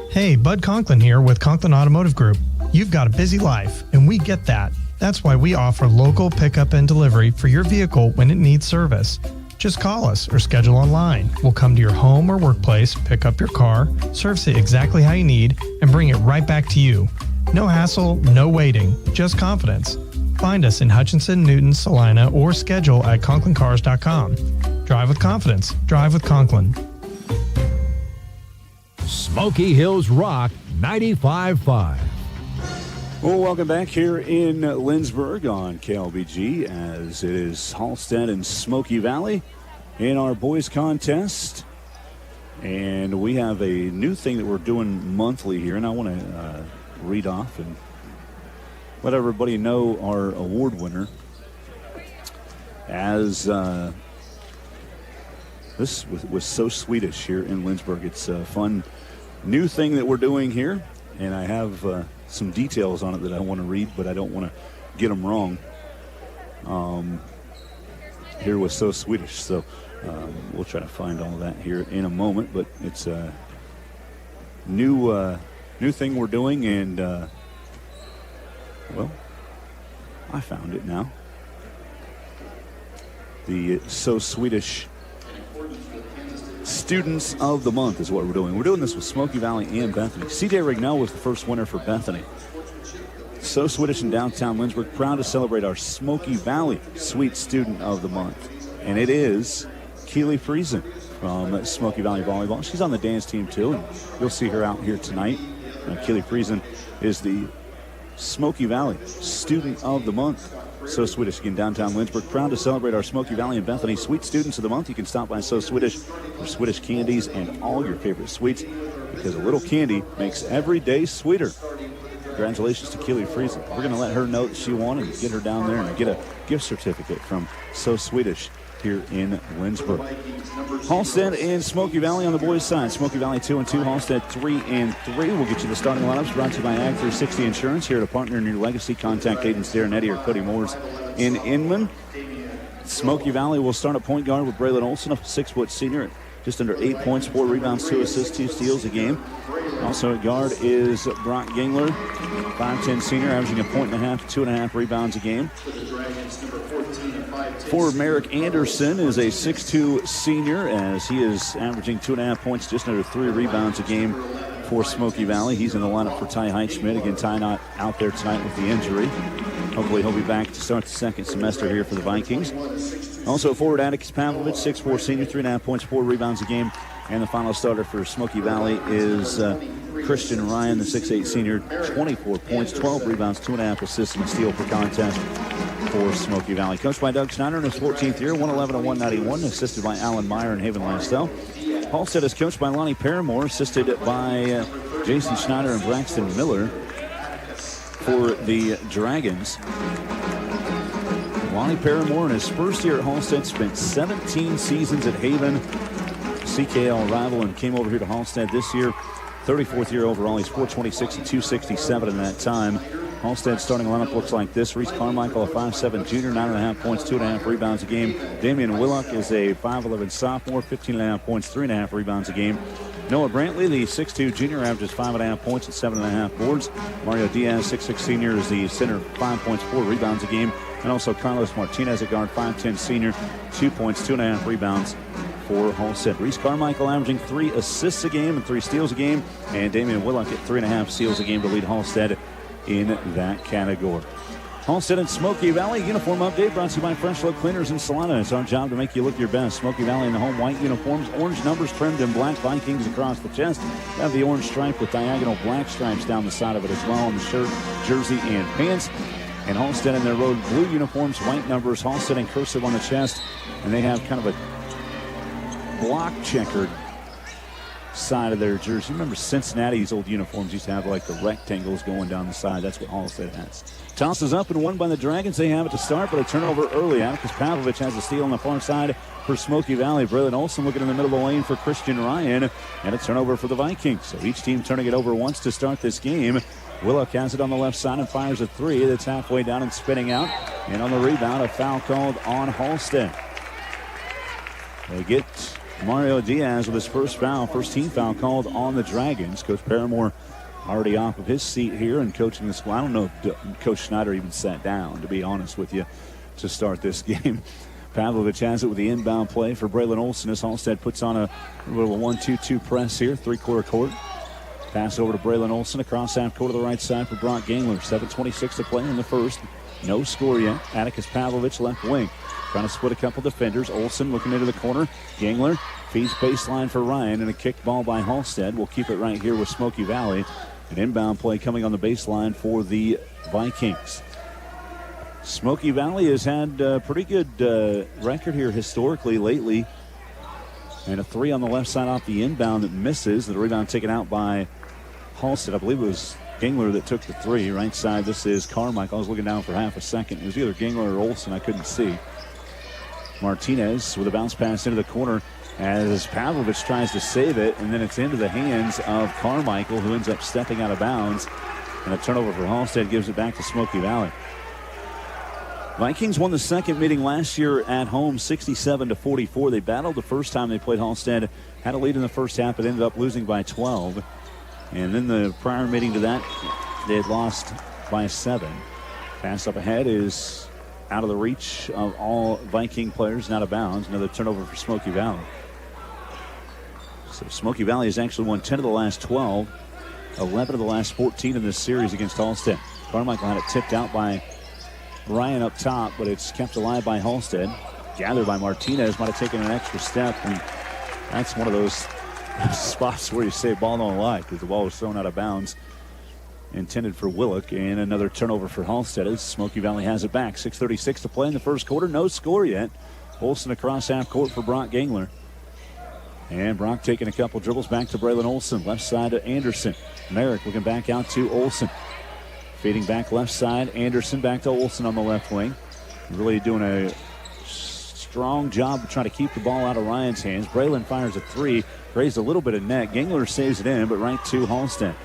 Hey, Bud Conklin here with Conklin Automotive Group. You've got a busy life, and we get that. That's why we offer local pickup and delivery for your vehicle when it needs service. Just call us or schedule online. We'll come to your home or workplace, pick up your car, service it exactly how you need, and bring it right back to you. No hassle, no waiting, just confidence. Find us in Hutchinson, Newton, Salina, or schedule at ConklinCars.com. Drive with confidence. Drive with Conklin. Smoky Hills Rock 95.5. Well, welcome back here in Lindsborg on KLBG as it is Halstead and Smoky Valley in our boys contest. And we have a new thing that we're doing monthly here, and I want to read off and let everybody know our award winner. As this was so Swedish here in Lindsborg. It's a fun new thing that we're doing here, and I have some details on it that I want to read, but I don't want to get them wrong. Here was so Swedish, so we'll try to find all of that here in a moment, but it's a new thing we're doing, and well, I found it now. The So Swedish Students of the Month is what we're doing. We're doing this with Smoky Valley and Bethany. CJ Rignell was the first winner for Bethany. So Swedish in downtown Lindsborg, proud to celebrate our Smoky Valley Sweet Student of the Month. And it is Keely Friesen from Smoky Valley Volleyball. She's on the dance team too, and you'll see her out here tonight. Keely Friesen is the Smoky Valley Student of the Month. So Swedish again, downtown Lindsborg, proud to celebrate our Smoky Valley and Bethany Sweet Students of the Month. You can stop by So Swedish for Swedish candies and all your favorite sweets, because a little candy makes every day sweeter. Congratulations to Keely Friesen. We're going to let her know that she won and get her down there and get a gift certificate from So Swedish here in Lindsborg. Halstead and Smoky Valley on the boys' side. Smoky Valley 2-2, Halstead 3-3. We'll get you the starting lineups brought to you by Ag 360 Insurance. Here to partner in your legacy, contact agents Darren Eddy or Cody Moores in Inman. Smoky Valley will start at point guard with Braylon Olson, a 6-foot senior, just under 8 points, 4 rebounds, 2 assists, 2 steals a game. Also at guard is Brock Gingler, 5'10 senior, averaging a point and a half, 2.5 rebounds a game. Forward Merrick Anderson is a 6'2 senior, as he is averaging 2.5 points, just under 3 rebounds a game for Smoky Valley. He's in the lineup for Ty Heitschmidt. Again, Ty not out there tonight with the injury. Hopefully he'll be back to start the second semester here for the Vikings. Also forward Atticus Pavlovich, 6'4 senior, 3.5 points, 4 rebounds a game. And the final starter for Smoky Valley is Christian Ryan, the 6'8 senior, 24 points, 12 rebounds, 2.5 assists, and a steal per contest for Smoky Valley. Coached by Doug Schneider in his 14th year, 111-191, assisted by Alan Meyer and Haven Lifestyle. Halstead is coached by Lonnie Paramore, assisted by Jason Schneider and Braxton Miller for the Dragons. Lonnie Paramore in his first year at Halstead spent 17 seasons at Haven, CKL rival, and came over here to Halstead this year. 34th year overall. He's 426 and 267 in that time. Halstead's starting lineup looks like this. Reese Carmichael, a 5'7 junior, 9.5 points, 2.5 rebounds a game. Damian Willock is a 5'11 sophomore, 15.5 points, 3.5 rebounds a game. Noah Brantley, the 6'2 junior, averages 5.5 points and 7.5 boards. Mario Diaz, 6'6 senior, is the center, 5 points, 4 rebounds a game. And also Carlos Martinez, a guard, 5'10 senior, 2 points, 2.5 rebounds for Halstead. Reese Carmichael averaging 3 assists a game and 3 steals a game. And Damian Willock at 3.5 steals a game to lead Halstead in that category. Halstead and Smoky Valley uniform update brought to you by Fresh Look Cleaners and Salina. It's our job to make you look your best. Smoky Valley in the home white uniforms, orange numbers trimmed in black, Vikings across the chest. Have the orange stripe with diagonal black stripes down the side of it as well on the shirt, jersey, and pants. And Halstead in their road blue uniforms, white numbers, Halstead in cursive on the chest. And they have kind of a block checkered side of their jersey. Remember Cincinnati's old uniforms used to have like the rectangles going down the side. That's what Halstead has. Toss is up and won by the Dragons. They have it to start, but a turnover early. Atticus Pavlovich has a steal on the far side for Smoky Valley. Braylon Olsen looking in the middle of the lane for Christian Ryan, and a turnover for the Vikings. So each team turning it over once to start this game. Willock has it on the left side and fires a three that's halfway down and spinning out. And on the rebound, a foul called on Halstead. They get Mario Diaz with his first foul, first team foul called on the Dragons. Coach Paramore already off of his seat here and coaching the squad. I don't know if Coach Schneider even sat down, to be honest with you, to start this game. Pavlovich has it with the inbound play for Braylon Olsen as Halstead puts on a little 1-2-2 press here, three-quarter court. Pass over to Braylon Olsen across half court to the right side for Brock Gangler. 7:26 to play in the first. No score yet. Atticus Pavlovich left wing. Trying to split a couple defenders. Olsen looking into the corner. Gangler feeds baseline for Ryan, and a kicked ball by Halstead. We'll keep it right here with Smoky Valley. An inbound play coming on the baseline for the Vikings. Smoky Valley has had a pretty good record here historically lately. And a three on the left side off the inbound that misses. The rebound taken out by Halstead. I believe it was Gangler that took the three. Right side, this is Carmichael. I was looking down for half a second. It was either Gangler or Olsen. I couldn't see. Martinez with a bounce pass into the corner as Pavlovich tries to save it, and then it's into the hands of Carmichael, who ends up stepping out of bounds. And a turnover for Halstead gives it back to Smoky Valley. Vikings won the second meeting last year at home, 67-44. They battled the first time they played Halstead, had a lead in the first half, but ended up losing by 12. And then the prior meeting to that, they had lost by 7. Pass up ahead is out of the reach of all Viking players and out of bounds. Another turnover for Smoky Valley. So Smoky Valley has actually won 10 of the last 12, 11 of the last 14 in this series against Halstead. Carmichael had it tipped out by Ryan up top, but it's kept alive by Halstead. Gathered by Martinez, might have taken an extra step, and that's one of those spots where you say ball don't lie, because the ball was thrown out of bounds. Intended for Willock, and another turnover for Halstead as Smoky Valley has it back. 6:36 to play in the first quarter. No score yet. Olsen across half court for Brock Gangler. And Brock taking a couple dribbles back to Braylon Olsen. Left side to Anderson. Merrick looking back out to Olsen. Fading back left side. Anderson back to Olsen on the left wing. Really doing a strong job of trying to keep the ball out of Ryan's hands. Braylon fires a three. Raised a little bit of net. Gangler saves it in, but right to Halstead.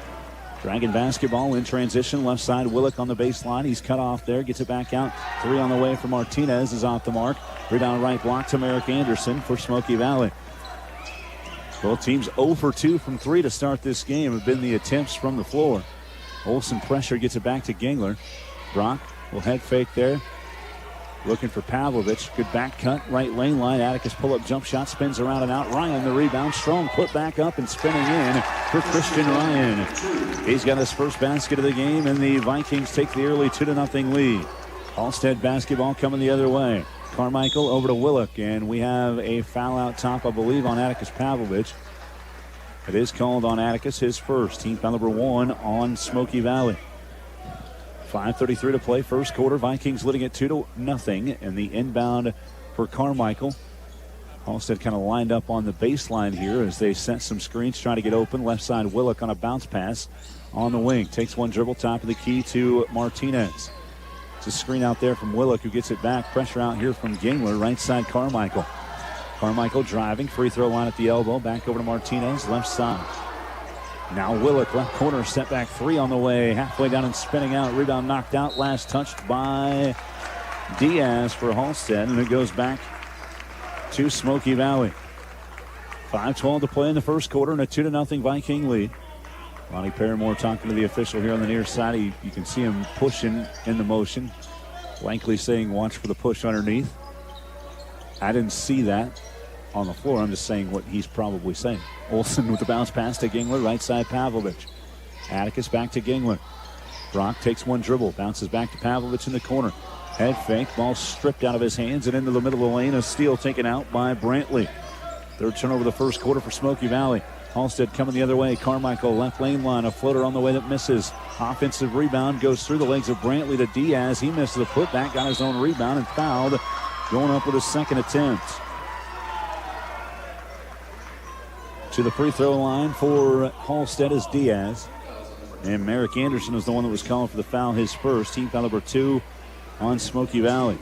Dragon basketball in transition. Left side, Willock on the baseline. He's cut off there. Gets it back out. Three on the way for Martinez is off the mark. Rebound right block to Merrick Anderson for Smoky Valley. Both teams 0 for 2 from 3 to start this game have been the attempts from the floor. Olsen pressure gets it back to Gangler. Brock will head fake there. Looking for Pavlovich. Good back cut, right lane line. Atticus pull-up jump shot, spins around and out. Ryan the rebound. Strong put back up and spinning in for Christian Ryan. He's got his first basket of the game, and the Vikings take the early 2-0 lead. Halstead basketball coming the other way. Carmichael over to Willock, and we have a foul out top, I believe, on Atticus Pavlovich. It is called on Atticus, his first. Team foul number 1 on Smoky Valley. 5:33 to play, first quarter. Vikings leading it 2-0, and the inbound for Carmichael. Halstead kind of lined up on the baseline here as they set some screens, trying to get open. Left side, Willock on a bounce pass on the wing. Takes one dribble, top of the key to Martinez. It's a screen out there from Willock, who gets it back. Pressure out here from Gangler. Right side, Carmichael. Carmichael driving, free throw line at the elbow. Back over to Martinez, left side. Now Willick, left corner, step back three on the way. Halfway down and spinning out. Rebound knocked out. Last touched by Diaz for Halstead. And it goes back to Smoky Valley. 5:12 to play in the first quarter and a 2-0 Viking lead. Ronnie Paramore talking to the official here on the near side. You can see him pushing in the motion. Blankly saying, watch for the push underneath. I didn't see that on the floor. I'm just saying what he's probably saying. Olsen with the bounce pass to Gingler. Right side, Pavlovich. Atticus back to Gingler. Brock takes one dribble. Bounces back to Pavlovich in the corner. Head fake. Ball stripped out of his hands and into the middle of the lane. A steal taken out by Brantley. Third turnover of the first quarter for Smoky Valley. Halstead coming the other way. Carmichael, left lane line. A floater on the way that misses. Offensive rebound goes through the legs of Brantley to Diaz. He misses the putback. Got his own rebound and fouled. Going up with his second attempt. To the free throw line for Halstead is Diaz. And Merrick Anderson is the one that was calling for the foul, his first. Team foul number 2 on Smoky Valley.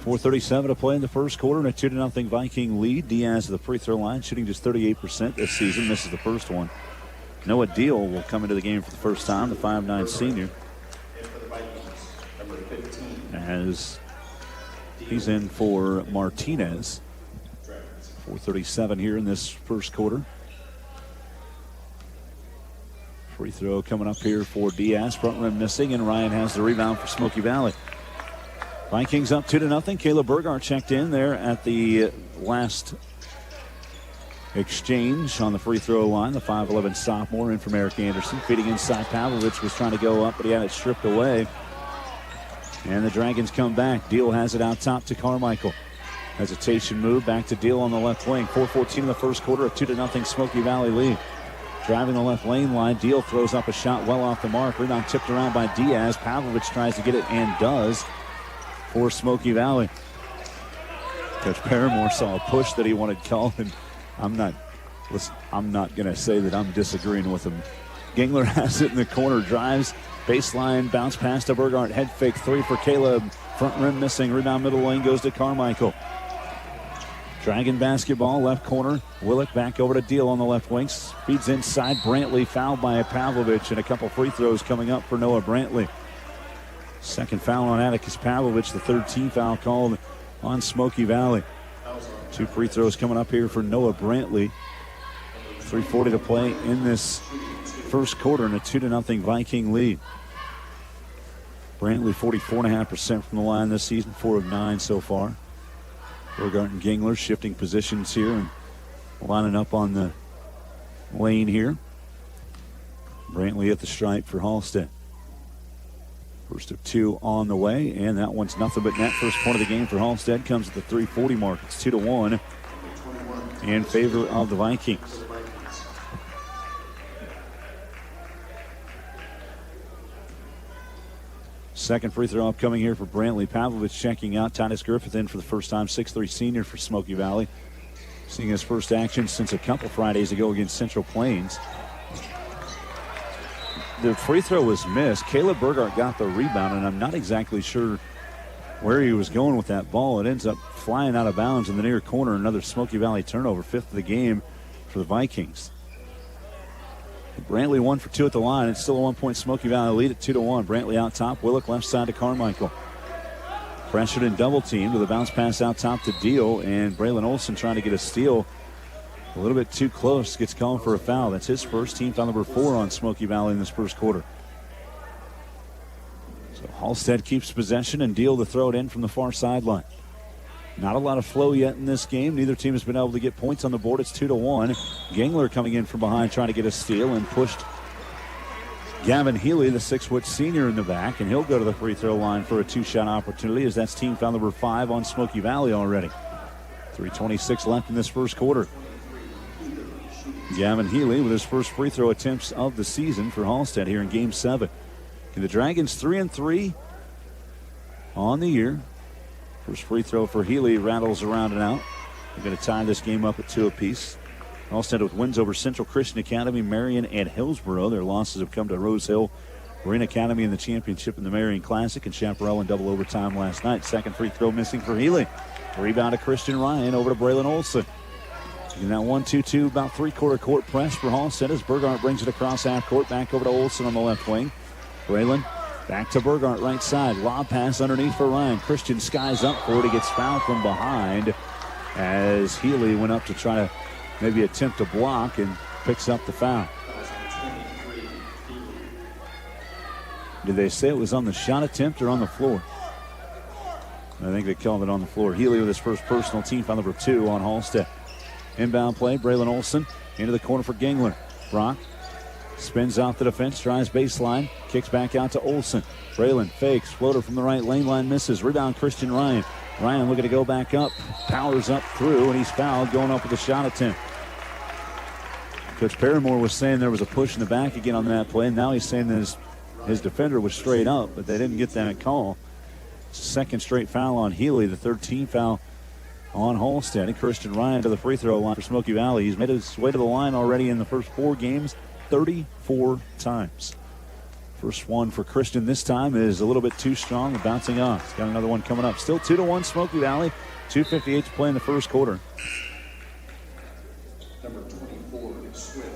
4:37 to play in the first quarter and a 2-0 Viking lead. Diaz to the free throw line, shooting just 38% this season. Misses the first one. Noah Deal will come into the game for the first time, the 5'9" senior. As he's in for Martinez. 4:37 here in this first quarter. Free throw coming up here for Diaz. Front rim missing, and Ryan has the rebound for Smoky Valley. Vikings up 2-0. Caleb Burgart checked in there at the last exchange on the free throw line. The 5'11" sophomore in from Eric Anderson. Feeding inside. Pavlovich was trying to go up, but he had it stripped away. And the Dragons come back. Deal has it out top to Carmichael. Hesitation move back to Deal on the left wing. 4:14 in the first quarter, a 2-0 Smoky Valley lead. Driving the left lane line. Deal throws up a shot well off the mark. Rebound tipped around by Diaz. Pavlovich tries to get it and does for Smoky Valley. Coach Paramore saw a push that he wanted called, and I'm not going to say that I'm disagreeing with him. Gingler has it in the corner, drives, baseline, bounce pass to Burgart, head fake three for Caleb. Front rim missing, rebound middle lane goes to Carmichael. Dragon basketball, left corner. Willick back over to Deal on the left wing. Feeds inside. Brantley fouled by Pavlovich, and a couple free throws coming up for Noah Brantley. Second foul on Atticus Pavlovich, the third team foul called on Smoky Valley. 2 free throws coming up here for Noah Brantley. 3:40 to play in this first quarter and a 2-0 Viking lead. Brantley 44.5% from the line this season, 4 of 9 so far. Burgart and Gingler shifting positions here and lining up on the lane here. Brantley at the stripe for Halstead. First of 2 on the way, and that one's nothing but net. First point of the game for Halstead comes at the 3:40 mark. It's 2-1 in favor of the Vikings. Second free throw upcoming here for Brantley. Pavlovich checking out. Titus Griffith in for the first time. 6'3" senior for Smoky Valley. Seeing his first action since a couple Fridays ago against Central Plains. The free throw was missed. Caleb Burgart got the rebound, and I'm not exactly sure where he was going with that ball. It ends up flying out of bounds in the near corner. Another Smoky Valley turnover, 5th of the game for the Vikings. Brantley 1 for 2 at the line. It's still a 1-point Smoky Valley lead at 2-1. Brantley out top. Willick left side to Carmichael. Pressured and double teamed with a bounce pass out top to Deal, and Braylon Olsen trying to get a steal. A little bit too close. Gets called for a foul. That's his first, team foul number 4 on Smoky Valley in this first quarter. So Halstead keeps possession, and Deal to throw it in from the far sideline. Not a lot of flow yet in this game. Neither team has been able to get points on the board. It's 2-1. Gingler coming in from behind trying to get a steal and pushed Gavin Healy, the 6-foot senior, in the back, and he'll go to the free throw line for a 2-shot opportunity, as that's team foul number 5 on Smoky Valley already. 3:26 left in this first quarter. Gavin Healy with his first free throw attempts of the season for Halstead here in Game 7. The Dragons 3-3 on the year. First free throw for Healy rattles around and out. They're going to tie this game up at 2 apiece. Halstead with wins over Central Christian Academy, Marion, and Hillsboro. Their losses have come to Rose Hill, Marine Academy in the championship in the Marion Classic, and Chaparral in double overtime last night. Second free throw missing for Healy. Rebound to Christian Ryan over to Braylon Olsen. In that 1-2-2, about three-quarter court press for Halstead as Burgart brings it across half court, back over to Olsen on the left wing. Braylon back to Burgart, right side. Lob pass underneath for Ryan. Christian skies up for it. He gets fouled from behind as Healy went up to try to maybe attempt to block and picks up the foul. Did they say it was on the shot attempt or on the floor? I think they called it on the floor. Healy with his first personal, team foul number 2 on Halstead. Inbound play, Braylon Olsen into the corner for Gingler. Brock spins off the defense, drives baseline, kicks back out to Olsen. Braylon fakes, floater from the right lane line, misses. Rebound, Christian Ryan. Ryan looking to go back up, powers up through, and he's fouled going up with a shot attempt. Coach Paramore was saying there was a push in the back again on that play, and now he's saying that his defender was straight up, but they didn't get that call. Second straight foul on Healy, the 13th foul on Halstead. And Christian Ryan to the free throw line for Smoky Valley. He's made his way to the line already in the first 4 games, 34 times. First one for Christian this time is a little bit too strong and bouncing off. He's got another one coming up. Still 2-1 Smoky Valley. 2:58 to play in the first quarter.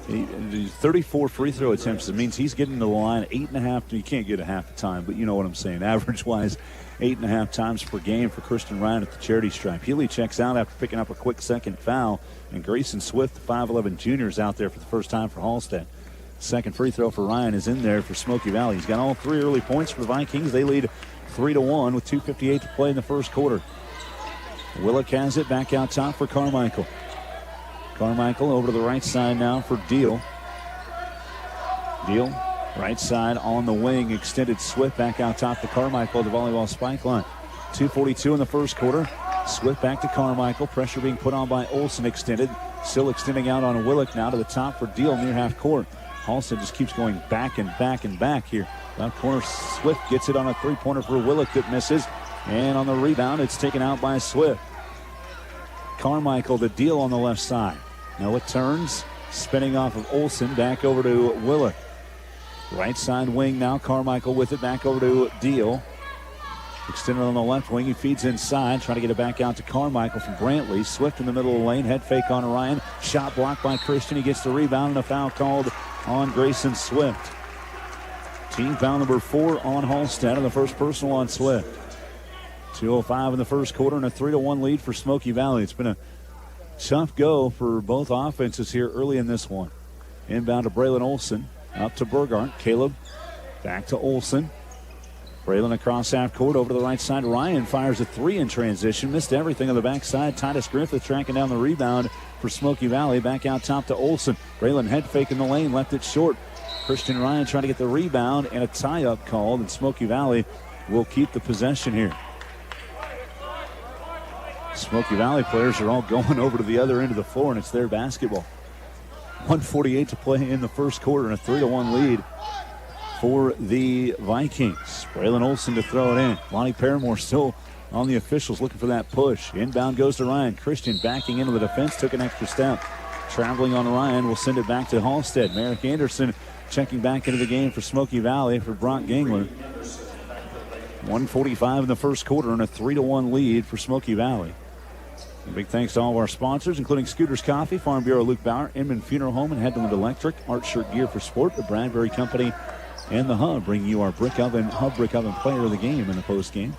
34 free throw attempts. It means he's getting to the line 8.5. You can't get a half a time, but you know what I'm saying. Average-wise, 8.5 times per game for Christian Ryan at the charity stripe. Healy checks out after picking up a quick second foul, and Grayson Swift, the 5'11 junior, is out there for the first time for Halstead. Second free throw for Ryan is in there for Smoky Valley. He's got all 3 early points for the Vikings. They lead 3-1 with 2:58 to play in the first quarter. Willick has it back out top for Carmichael. Carmichael over to the right side now for Deal. Deal, right side on the wing, extended Swift back out top to Carmichael at the volleyball spike line. 2:42 in the first quarter. Swift back to Carmichael. Pressure being put on by Olsen, extended. Still extending out on Willick now to the top for Deal near half court. Halstead just keeps going back and back and back here. Left corner, Swift gets it on a three-pointer for Willick that misses. And on the rebound, it's taken out by Swift. Carmichael, the Deal on the left side. Now it turns, spinning off of Olsen, back over to Willick. Right side wing now, Carmichael with it, back over to Deal. Extended on the left wing, he feeds inside, trying to get it back out to Carmichael from Brantley. Swift in the middle of the lane, head fake on Ryan. Shot blocked by Christian, he gets the rebound and a foul called on Grayson Swift. Team foul number 4 on Halstead, and the first personal on Swift. 2:05 in the first quarter and a 3-1 lead for Smoky Valley. It's been a tough go for both offenses here early in this one. Inbound to Braylon Olsen, up to Burgart. Caleb back to Olsen. Braylon across half court over to the right side. Ryan fires a 3 in transition. Missed everything on the backside. Titus Griffith tracking down the rebound for Smoky Valley. Back out top to Olsen. Braylon head fake in the lane, left it short. Christian Ryan trying to get the rebound and a tie-up called, and Smoky Valley will keep the possession here. Smoky Valley players are all going over to the other end of the floor, and it's their basketball. 1:48 to play in the first quarter, and a 3-1 lead for the Vikings. Braylon Olsen to throw it in. Lonnie Paramore still on the officials looking for that push. Inbound goes to Ryan. Christian backing into the defense, took an extra step. Traveling on Ryan, will send it back to Halstead. Merrick Anderson checking back into the game for Smoky Valley for Brock Gingler. 1:45 in the first quarter, and a 3-1 lead for Smoky Valley. A big thanks to all of our sponsors, including Scooters Coffee, Farm Bureau Luke Bauer, Inman Funeral Home, and Headland Electric, Art Shirt Gear for Sport, the Bradbury Company, and the Hub, bringing you our Hub Brick Oven player of the game in the postgame.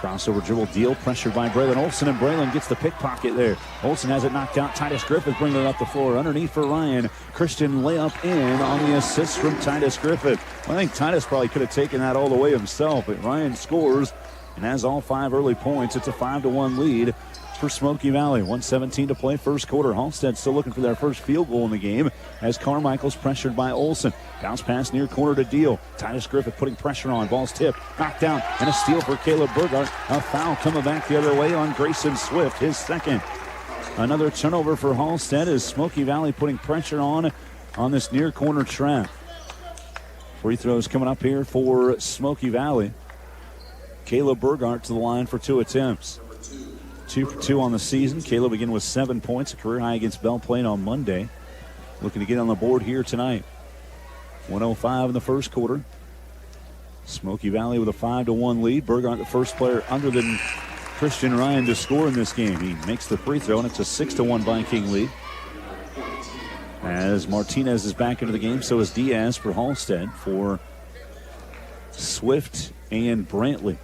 Crossover dribble Deal, pressured by Braylon Olsen, and Braylon gets the pickpocket there. Olsen has it knocked out. Titus Griffith bringing it up the floor. Underneath for Ryan. Christian layup in on the assist from Titus Griffith. I think Titus probably could have taken that all the way himself, but Ryan scores and has all 5 early points. It's a 5-1 lead for Smoky Valley. 1:17 to play first quarter. Halstead still looking for their first field goal in the game as Carmichael's pressured by Olsen. Bounce pass near corner to Deal. Titus Griffith putting pressure on. Ball's tipped. Knocked down. And a steal for Caleb Burgart. A foul coming back the other way on Grayson Swift, his second. Another turnover for Halstead as Smoky Valley putting pressure on this near corner trap. Free throws coming up here for Smoky Valley. Caleb Burgart to the line for 2 attempts. 2 for 2 on the season. Caleb again with 7 points, a career high against Belle Plaine on Monday. Looking to get on the board here tonight. 1:05 in the first quarter. Smoky Valley with a 5-1 lead. Burgart, the first player under the Christian Ryan to score in this game. He makes the free throw, and it's a 6-1 Viking lead. As Martinez is back into the game, so is Diaz for Halstead, for Swift and Brantley.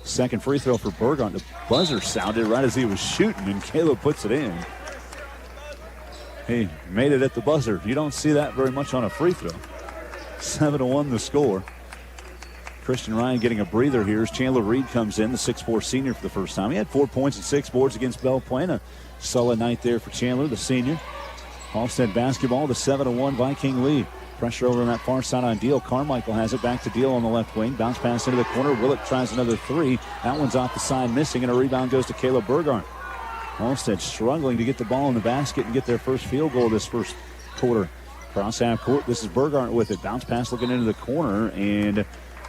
Second free throw for Burgart. The buzzer sounded right as he was shooting, and Caleb puts it in. He made it at the buzzer. You don't see that very much on a free throw. 7-1 the score. Christian Ryan getting a breather here as Chandler Reed comes in, the 6'4 senior for the first time. He had 4 points and 6 boards against Belle Plaine. A solid night there for Chandler, the senior. Halstead basketball, the 7-1 Viking lead. Pressure over on that far side on Deal. Carmichael has it back to Deal on the left wing. Bounce pass into the corner. Willick tries another three. That one's off the side, missing, and a rebound goes to Caleb Burgart. Halstead struggling to get the ball in the basket and get their first field goal this first quarter. Cross half court. This is Burgart with it. Bounce pass looking into the corner and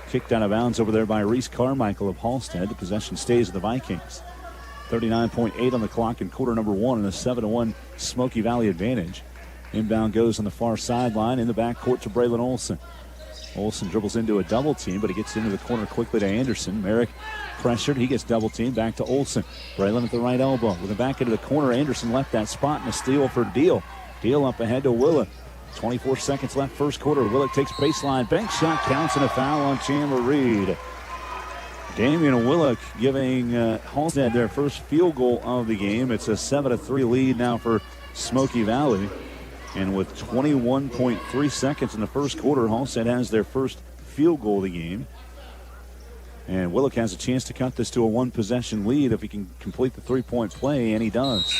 kicked out of bounds over there by Reese Carmichael of Halstead. The possession stays with the Vikings. 39.8 on the clock in quarter number one, and a 7-1 Smoky Valley advantage. Inbound goes on the far sideline in the backcourt to Braylon Olson. Olson dribbles into a double team, but he gets into the corner quickly to Anderson. Merrick pressured. He gets double teamed back to Olson. Braylon at the right elbow. With it back into the corner, Anderson left that spot, and a steal for Deal. Deal up ahead to Willick. 24 seconds left first quarter. Willick takes baseline. Bank shot counts, and a foul on Chandler Reed. Damian Willick giving Halstead their first field goal of the game. It's a 7-3 lead now for Smoky Valley. And with 21.3 seconds in the first quarter, Halstead has their first field goal of the game. And Willick has a chance to cut this to a one-possession lead if he can complete the three-point play, and he does.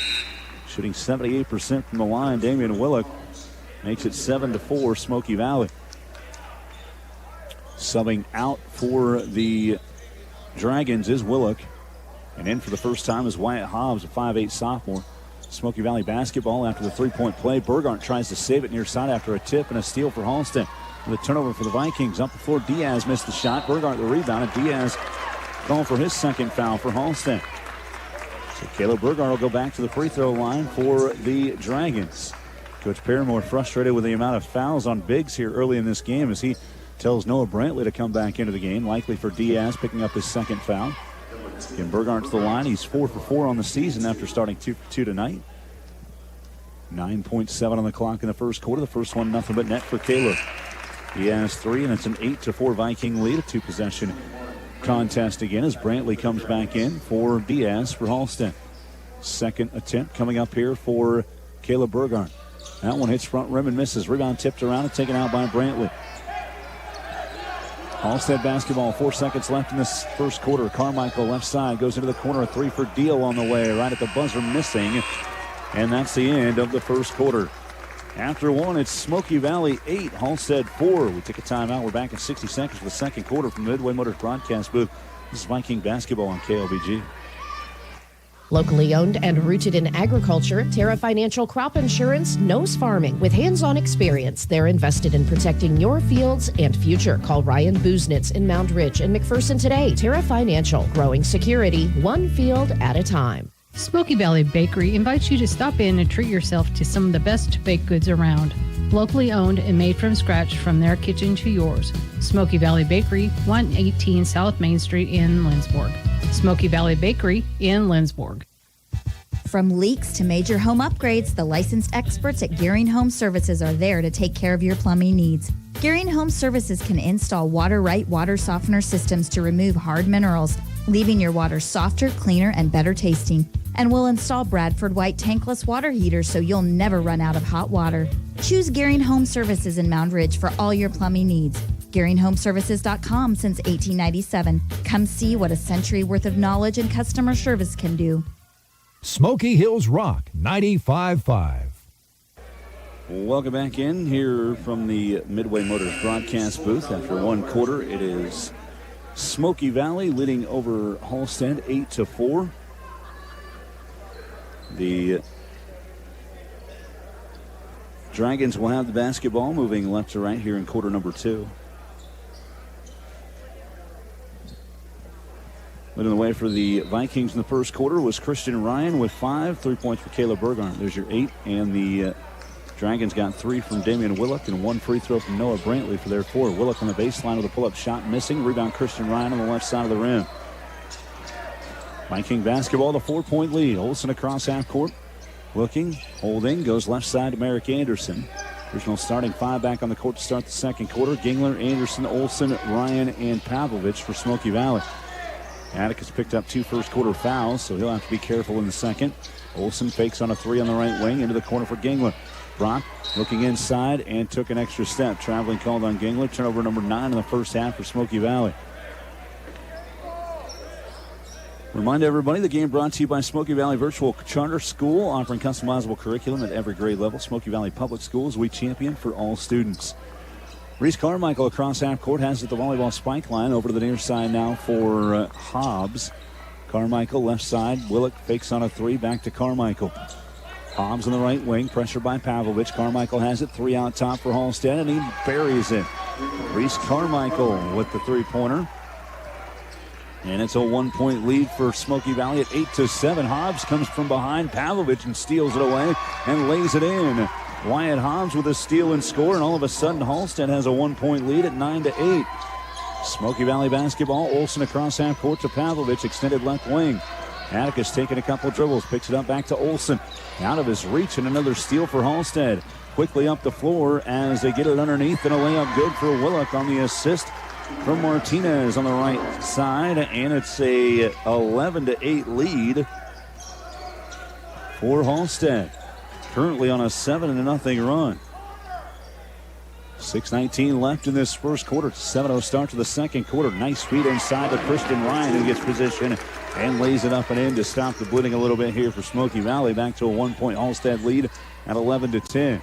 Shooting 78% from the line, Damian Willick makes it 7-4 Smoky Valley. Subbing out for the Dragons is Willick. And in for the first time is Wyatt Hobbs, a 5'8 sophomore. Smoky Valley basketball after the three-point play. Burgart tries to save it near side after a tip and a steal for Halstead. The turnover for the Vikings. Up the floor, Diaz missed the shot. Burgart the rebound, and Diaz calling for his second foul for Halstead. So Caleb Burgart will go back to the free throw line for the Dragons. Coach Paramore frustrated with the amount of fouls on bigs here early in this game as he tells Noah Brantley to come back into the game, likely for Diaz picking up his second foul. Again, Burgart to the line. He's 4 for 4 on the season after starting 2 for 2 tonight. 9.7 on the clock in the first quarter. The first one, nothing but net for Caleb. He has 3, and it's an 8-4 Viking lead. A two-possession contest again as Brantley comes back in for Diaz for Halstead. Second attempt coming up here for Caleb Burgart. That one hits front rim and misses. Rebound tipped around and taken out by Brantley. Halstead basketball, 4 seconds left in this first quarter. Carmichael left side goes into the corner. A three for Deal on the way. Right at the buzzer, missing. And that's the end of the first quarter. After one, it's Smoky Valley 8, Halstead 4. We take a timeout. We're back in 60 seconds for the second quarter from the Midway Motors broadcast booth. This is Viking basketball on KLBG. Locally owned and rooted in agriculture, Terra Financial Crop Insurance knows farming. With hands-on experience, they're invested in protecting your fields and future. Call Ryan Buznitz in Mound Ridge and McPherson today. Terra Financial, growing security, one field at a time. Smoky Valley Bakery invites you to stop in and treat yourself to some of the best baked goods around. Locally owned and made from scratch from their kitchen to yours. Smoky Valley Bakery, 118 South Main Street in Lindsborg. Smoky Valley Bakery in Lindsborg. From leaks to major home upgrades, the licensed experts at Gearing Home Services are there to take care of your plumbing needs. Gearing Home Services can install Water-Right water softener systems to remove hard minerals, leaving your water softer, cleaner, and better tasting. And we'll install Bradford White tankless water heaters so you'll never run out of hot water. Choose Gearing Home Services in Mound Ridge for all your plumbing needs. GearingHomeservices.com since 1897. Come see what a century worth of knowledge and customer service can do. Smoky Hills Rock 95.5. Welcome back in here from the Midway Motors broadcast booth. After one quarter, it is Smoky Valley leading over Halstead 8-4. The Dragons will have the basketball moving left to right here in quarter number 2. Leading the way for the Vikings in the first quarter was Christian Ryan with 5. 3 points for Caleb Burgart. There's your 8. And the Dragons got 3 from Damian Willick and 1 free throw from Noah Brantley for their 4. Willick on the baseline with a pull-up shot missing. Rebound Christian Ryan on the left side of the rim. Viking basketball, the 4-point lead. Olsen across half court. Looking, holding, goes left side to Merrick Anderson. Original starting five back on the court to start the second quarter. Gingler, Anderson, Olsen, Ryan, and Pavlovich for Smoky Valley. Atticus picked up 2 first-quarter fouls, so he'll have to be careful in the second. Olsen fakes on a 3 on the right wing into the corner for Gingler. Brock looking inside and took an extra step. Traveling called on Gingler. Turnover number 9 in the first half for Smoky Valley. Remind everybody, the game brought to you by Smoky Valley Virtual Charter School, offering customizable curriculum at every grade level. Smoky Valley Public Schools, we champion for all students. Reese Carmichael across half court has it at the volleyball spike line. Over to the near side now for Hobbs. Carmichael left side. Willock fakes on a 3, back to Carmichael. Hobbs on the right wing, pressure by Pavlovich. Carmichael has it, 3 out top for Halstead, and he buries it. Reese Carmichael with the 3-pointer. And it's a 1-point lead for Smoky Valley at 8-7. Hobbs comes from behind Pavlovich and steals it away and lays it in. Wyatt Hobbs with a steal and score, and all of a sudden Halstead has a 1-point lead at 9-8. Smoky Valley basketball. Olsen across half court to Pavlovich, extended left wing. Atticus taking a couple dribbles, picks it up back to Olsen. Out of his reach, and another steal for Halstead. Quickly up the floor as they get it underneath, and a layup good for Willock on the assist from Martinez on the right side, and it's a 11-8 lead for Halstead. Currently on a 7-0 run. 6:19 left in this first quarter. 7-0 start to the second quarter. Nice feed inside to Christian Ryan, who gets position and lays it up and in to stop the bleeding a little bit here for Smoky Valley. Back to a 1-point Halstead lead at 11-10.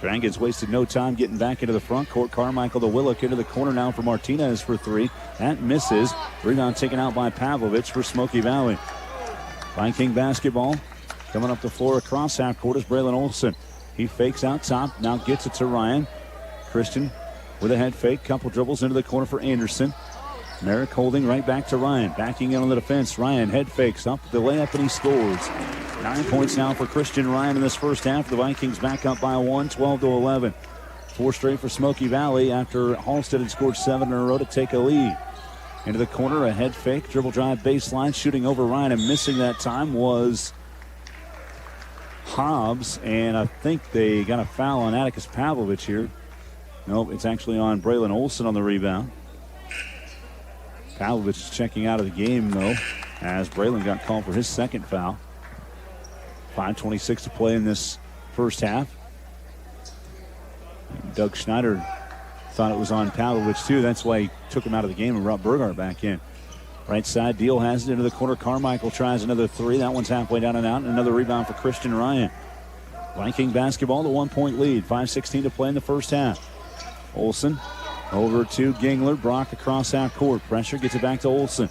Dragons wasted no time getting back into the front court. Carmichael to Willock into the corner now for Martinez for 3. That misses. Rebound taken out by Pavlovich for Smoky Valley. Viking basketball. Coming up the floor across half court is Braylon Olsen. He fakes out top. Now gets it to Ryan. Christian with a head fake. Couple dribbles into the corner for Anderson. Merrick holding right back to Ryan. Backing in on the defense. Ryan head fakes up the layup and he scores. 9 points now for Christian Ryan in this first half. The Vikings back up by 1, 12-11. 4 straight for Smoky Valley after Halstead had scored 7 in a row to take a lead. Into the corner, a head fake, dribble drive baseline, shooting over Ryan, and missing that time was Hobbs. And I think they got a foul on Atticus Pavlovich here. Nope, it's actually on Braylon Olsen on the rebound. Pavlovich is checking out of the game, though, as Braylon got called for his second foul. 5:26 to play in this first half. Doug Schneider thought it was on Pavlovich, too. That's why he took him out of the game and brought Burgart back in. Right side, Deal has it into the corner. Carmichael tries another 3. That one's halfway down and out. And another rebound for Christian Ryan. Viking basketball, the 1-point lead. 5:16 to play in the first half. Olsen over to Gingler. Brock across half court. Pressure gets it back to Olsen.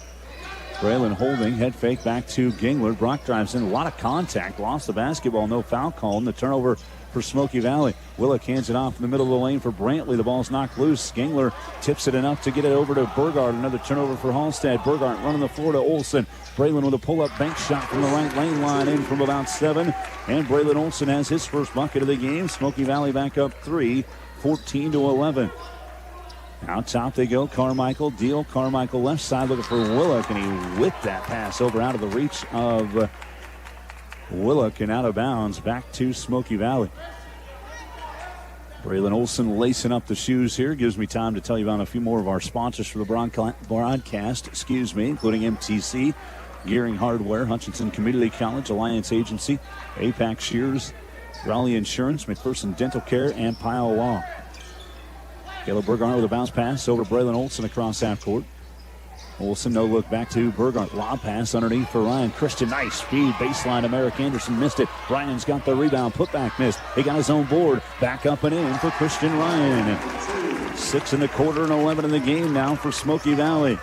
Braylon holding. Head fake back to Gingler. Brock drives in. A lot of contact. Lost the basketball. No foul call. And the turnover for Smoky Valley. Willock hands it off in the middle of the lane for Brantley. The ball's knocked loose. Gingler tips it enough to get it over to Burgard. Another turnover for Halstead. Burgard running the floor to Olsen. Braylon with a pull-up bank shot from the right lane line in from about 7. And Braylon Olsen has his first bucket of the game. Smoky Valley back up 3, 14-11. Out top they go. Carmichael. Deal. Carmichael left side looking for Willock, and he whipped that pass over out of the reach of Willock and out of bounds back to Smoky Valley. Braylon Olsen lacing up the shoes here. Gives me time to tell you about a few more of our sponsors for the broadcast, including MTC, Gearing Hardware, Hutchinson Community College, Alliance Agency, APAC Shears, Raleigh Insurance, McPherson Dental Care, and Pile Law. Caleb Burgart with a bounce pass over Braylon Olsen across half court. Olsen, no look back to Burgart. Lob pass underneath for Ryan. Christian, nice speed. Baseline to Merrick Anderson. Missed it. Ryan's got the rebound. Putback missed. He got his own board. Back up and in for Christian Ryan. 6 in the quarter and 11 in the game now for Smoky Valley.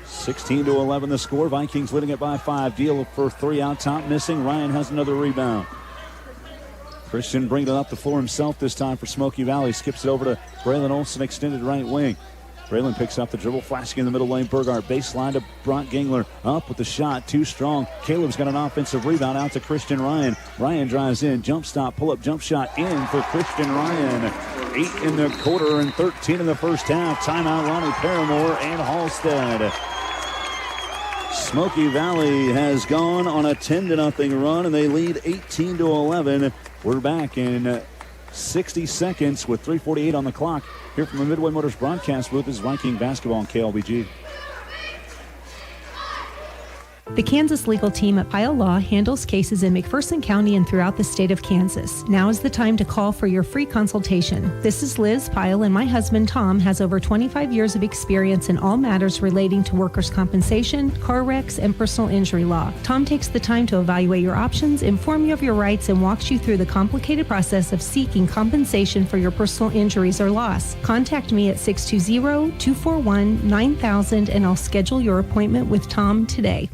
16-11 the score. Vikings leading it by 5. Deal for 3 out top. Missing. Ryan has another rebound. Christian bringing it up the floor himself this time for Smoky Valley. Skips it over to Braylon Olsen, extended right wing. Braylon picks up the dribble, flashing in the middle lane. Burgart baseline to Brock Gingler. Up with the shot, too strong. Caleb's got an offensive rebound out to Christian Ryan. Ryan drives in, jump stop, pull-up jump shot in for Christian Ryan. 8 in the quarter and 13 in the first half. Timeout, Ronnie Paramore and Halstead. Smoky Valley has gone on a 10-0 run, and they lead 18-11. We're back in 60 seconds with 3:48 on the clock. Here from the Midway Motors broadcast booth is Viking basketball on KLBG. The Kansas legal team at Pyle Law handles cases in McPherson County and throughout the state of Kansas. Now is the time to call for your free consultation. This is Liz Pyle, and my husband Tom has over 25 years of experience in all matters relating to workers' compensation, car wrecks, and personal injury law. Tom takes the time to evaluate your options, inform you of your rights, and walks you through the complicated process of seeking compensation for your personal injuries or loss. Contact me at 620-241-9000, and I'll schedule your appointment with Tom today.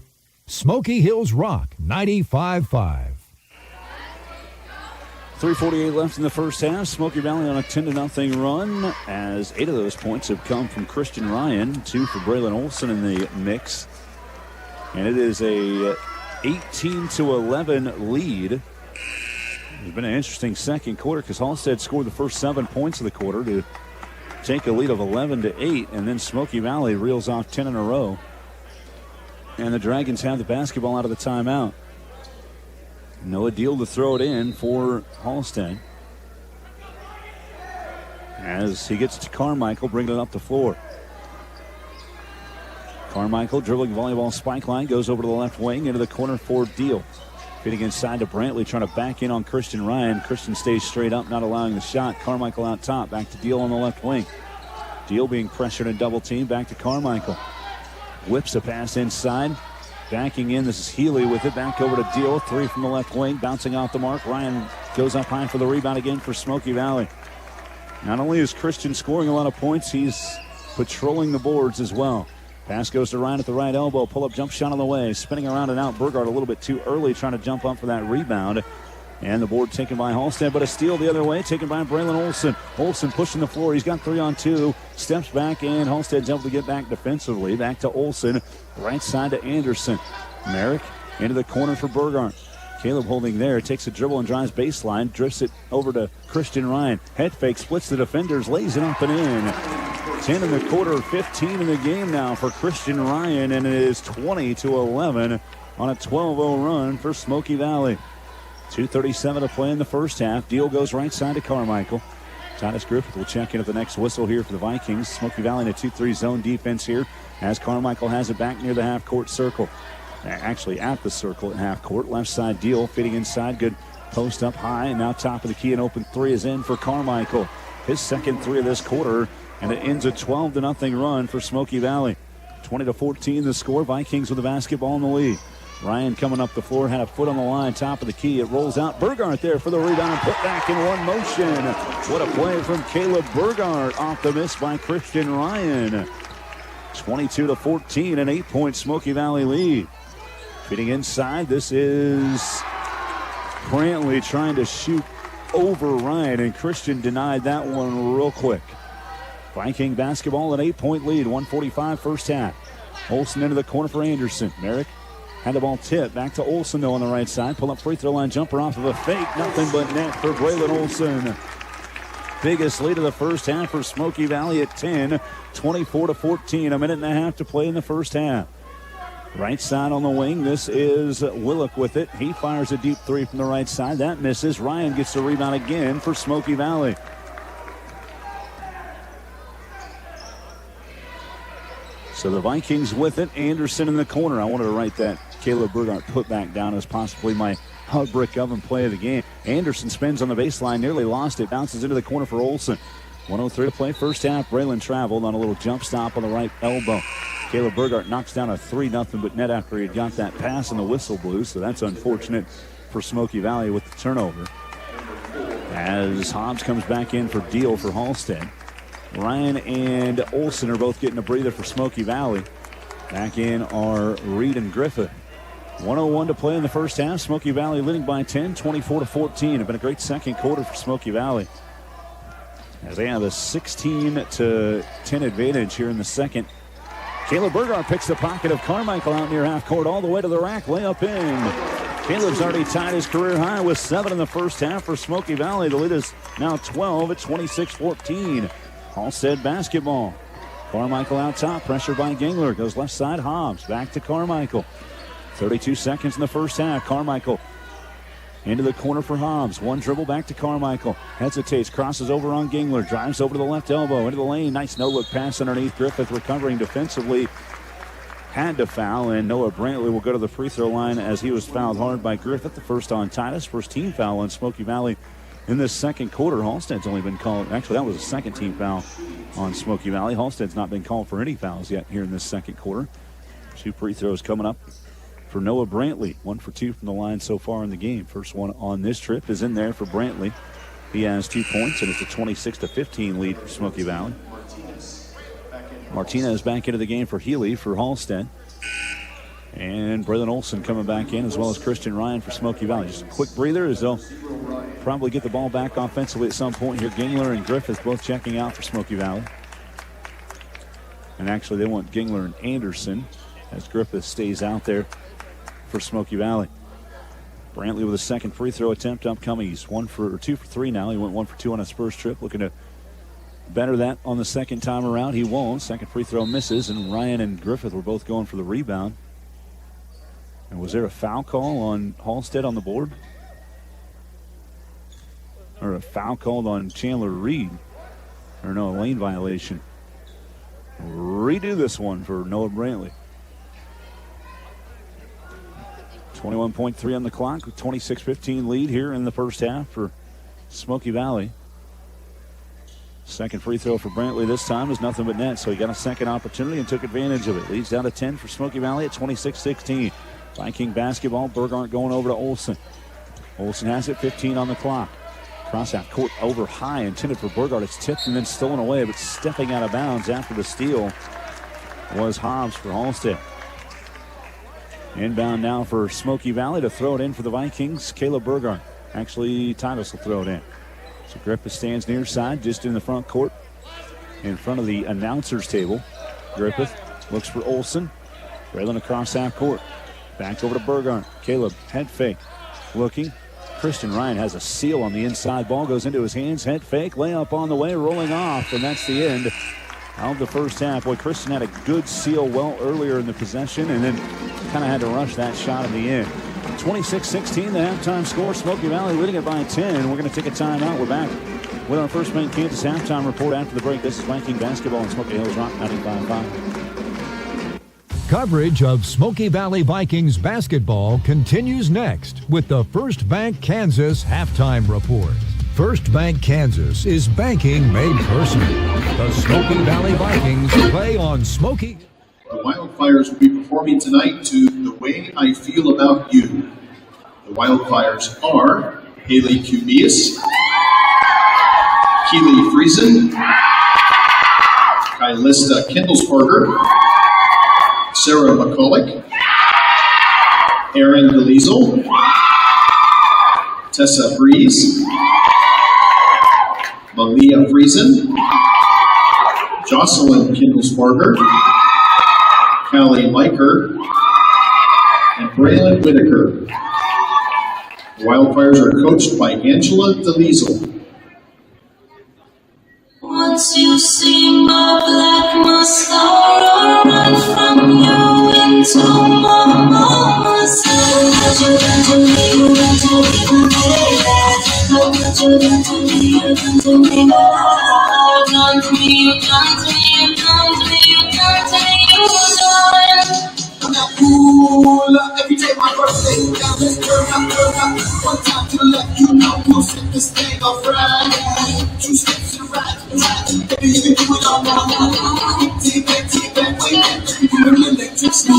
Smoky Hills Rock 95.5. 3:48 left in the first half. Smoky Valley on a 10-0 run, as 8 of those points have come from Christian Ryan, 2 for Braylon Olson in the mix. And it is a 18-11 lead. It's been an interesting second quarter because Halstead scored the first 7 points of the quarter to take a lead of 11-8, and then Smoky Valley reels off 10 in a row. And the Dragons have the basketball out of the timeout. Noah Deal to throw it in for Halstead. As he gets to Carmichael, bringing it up the floor. Carmichael dribbling volleyball spike line, goes over to the left wing into the corner for Deal. Feeding inside to Brantley, trying to back in on Christian Ryan. Christian stays straight up, not allowing the shot. Carmichael out top, back to Deal on the left wing. Deal being pressured and double teamed, back to Carmichael. Whips a pass inside. Backing in, this is Healy with it. Back over to Deal. 3 from the left wing. Bouncing off the mark. Ryan goes up high for the rebound again for Smoky Valley. Not only is Christian scoring a lot of points, he's patrolling the boards as well. Pass goes to Ryan at the right elbow. Pull-up jump shot on the way. Spinning around and out. Burgard a little bit too early, trying to jump up for that rebound. And the board taken by Halstead, but a steal the other way, taken by Braylon Olson. Olson pushing the floor. He's got 3 on 2. Steps back, and Halstead's able to get back defensively. Back to Olson. Right side to Anderson. Merrick into the corner for Burgard. Caleb holding there. Takes a dribble and drives baseline. Drifts it over to Christian Ryan. Head fake, splits the defenders. Lays it up and in. 10 in the quarter, 15 in the game now for Christian Ryan, and it is 20-11 on a 12-0 run for Smoky Valley. 2:37 to play in the first half. Deal goes right side to Carmichael. Titus Griffith will check in at the next whistle here for the Vikings. Smoky Valley in a 2-3 zone defense here as Carmichael has it back near the half-court circle. Actually at the circle at half-court. Left side Deal fitting inside. Good post up high, and now top of the key. An open 3 is in for Carmichael. His second 3 of this quarter, and it ends a 12-0 run for Smoky Valley. 20-14 the score. Vikings with the basketball in the lead. Ryan coming up the floor, had a foot on the line, top of the key. It rolls out. Burgard there for the rebound, put back in one motion. What a play from Caleb Burgard off the miss by Christian Ryan. 22-14, an 8-point Smoky Valley lead. Fitting inside, this is Brantley trying to shoot over Ryan, and Christian denied that one real quick. Viking basketball, an 8-point lead, 1:45 first half. Olsen into the corner for Anderson. Merrick had the ball tipped. Back to Olsen, though, on the right side. Pull up free throw line jumper off of a fake. Nothing but net for Braylon Olsen. Biggest lead of the first half for Smoky Valley at 10. 24-14. A minute and a half to play in the first half. Right side on the wing. This is Willock with it. He fires a deep 3 from the right side. That misses. Ryan gets the rebound again for Smoky Valley. So the Vikings with it. Anderson in the corner. I wanted to write that Caleb Burgard put back down as possibly my hot brick oven play of the game. Anderson spins on the baseline, nearly lost it. Bounces into the corner for Olsen. 1:03 to play. First half. Braylon traveled on a little jump stop on the right elbow. Caleb Burgard knocks down a 3-0 but net after he had got that pass and the whistle blew. So that's unfortunate for Smoky Valley with the turnover. As Hobbs comes back in for Deal for Halstead. Ryan and Olsen are both getting a breather for Smoky Valley. Back in are Reed and Griffith. 1:01 to play in the first half. Smoky Valley leading by 10, 24-14. It's been a great second quarter for Smoky Valley, as they have a 16-10 advantage here in the second. Caleb Burgard picks the pocket of Carmichael out near half court, all the way to the rack, layup in. Caleb's already tied his career high with 7 in the first half for Smoky Valley. The lead is now 12 at 26-14. Halstead basketball. Carmichael out top, pressure by Gingler. Goes left side, Hobbs. Back to Carmichael. 32 seconds in the first half. Carmichael into the corner for Hobbs. One dribble back to Carmichael. Hesitates, crosses over on Gingler. Drives over to the left elbow, into the lane. Nice no-look pass underneath. Griffith recovering defensively. Had to foul, and Noah Brantley will go to the free throw line as he was fouled hard by Griffith. The first on Titus. First team foul on Smoky Valley in this second quarter. Halstead's only been called. Actually, that was a second team foul on Smoky Valley. Halstead's not been called for any fouls yet here in this second quarter. 2 free throws coming up for Noah Brantley. 1 for 2 from the line so far in the game. First one on this trip is in there for Brantley. He has 2 points, and it's a 26-15 lead for Smoky Valley. Martinez back into the game for Healy for Halstead. And Braylon Olson coming back in, as well as Christian Ryan for Smoky Valley. Just a quick breather as they'll probably get the ball back offensively at some point here. Gingler and Griffith both checking out for Smoky Valley. And actually they want Gingler and Anderson as Griffith stays out there for Smoky Valley. Brantley with a second free throw attempt upcoming. He's 2 for 3 now. He went 1 for 2 on his first trip. Looking to better that on the second time around. He won't. Second free throw misses, and Ryan and Griffith were both going for the rebound. And was there a foul call on Halstead on the board? Or a foul called on Chandler Reed? Or no, a lane violation. Redo this one for Noah Brantley. 21.3 on the clock with 26-15 lead here in the first half for Smoky Valley. Second free throw for Brantley this time is nothing but net, so he got a second opportunity and took advantage of it. Leads down to 10 for Smoky Valley at 26-16. Viking basketball, Burgart going over to Olson. Olson has it, 15 on the clock. Cross half court over high, intended for Burgart. It's tipped and then stolen away, but stepping out of bounds after the steal was Hobbs for Halstead. Inbound now for Smoky Valley to throw it in for the Vikings. Caleb Burgart. Actually, Titus will throw it in. So Griffith stands near side, just in the front court, in front of the announcer's table. Griffith looks for Olson. Braylon across half court. Back over to Burgart. Caleb, head fake. Looking. Christian Ryan has a seal on the inside. Ball goes into his hands. Head fake. Layup on the way. Rolling off. And that's the end of the first half. Boy, Christian had a good seal well earlier in the possession and then kind of had to rush that shot in the end. 26-16, the halftime score. Smoky Valley leading it by 10. We're going to take a timeout. We're back with our First Bank Kansas halftime report after the break. This is Viking basketball on Smoky Hills Rock 95.5. Coverage of Smoky Valley Vikings basketball continues next with the First Bank Kansas halftime report. First Bank Kansas is banking made personal. The Smoky Valley Vikings play on Smoky. The Wildfires will be performing tonight to The Way I Feel About You. The Wildfires are Haley Cubias, Keely Friesen, Kylista Kindlesberger, Sarah McCulloch, Erin DeLiesel, Tessa Breeze, Malia Friesen, Jocelyn Kindlesberger, Callie Leiker, and Braylon Whitaker. The Wildfires are coached by Angela DeLiesel. Once you see my black mascara run from you into my mama's head. What you done to me, you done to me, baby. What you done to me, you done to me, you done to me, you done to me, you done to me, you done to me, you done. I'm not cool every day my birthday. Down this curve, one time to the left, you know we'll set this thing off right. 2 steps to the right, baby, you can do it all now. Deep back, way back. You do an electric slow.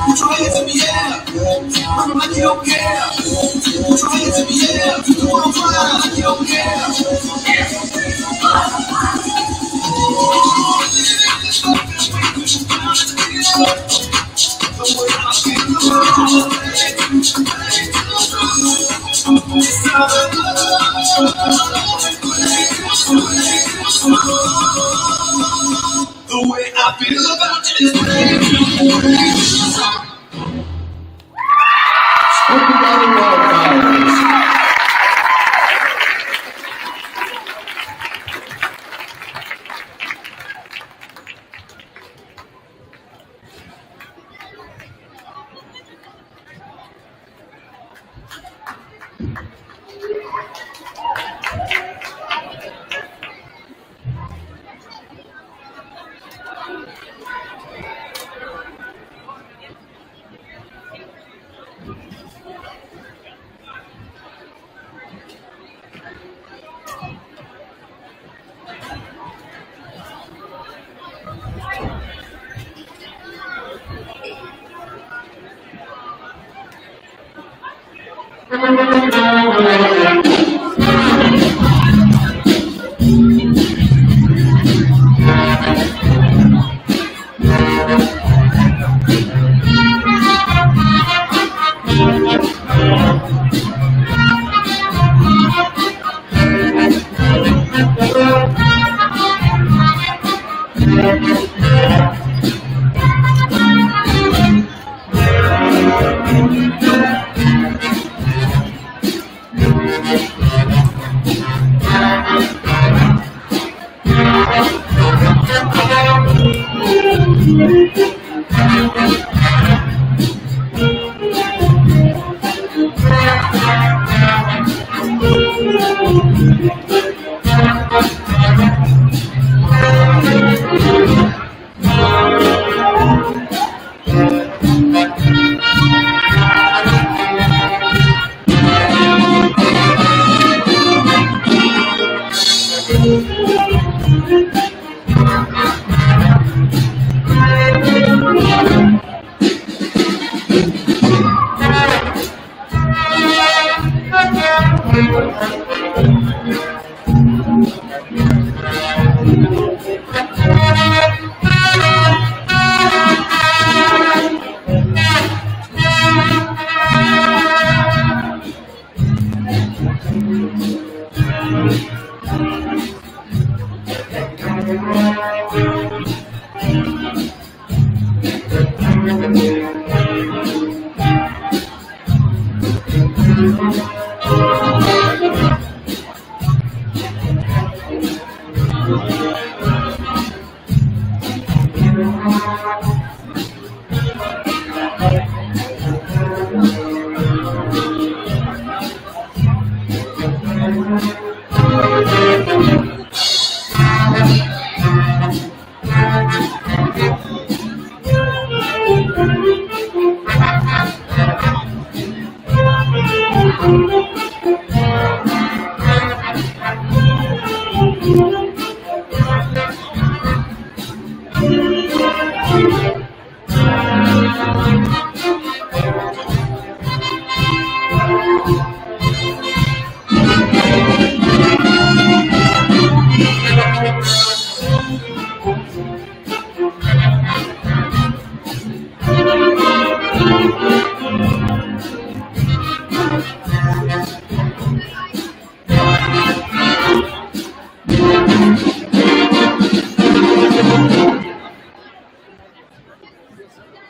You try it to me, yeah. I'm like you don't care. You try it to me, yeah. You do what I'm trying, like you don't care. The way I feel about you is Smoky Valley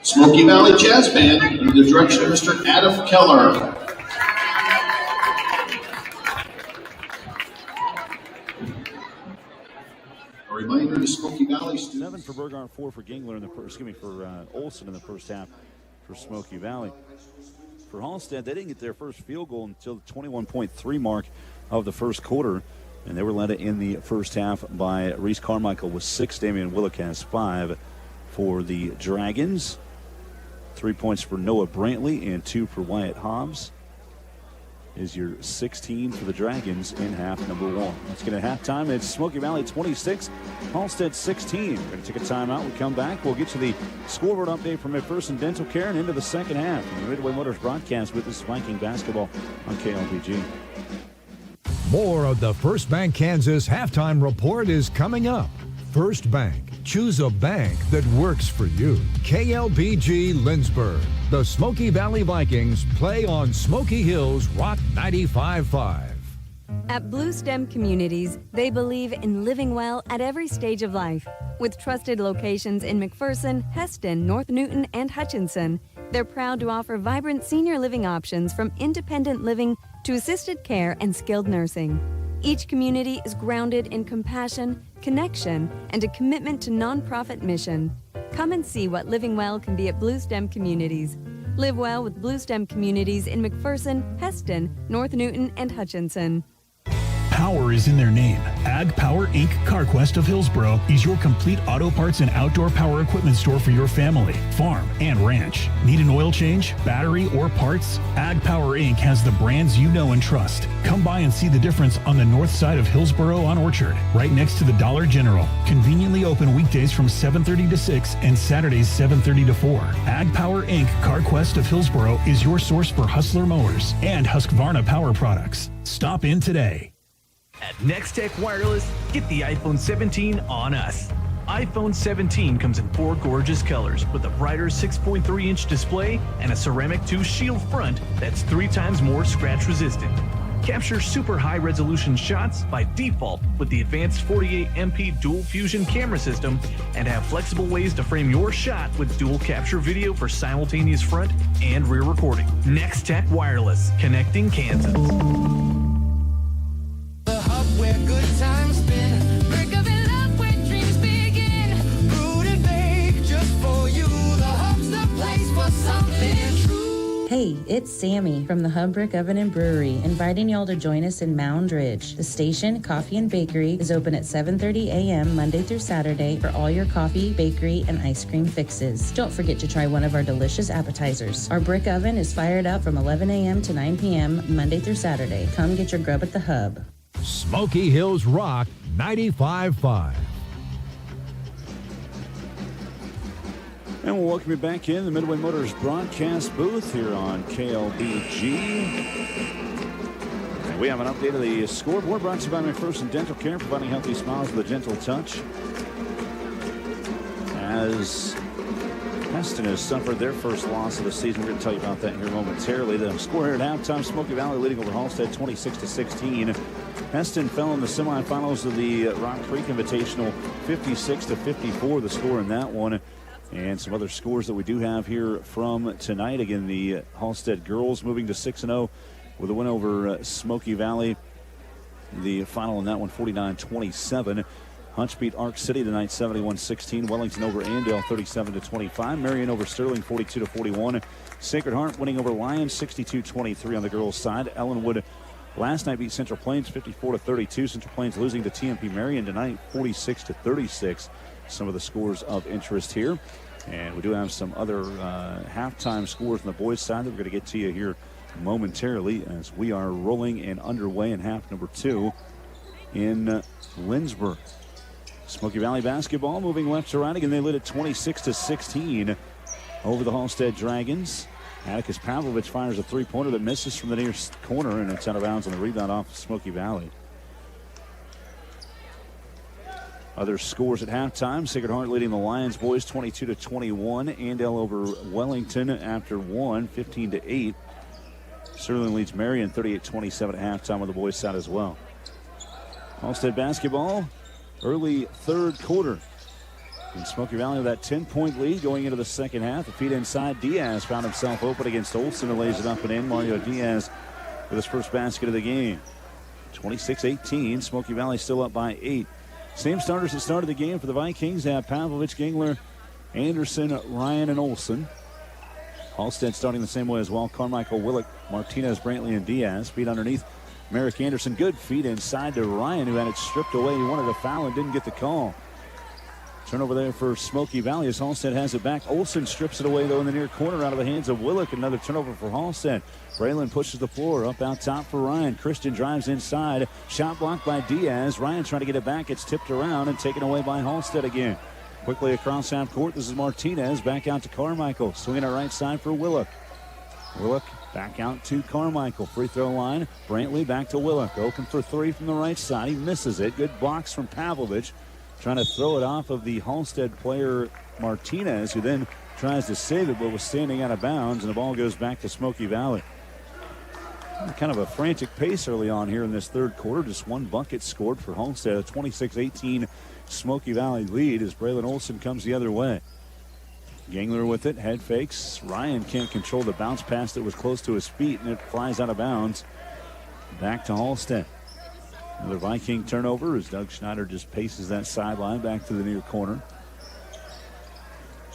Smoky Valley Jazz Band under the direction of Mr. Adam Keller. A reminder to Smoky Valley students. 7 for Burgard, 4 for Gingler in the for Olson in the first half for Smoky Valley. For Halstead, they didn't get their first field goal until the 21.3 mark of the first quarter, and they were led in the first half by Reese Carmichael with 6, Damian Willick has 5 for the Dragons. 3 points for Noah Brantley and 2 for Wyatt Hobbs is your 16 for the Dragons in half number 1. Let's get a halftime. It's Smoky Valley 26, Halstead 16. We're going to take a timeout. We come back. We'll get you the scoreboard update from McPherson Dental Care and into the second half. The Midway Motors broadcast with this Viking basketball on KLBG. More of the First Bank Kansas halftime report is coming up. First Bank. Choose a bank that works for you. KLBG Lindsborg. The Smoky Valley Vikings play on Smoky Hills Rock 95.5. At Blue Stem Communities, they believe in living well at every stage of life. With trusted locations in McPherson, Heston, North Newton, and Hutchinson, they're proud to offer vibrant senior living options from independent living to assisted care and skilled nursing. Each community is grounded in compassion, connection, and a commitment to nonprofit mission. Come and see what living well can be at Blue Stem Communities. Live well with Blue Stem Communities in McPherson, Heston, North Newton, and Hutchinson. Power is in their name. Ag Power Inc. CarQuest of Hillsboro is your complete auto parts and outdoor power equipment store for your family, farm, and ranch. Need an oil change, battery, or parts? Ag Power Inc. has the brands you know and trust. Come by and see the difference on the north side of Hillsboro on Orchard, right next to the Dollar General. Conveniently open weekdays from 7:30 to 6 and Saturdays 7:30 to 4. Ag Power Inc. CarQuest of Hillsboro is your source for Hustler mowers and Husqvarna power products. Stop in today. At Nextech Wireless, get the iPhone 17 on us. iPhone 17 comes in 4 gorgeous colors with a brighter 6.3-inch display and a ceramic 2 shield front that's 3 times more scratch resistant. Capture super high resolution shots by default with the advanced 48MP dual fusion camera system and have flexible ways to frame your shot with dual capture video for simultaneous front and rear recording. Nextech Wireless, connecting Kansas. The hub where good times spin. Brick of it up where dreams begin. Brewed and baked just for you. The hub's the place for something true. Hey, it's Sammy from the Hub Brick Oven and Brewery, inviting y'all to join us in Mound Ridge. The station, Coffee and Bakery, is open at 7:30 a.m. Monday through Saturday for all your coffee, bakery, and ice cream fixes. Don't forget to try one of our delicious appetizers. Our brick oven is fired up from 11 a.m. to 9 p.m. Monday through Saturday. Come get your grub at the Hub. Smoky Hills Rock 95.5. And we'll welcome you back in the Midway Motors broadcast booth here on KLBG. And we have an update of the scoreboard brought to you by McPherson Dental Care, providing healthy smiles with a gentle touch. As Heston has suffered their first loss of the season, we're going to tell you about that here momentarily. The score here at halftime, Smoky Valley leading over Halstead 26-16. Heston fell in the semifinals of the Rock Creek Invitational 56-54, the score in that one. And some other scores that we do have here from tonight. Again, the Halstead girls moving to 6-0 with a win over Smoky Valley. The final in that one, 49-27. Hunch beat Ark City tonight, 71-16. Wellington over Andale, 37-25. Marion over Sterling, 42-41. Sacred Heart winning over Lyons, 62-23 on the girls' side. Ellenwood last night beat Central Plains, 54-32. Central Plains losing to TMP Marion tonight, 46-36. Some of the scores of interest here. And we do have some other halftime scores on the boys' side that we're going to get to you here momentarily as we are rolling and underway in half number 2 in Lindsborg. Smoky Valley basketball moving left to right. Again, they lead at 26-16 over the Halstead Dragons. Atticus Pavlovich fires a three-pointer that misses from the near corner, and it's out of bounds on the rebound off of Smoky Valley. Other scores at halftime. Sacred Heart leading the Lions boys 22-21. Andale over Wellington after 15-8. Sterling leads Marion 38-27 at halftime on the boys' side as well. Halstead basketball, early third quarter. In Smoky Valley with that 10-point lead going into the second half. The feed inside. Diaz found himself open against Olsen and lays it up and in. Mario Diaz with his first basket of the game. 26-18. Smoky Valley still up by 8. Same starters that started the game for the Vikings have Pavlovich, Gingler, Anderson, Ryan, and Olsen. Halstead starting the same way as well. Carmichael, Willick, Martinez, Brantley, and Diaz. Feed underneath. Merrick Anderson, good feed inside to Ryan, who had it stripped away. He wanted a foul and didn't get the call. Turnover there for Smoky Valley as Halstead has it back. Olsen strips it away, though, in the near corner out of the hands of Willick. Another turnover for Halstead. Braylon pushes the floor up out top for Ryan. Christian drives inside. Shot blocked by Diaz. Ryan trying to get it back. It's tipped around and taken away by Halstead again. Quickly across half court. This is Martinez. Back out to Carmichael. Swinging our right side for Willick. Willick back out to Carmichael. Free throw line. Brantley back to Willick. Open for three from the right side. He misses it. Good box from Pavlovich. Trying to throw it off of the Halstead player Martinez, who then tries to save it but was standing out of bounds, and the ball goes back to Smoky Valley. Kind of a frantic pace early on here in this third quarter. Just one bucket scored for Halstead. A 26-18 Smoky Valley lead as Braylon Olsen comes the other way. Gangler with it, head fakes. Ryan can't control the bounce pass that was close to his feet, and it flies out of bounds. Back to Halstead. Another Viking turnover as Doug Schneider just paces that sideline back to the near corner.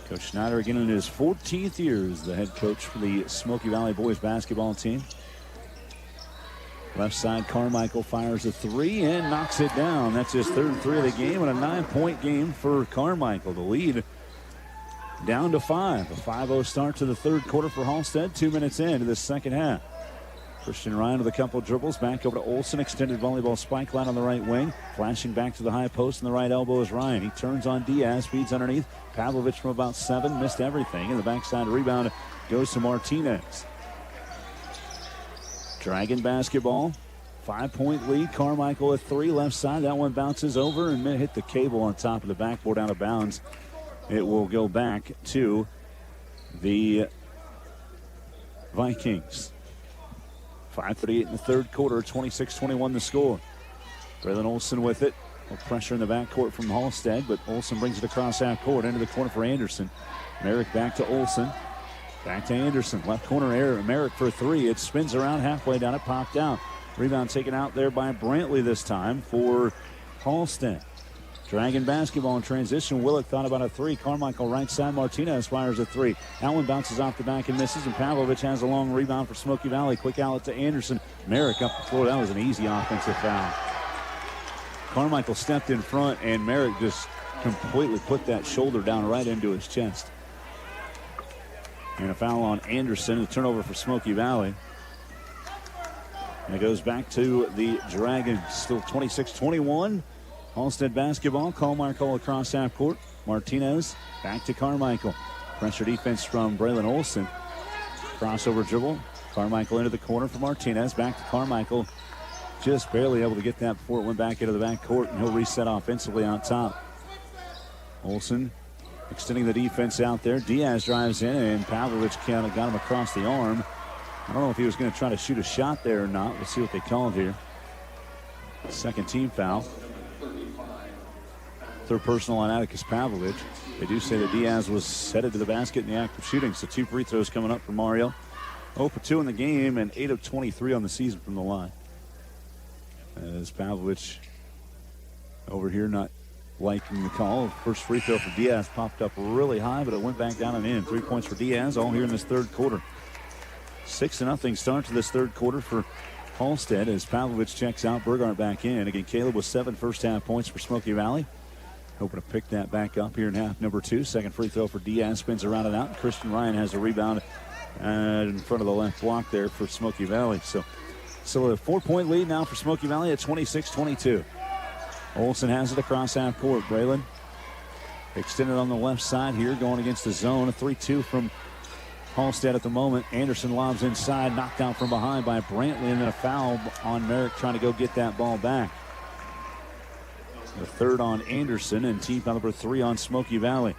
Coach Schneider again in his 14th year as the head coach for the Smoky Valley boys basketball team. Left side, Carmichael fires a three and knocks it down. That's his third three of the game, and a 9-point game for Carmichael. The lead down to 5. A 5-0 start to the third quarter for Halstead. 2 minutes into the second half. Christian Ryan with a couple of dribbles. Back over to Olsen. Extended volleyball spike line on the right wing. Flashing back to the high post, and the right elbow is Ryan. He turns on Diaz. Feeds underneath. Pavlovich from about 7. Missed everything. And the backside rebound goes to Martinez. Dragon basketball. 5-point lead. Carmichael at 3. Left side. That one bounces over and hit the cable on top of the backboard out of bounds. It will go back to the Vikings. 5:38 in the third quarter, 26-21 the score. Braylon Olsen with it. No pressure in the backcourt from Halstead, but Olsen brings it across half court into the corner for Anderson. Merrick back to Olsen. Back to Anderson. Left corner, Merrick for 3. It spins around halfway down. It popped out. Rebound taken out there by Brantley this time for Halstead. Dragon basketball in transition. Willock thought about a 3. Carmichael right side. Martinez fires a 3. That one bounces off the back and misses, and Pavlovich has a long rebound for Smoky Valley. Quick outlet to Anderson. Merrick up the floor. That was an easy offensive foul. Carmichael stepped in front, and Merrick just completely put that shoulder down right into his chest. And a foul on Anderson. A turnover for Smoky Valley. And it goes back to the Dragons. Still 26-21. Halstead basketball. Carmichael across half court. Martinez back to Carmichael. Pressure defense from Braylon Olsen. Crossover dribble. Carmichael into the corner for Martinez. Back to Carmichael. Just barely able to get that before it went back into the back court, and he'll reset offensively on top. Olsen extending the defense out there. Diaz drives in, and Pavlovich got him across the arm. I don't know if he was going to try to shoot a shot there or not. We'll see what they called here. Second team foul. Third personal on Atticus Pavlovich. They do say that Diaz was headed to the basket in the act of shooting, so 2 free throws coming up for Mario. 0 for 2 in the game and 8 of 23 on the season from the line. As Pavlovich over here not liking the call. First free throw for Diaz popped up really high, but it went back down and in. 3 points for Diaz, all here in this third quarter. 6-0 start to this third quarter for Halstead as Pavlovich checks out. Burgart back in. Again, Caleb with 7 first-half points for Smoky Valley. Hoping to pick that back up here in half number 2. Second free throw for Diaz. Spins around and out. And Christian Ryan has a rebound in front of the left block there for Smoky Valley. So a 4-point lead now for Smoky Valley at 26-22. Olsen has it across half court. Braylon extended on the left side here, going against the zone. A 3-2 from Halstead at the moment. Anderson lobs inside, knocked out from behind by Brantley, and then a foul on Merrick trying to go get that ball back. The third on Anderson, and team foul number 3 on Smoky Valley.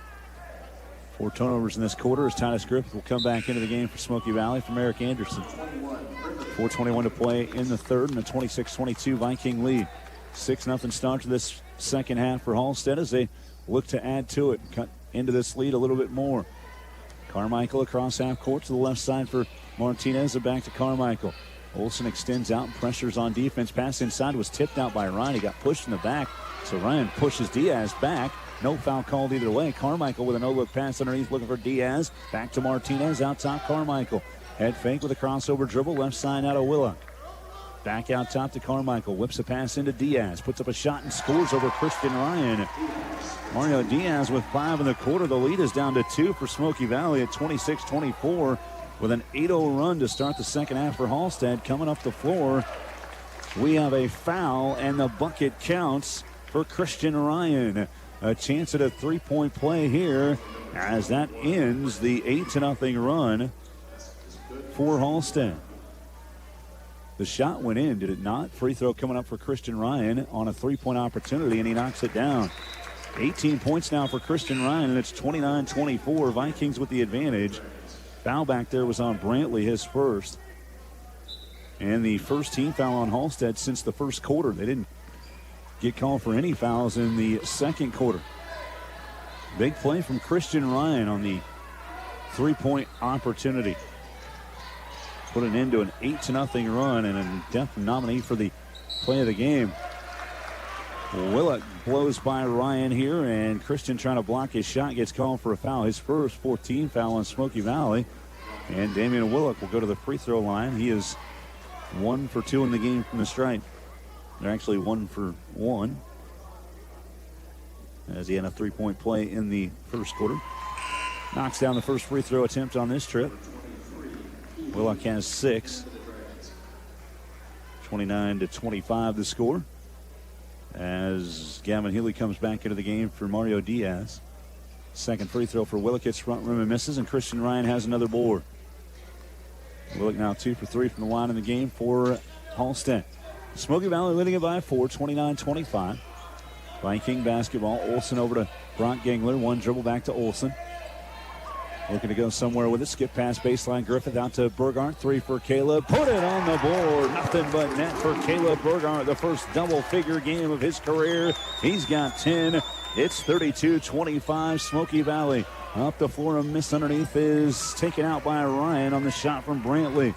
4 turnovers in this quarter as Titus Griffith will come back into the game for Smoky Valley from Eric Anderson. 4:21 to play in the third, and a 26-22 Viking lead. 6-0 start to this second half for Halstead as they look to add to it, cut into this lead a little bit more. Carmichael across half court to the left side for Martinez, and back to Carmichael. Olsen extends out and pressures on defense. Pass inside was tipped out by Ryan. He got pushed in the back, so Ryan pushes Diaz back. No foul called either way. Carmichael with a no-look pass underneath looking for Diaz. Back to Martinez, out top Carmichael. Head fake with a crossover dribble, left side out of Willock. Back out top to Carmichael. Whips a pass into Diaz. Puts up a shot and scores over Christian Ryan. Mario Diaz with 5 in the quarter. The lead is down to 2 for Smoky Valley at 26-24 with an 8-0 run to start the second half for Halstead. Coming up the floor, we have a foul, and the bucket counts for Christian Ryan. A chance at a 3-point play here as that ends the 8-0 run for Halstead. The shot went in, did it not? Free throw coming up for Christian Ryan on a 3-point opportunity, and he knocks it down. 18 points now for Christian Ryan, and it's 29-24. Vikings with the advantage. Foul back there was on Brantley, his first. And the first team foul on Halstead since the first quarter. They didn't get called for any fouls in the second quarter. Big play from Christian Ryan on the 3-point opportunity. Put an end to an 8-0 run and a depth nominee for the play of the game. Willock blows by Ryan here, and Christian trying to block his shot gets called for a foul. His first 14 foul on Smoky Valley. And Damian Willock will go to the free throw line. He is 1 for 2 in the game from the stripe. They're actually 1 for 1, as he had a 3-point play in the first quarter. Knocks down the first free throw attempt on this trip. Willock has 6. 29-25 the score, as Gavin Healy comes back into the game for Mario Diaz. Second free throw for Willock hits front rim and misses, and Christian Ryan has another board. Willock now 2 for 3 from the line in the game for Halstead. Smoky Valley leading it by 4, 29-25. Viking basketball. Olsen over to Brock Gangler. One dribble back to Olsen. Looking to go somewhere with it. Skip past baseline. Griffith out to Burgart. 3 for Caleb. Put it on the board. Nothing but net for Caleb Burgart. The first double-figure game of his career. He's got 10. It's 32-25. Smoky Valley up the floor. A miss underneath is taken out by Ryan on the shot from Brantley.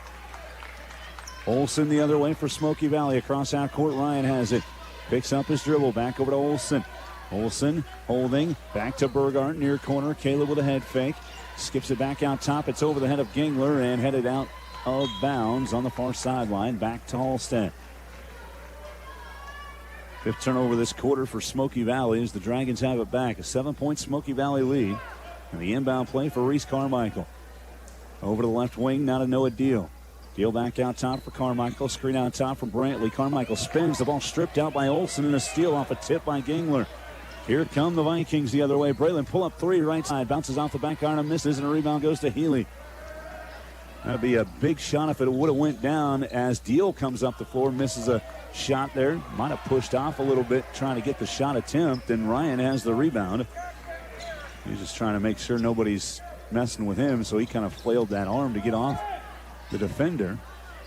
Olsen the other way for Smoky Valley. Across half court, Ryan has it. Picks up his dribble. Back over to Olsen. Olsen holding. Back to Burgart. Near corner. Caleb with a head fake. Skips it back out top. It's over the head of Gingler and headed out of bounds on the far sideline. Back to Halstead. Fifth turnover this quarter for Smoky Valley as the Dragons have it back. A 7-point Smoky Valley lead. And the inbound play for Reese Carmichael. Over to the left wing. Now to Noah Deal. Deal back out top for Carmichael. Screen out top for Brantley. Carmichael spins. The ball stripped out by Olsen and a steal off a tip by Gingler. Here come the Vikings the other way. Braylon pull up 3 right side. Bounces off the back iron and misses, and a rebound goes to Healy. That'd be a big shot if it would have went down, as Deal comes up the floor, misses a shot there. Might have pushed off a little bit trying to get the shot attempt, and Ryan has the rebound. He's just trying to make sure nobody's messing with him, so he kind of flailed that arm to get off the defender.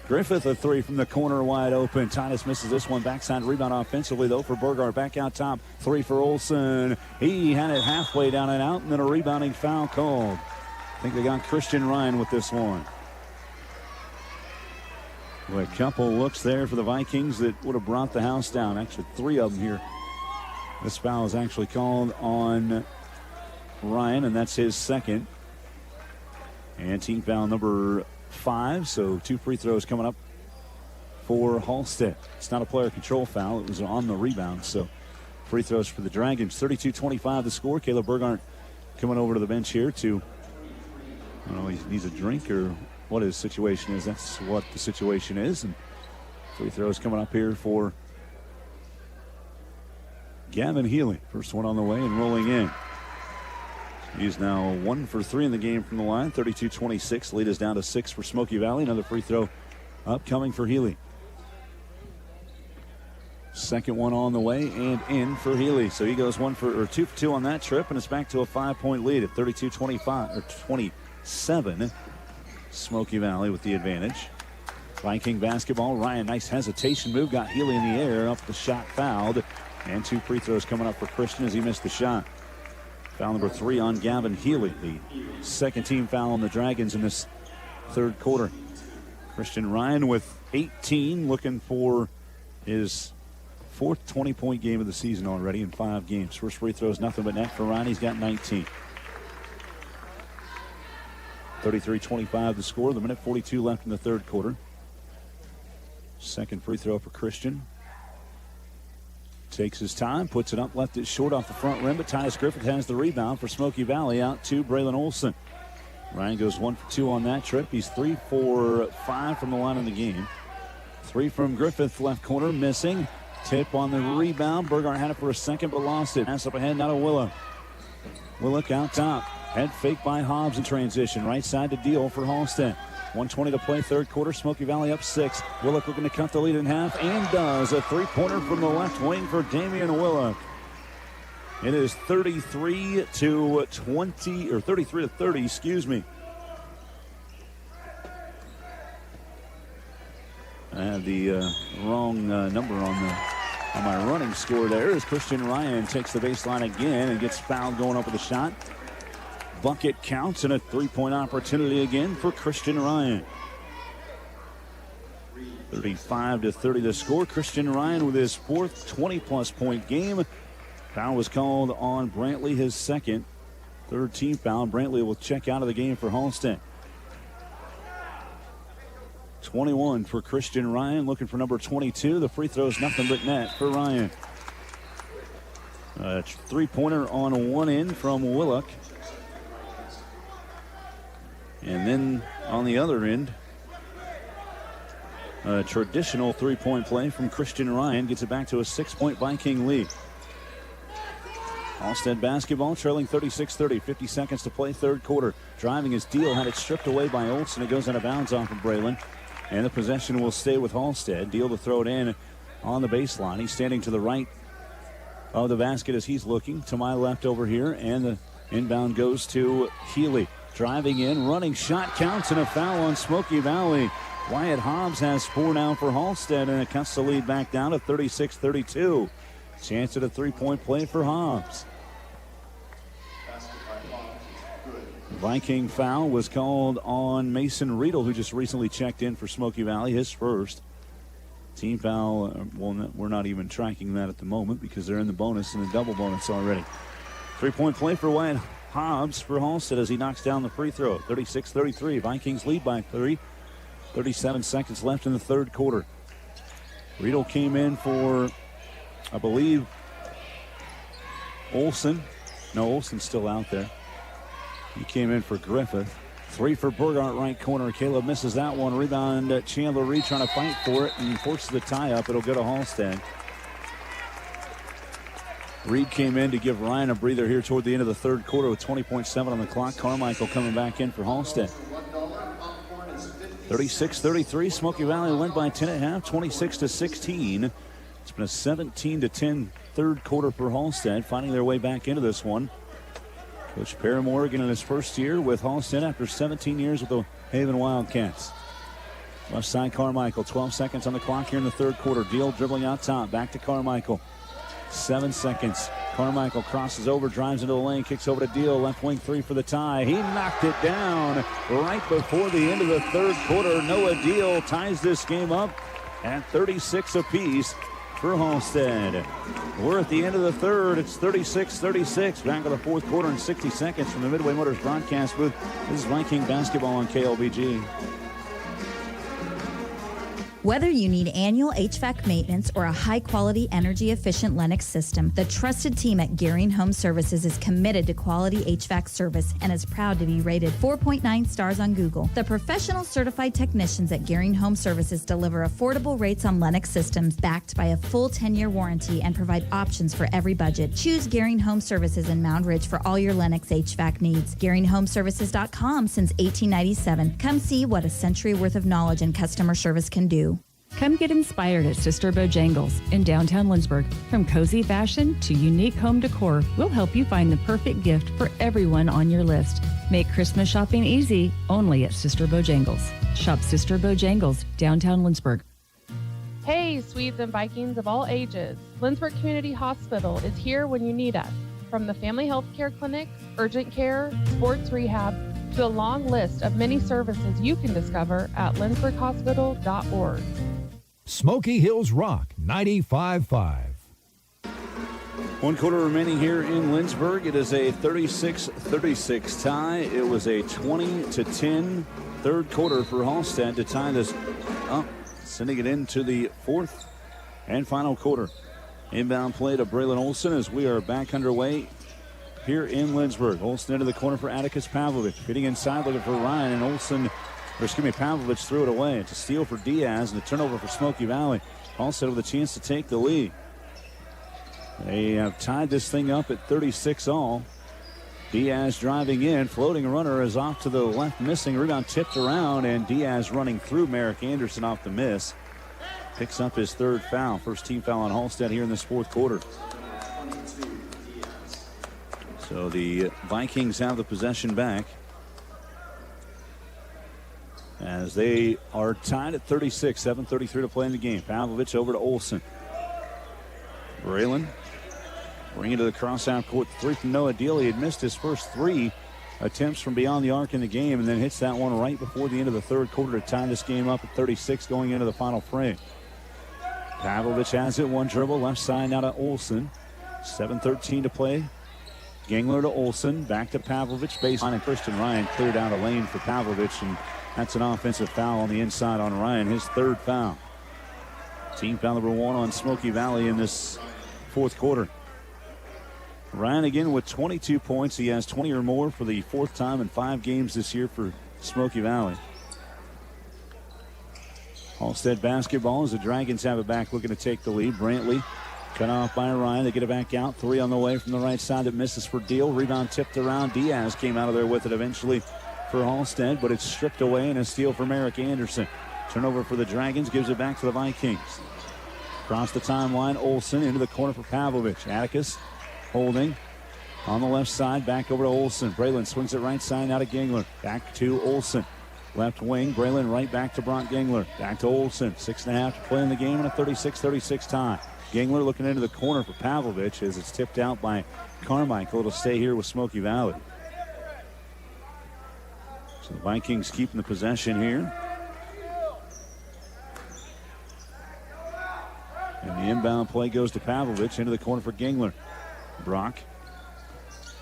Griffith a 3 from the corner wide open. Titus misses this one. Backside rebound offensively though for Burgart. Back out top. 3 for Olsen. He had it halfway down and out, and then a rebounding foul called. I think they got Christian Ryan with this one. Well, a couple looks there for the Vikings that would have brought the house down. Actually 3 of them here. This foul is actually called on Ryan, and that's his second. And team foul number 5, so 2 free throws coming up for Halstead. It's not a player control foul. It was on the rebound, so free throws for the Dragons. 32-25 the score. Caleb Burgart coming over to the bench here to, I don't know, he needs a drink or what his situation is. That's what the situation is. And free throws coming up here for Gavin Healy. First one on the way and rolling in. He's now 1 for 3 in the game from the line. 32-26. Lead is down to 6 for Smoky Valley. Another free throw upcoming for Healy. Second one on the way and in for Healy. So he goes 2 for 2 on that trip, and it's back to a 5-point lead at 32-25 or 27. Smoky Valley with the advantage. Viking basketball. Ryan, nice hesitation move. Got Healy in the air. Up the shot, fouled. And 2 free throws coming up for Christian as he missed the shot. Foul number 3 on Gavin Healy, the second team foul on the Dragons in this third quarter. Christian Ryan with 18, looking for his 4th 20-point game of the season already in 5 games. First free throw is nothing but net for Ryan. He's got 19. 33-25 the score. The minute 42 left in the third quarter. Second free throw for Christian. Takes his time, puts it up, left it short off the front rim, but Titus Griffith has the rebound for Smoky Valley. Out to Braylon Olsen. Ryan goes 1 for 2 on that trip. He's 3 for 5 from the line in the game. 3 from Griffith, left corner, missing. Tip on the rebound. Burgart had it for a second, but lost it. Pass up ahead, now to Willock. Willock out top. Head fake by Hobbs in transition. Right side to Deal for Halstead. 1:20 to play, third quarter. Smoky Valley up 6. Willock looking to cut the lead in half, and does. A 3-pointer from the left wing for Damian Willock. It is 33-20, or 33-30, excuse me. I had the wrong number on my running score there, as Christian Ryan takes the baseline again and gets fouled going up with a shot. Bucket counts, and a 3-point opportunity again for Christian Ryan. 35-30 the score. Christian Ryan with his 4th 20-plus point game. Foul was called on Brantley, his second. Third team foul. Brantley will check out of the game for Halstead. 21 for Christian Ryan, looking for number 22. The free throw is nothing but net for Ryan. A three-pointer on one end from Willock. And then on the other end, a traditional three-point play from Christian Ryan gets it back to a 6-point Viking lead. Halstead basketball trailing 36-30. 50 seconds to play, third quarter. Driving his deal, had it stripped away by Olsen. It goes out of bounds off of Braylon. And the possession will stay with Halstead. Deal to throw it in on the baseline. He's standing to the right of the basket as he's looking. To my left over here. And the inbound goes to Healy. Driving in, running shot, counts, and a foul on Smoky Valley. Wyatt Hobbs has 4 now for Halstead, and it cuts the lead back down to 36-32. Chance at a three-point play for Hobbs. Viking foul was called on Mason Riedel, who just recently checked in for Smoky Valley, his first. Team foul, well, we're not even tracking that at the moment because they're in the bonus and the double bonus already. Three-point play for Wyatt Hobbs for Halstead as he knocks down the free throw. 36-33. Vikings lead by 3. 37 seconds left in the third quarter. Riedel came in for, I believe, Olsen. No, Olsen's still out there. He came in for Griffith. 3 for Burgart, right corner. Caleb misses that one. Rebound, Chandler Reed trying to fight for it and forces the tie-up. It'll go to Halstead. Reed came in to give Ryan a breather here toward the end of the third quarter with 20.7 on the clock. Carmichael coming back in for Halstead. 36-33. Smoky Valley went by 10 at half, 26-16. It's been a 17-10 third quarter for Halstead, finding their way back into this one. Coach Perry Morgan in his first year with Halstead after 17 years with the Haven Wildcats. Left side Carmichael, 12 seconds on the clock here in the third quarter. Deal dribbling out top, back to Carmichael. 7 seconds. Carmichael crosses over, drives into the lane, kicks over to Deal. Left wing 3 for the tie. He knocked it down right before the end of the third quarter. Noah Deal ties this game up at 36 apiece for Halstead. We're at the end of the third. It's 36-36. Back of the fourth quarter in 60 seconds from the Midway Motors broadcast booth. This is Viking basketball on KLBG. Whether you need annual HVAC maintenance or a high-quality, energy-efficient Lennox system, the trusted team at Gearing Home Services is committed to quality HVAC service and is proud to be rated 4.9 stars on Google. The professional certified technicians at Gearing Home Services deliver affordable rates on Lennox systems backed by a full 10-year warranty and provide options for every budget. Choose Gearing Home Services in Mound Ridge for all your Lennox HVAC needs. GearingHomeservices.com since 1897. Come see what a century worth of knowledge and customer service can do. Come get inspired at Sister Bojangles in downtown Lindsborg. From cozy fashion to unique home decor, we'll help you find the perfect gift for everyone on your list. Make Christmas shopping easy only at Sister Bojangles. Shop Sister Bojangles, downtown Lindsborg. Hey, Swedes and Vikings of all ages. Lindsborg Community Hospital is here when you need us. From the family health care clinic, urgent care, sports rehab, to a long list of many services you can discover at lindsborghospital.org. Smoky Hills Rock 95.5. 1 quarter remaining here in Lindsborg. It is a 36-36 tie. It was a 20-10 third quarter for Halstead to tie this up, sending it into the fourth and final quarter. Inbound play to Braylon Olsen as we are back underway here in Lindsborg. Olsen into the corner for Atticus Pavlovich. Fitting inside, looking for Ryan, and Pavlovich threw it away. It's a steal for Diaz and a turnover for Smoky Valley. Halstead with a chance to take the lead. They have tied this thing up at 36 all. Diaz driving in. Floating runner is off to the left, missing. Rebound tipped around, and Diaz running through Merrick Anderson off the miss. Picks up his third foul. First team foul on Halstead here in this fourth quarter. So the Vikings have the possession back as they are tied at 36, 7:33 to play in the game. Pavlovich over to Olsen. Braylon bringing it to the crossout court. 3 from Noah Deal. He had missed his first 3 attempts from beyond the arc in the game and then hits that one right before the end of the third quarter to tie this game up at 36 going into the final frame. Pavlovich has it. One dribble. Left side now to Olsen. 7:13 to play. Gangler to Olsen. Back to Pavlovich. Baseline, and Christian Ryan cleared out a lane for Pavlovich, and That's an offensive foul on the inside on Ryan, his third foul. Team foul number 1 on Smoky Valley in this fourth quarter. Ryan again with 22 points. He has 20 or more for the fourth time in 5 games this year for Smoky Valley. Halstead basketball as the Dragons have it back looking to take the lead. Brantley cut off by Ryan. They get it back out. 3 on the way from the right side that misses for Deal. Rebound tipped around. Diaz came out of there with it eventually for Halstead, but it's stripped away and a steal from Eric Anderson. Turnover for the Dragons, gives it back to the Vikings. Across the timeline, Olsen into the corner for Pavlovich. Atticus holding on the left side, back over to Olsen. Braylon swings it right side out of Gingler. Back to Olsen. Left wing, Braylon right back to Brock Gingler. Back to Olsen. 6.5 to play in the game and a 36-36 tie. Gingler looking into the corner for Pavlovich as it's tipped out by Carmichael. It'll stay here with Smoky Valley. So the Vikings keeping the possession here. And the inbound play goes to Pavlovich into the corner for Gingler. Brock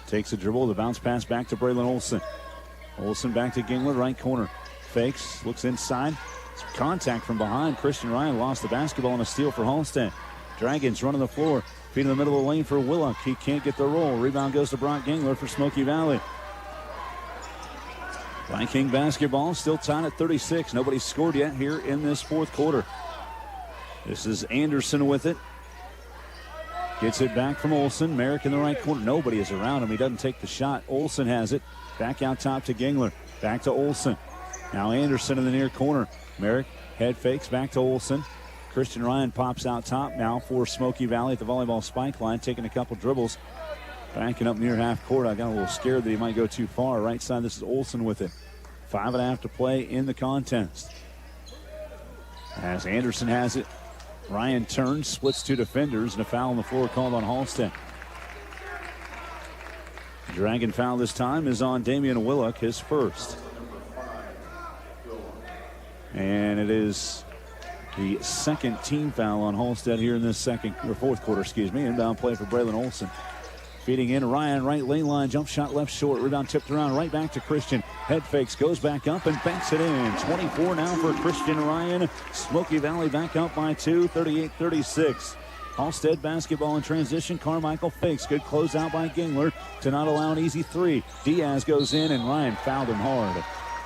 takes a dribble. The bounce pass back to Braylon Olsen. Olsen back to Gingler, right corner. Fakes, looks inside. Some contact from behind. Christian Ryan lost the basketball and a steal for Halstead. Dragons running the floor. Feet in the middle of the lane for Willock. He can't get the roll. Rebound goes to Brock Gingler for Smoky Valley. Viking basketball still tied at 36. Nobody's scored yet here in this fourth quarter. This is Anderson with it. Gets it back from Olsen. Merrick in the right corner. Nobody is around him. He doesn't take the shot. Olsen has it. Back out top to Gingler. Back to Olsen. Now Anderson in the near corner. Merrick head fakes back to Olsen. Christian Ryan pops out top now for Smoky Valley at the volleyball spike line, taking a couple dribbles. Backing up near half court. I got a little scared that he might go too far. Right side, this is Olsen with it. 5.5 to play in the contest. As Anderson has it, Ryan turns, splits 2 defenders, and a foul on the floor called on Halstead. Dragon foul this time is on Damian Willock, his first. And it is the second team foul on Halstead here in this fourth quarter, Inbound play for Braylon Olsen. Feeding in Ryan, right lane line, jump shot left short, rebound tipped around, right back to Christian. Head fakes, goes back up and banks it in. 24 now for Christian Ryan. Smoky Valley back up by 2, 38-36. Halstead basketball in transition. Carmichael fakes. Good closeout by Gingler to not allow an easy 3. Diaz goes in and Ryan fouled him hard.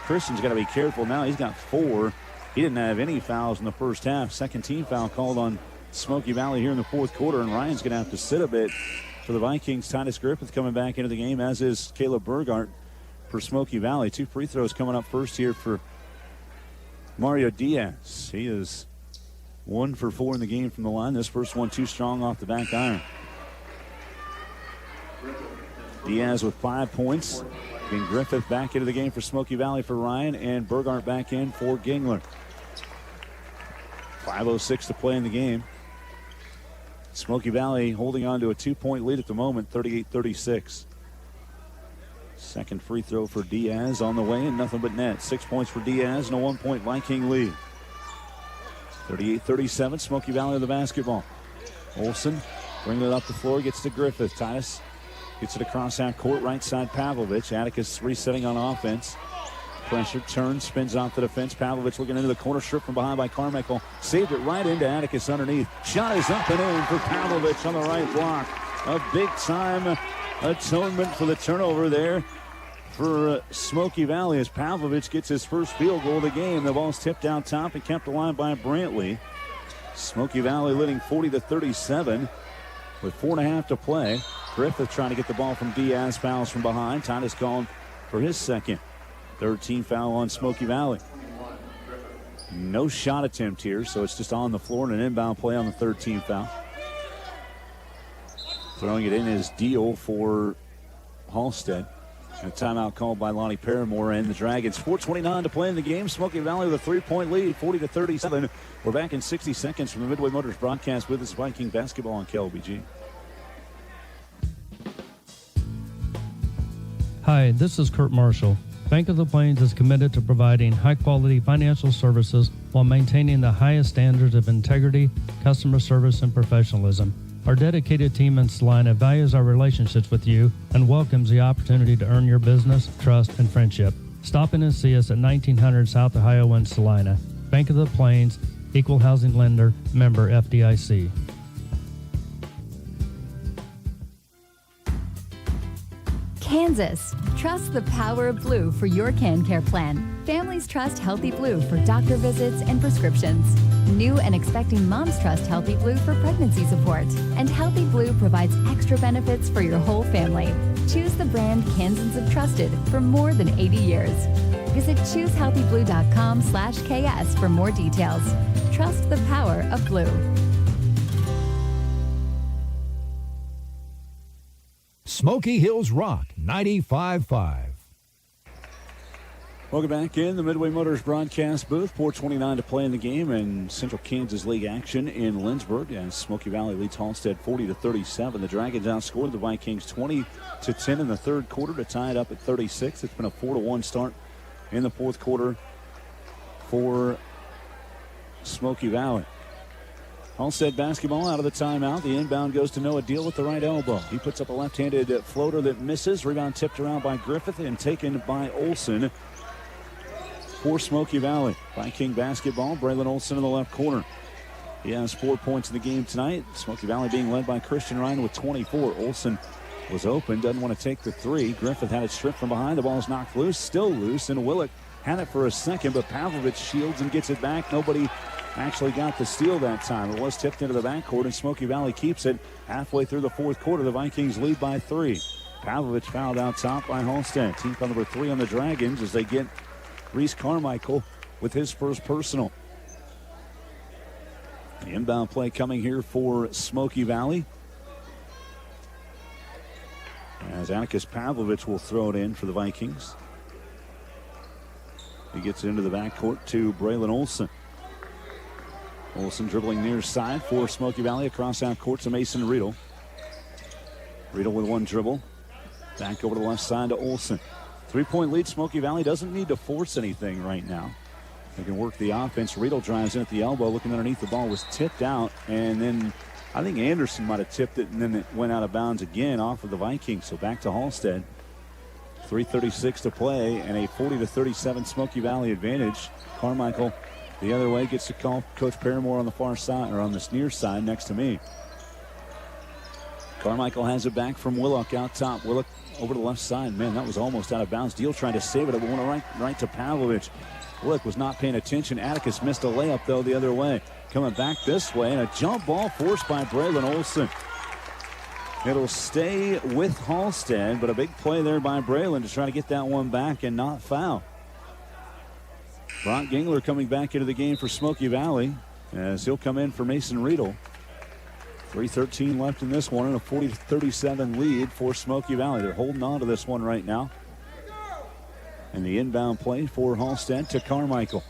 Christian's got to be careful now. He's got 4. He didn't have any fouls in the first half. Second team foul called on Smoky Valley here in the fourth quarter, and Ryan's going to have to sit a bit for the Vikings. Titus Griffith coming back into the game, as is Caleb Burgart for Smoky Valley. 2 free throws coming up first here for Mario Diaz. He is 1 for 4 in the game from the line. This first one too strong off the back iron. Diaz with 5 points. And Griffith back into the game for Smoky Valley for Ryan, and Burgart back in for Gingler. 5:06 to play in the game. Smoky Valley holding on to a 2-point lead at the moment, 38-36. Second free throw for Diaz on the way, and nothing but net. 6 points for Diaz and a 1-point Viking lead. 38-37, Smoky Valley with the basketball. Olsen bringing it up the floor, gets to Griffith. Titus gets it across half court, right side Pavlovich. Atticus resetting on offense. Pressure, turns, spins off the defense. Pavlovich looking into the corner, strip from behind by Carmichael. Saved it right into Atticus underneath. Shot is up and in for Pavlovich on the right block. A big-time atonement for the turnover there for Smoky Valley as Pavlovich gets his first field goal of the game. The ball's tipped out top and kept alive by Brantley. Smoky Valley leading 40-37 with 4.5 to play. Griffith trying to get the ball from Diaz. Fouls from behind. Titus called for his second. 13 foul on Smoky Valley. No shot attempt here, so it's just on the floor and an inbound play on the 13th foul. Throwing it in is Deal for Halstead. And a timeout called by Lonnie Paramore and the Dragons. 4:29 to play in the game. Smoky Valley with a 3-point lead, 40-37. We're back in 60 seconds from the Midway Motors broadcast with this Viking basketball on KLBG. Hi, this is Kurt Marshall. Bank of the Plains is committed to providing high-quality financial services while maintaining the highest standards of integrity, customer service, and professionalism. Our dedicated team in Salina values our relationships with you and welcomes the opportunity to earn your business, trust, and friendship. Stop in and see us at 1900 South Ohio in Salina. Bank of the Plains, Equal Housing Lender, member FDIC. Kansas. Trust the power of Blue for your CanCare plan. Families trust Healthy Blue for doctor visits and prescriptions. New and expecting moms trust Healthy Blue for pregnancy support. And Healthy Blue provides extra benefits for your whole family. Choose the brand Kansans have trusted for more than 80 years. Visit choosehealthyblue.com/KS for more details. Trust the power of Blue. Smoky Hills Rock 95.5. Welcome back in the Midway Motors broadcast booth. 4:29 to play in the game, and Central Kansas League action in Lindsborg as Smoky Valley leads Halstead 40-37. The Dragons outscored the Vikings 20-10 in the third quarter to tie it up at 36. It's been a 4-1 start in the fourth quarter for Smoky Valley. Halstead basketball out of the timeout. The inbound goes to Noah Deal with the right elbow. He puts up a left-handed floater that misses. Rebound tipped around by Griffith and taken by Olson for Smoky Valley. Viking basketball, Braylon Olson in the left corner. He has 4 points in the game tonight. Smoky Valley being led by Christian Ryan with 24. Olson was open, doesn't want to take the three. Griffith had it stripped from behind. The ball's knocked loose, still loose, and Willick had it for a second, but Pavlovich shields and gets it back. Nobody actually got the steal that time. It was tipped into the backcourt, and Smoky Valley keeps it. Halfway through the fourth quarter, the Vikings lead by 3. Pavlovich fouled out top by Halstead. Team foul number 3 on the Dragons as they get Reese Carmichael with his first personal. The inbound play coming here for Smoky Valley, as Atticus Pavlovich will throw it in for the Vikings. He gets it into the backcourt to Braylon Olson. Olson dribbling near side for Smoky Valley across half court to Mason Riedel. Riedel with one dribble. Back over to the left side to Olson. 3-point lead. Smoky Valley doesn't need to force anything right now. They can work the offense. Riedel drives in at the elbow, looking underneath. The ball was tipped out, and then I think Anderson might have tipped it, and then it went out of bounds again off of the Vikings. So back to Halstead. 3:36 to play, and a 40-37 Smoky Valley advantage. Carmichael the other way gets to call Coach Paramore on the far side, or on this near side next to me. Carmichael has it back from Willock out top. Willock over to the left side. Man, that was almost out of bounds. Deal trying to save it. It went right to Pavlovich. Willock was not paying attention. Atticus missed a layup, though, the other way. Coming back this way, and a jump ball forced by Braylon Olson. It'll stay with Halstead, but a big play there by Braylon to try to get that one back and not foul. Brock Gingler coming back into the game for Smoky Valley as he'll come in for Mason Riedel. 3:13 left in this one and a 40-37 lead for Smoky Valley. They're holding on to this one right now. And the inbound play for Halstead to Carmichael.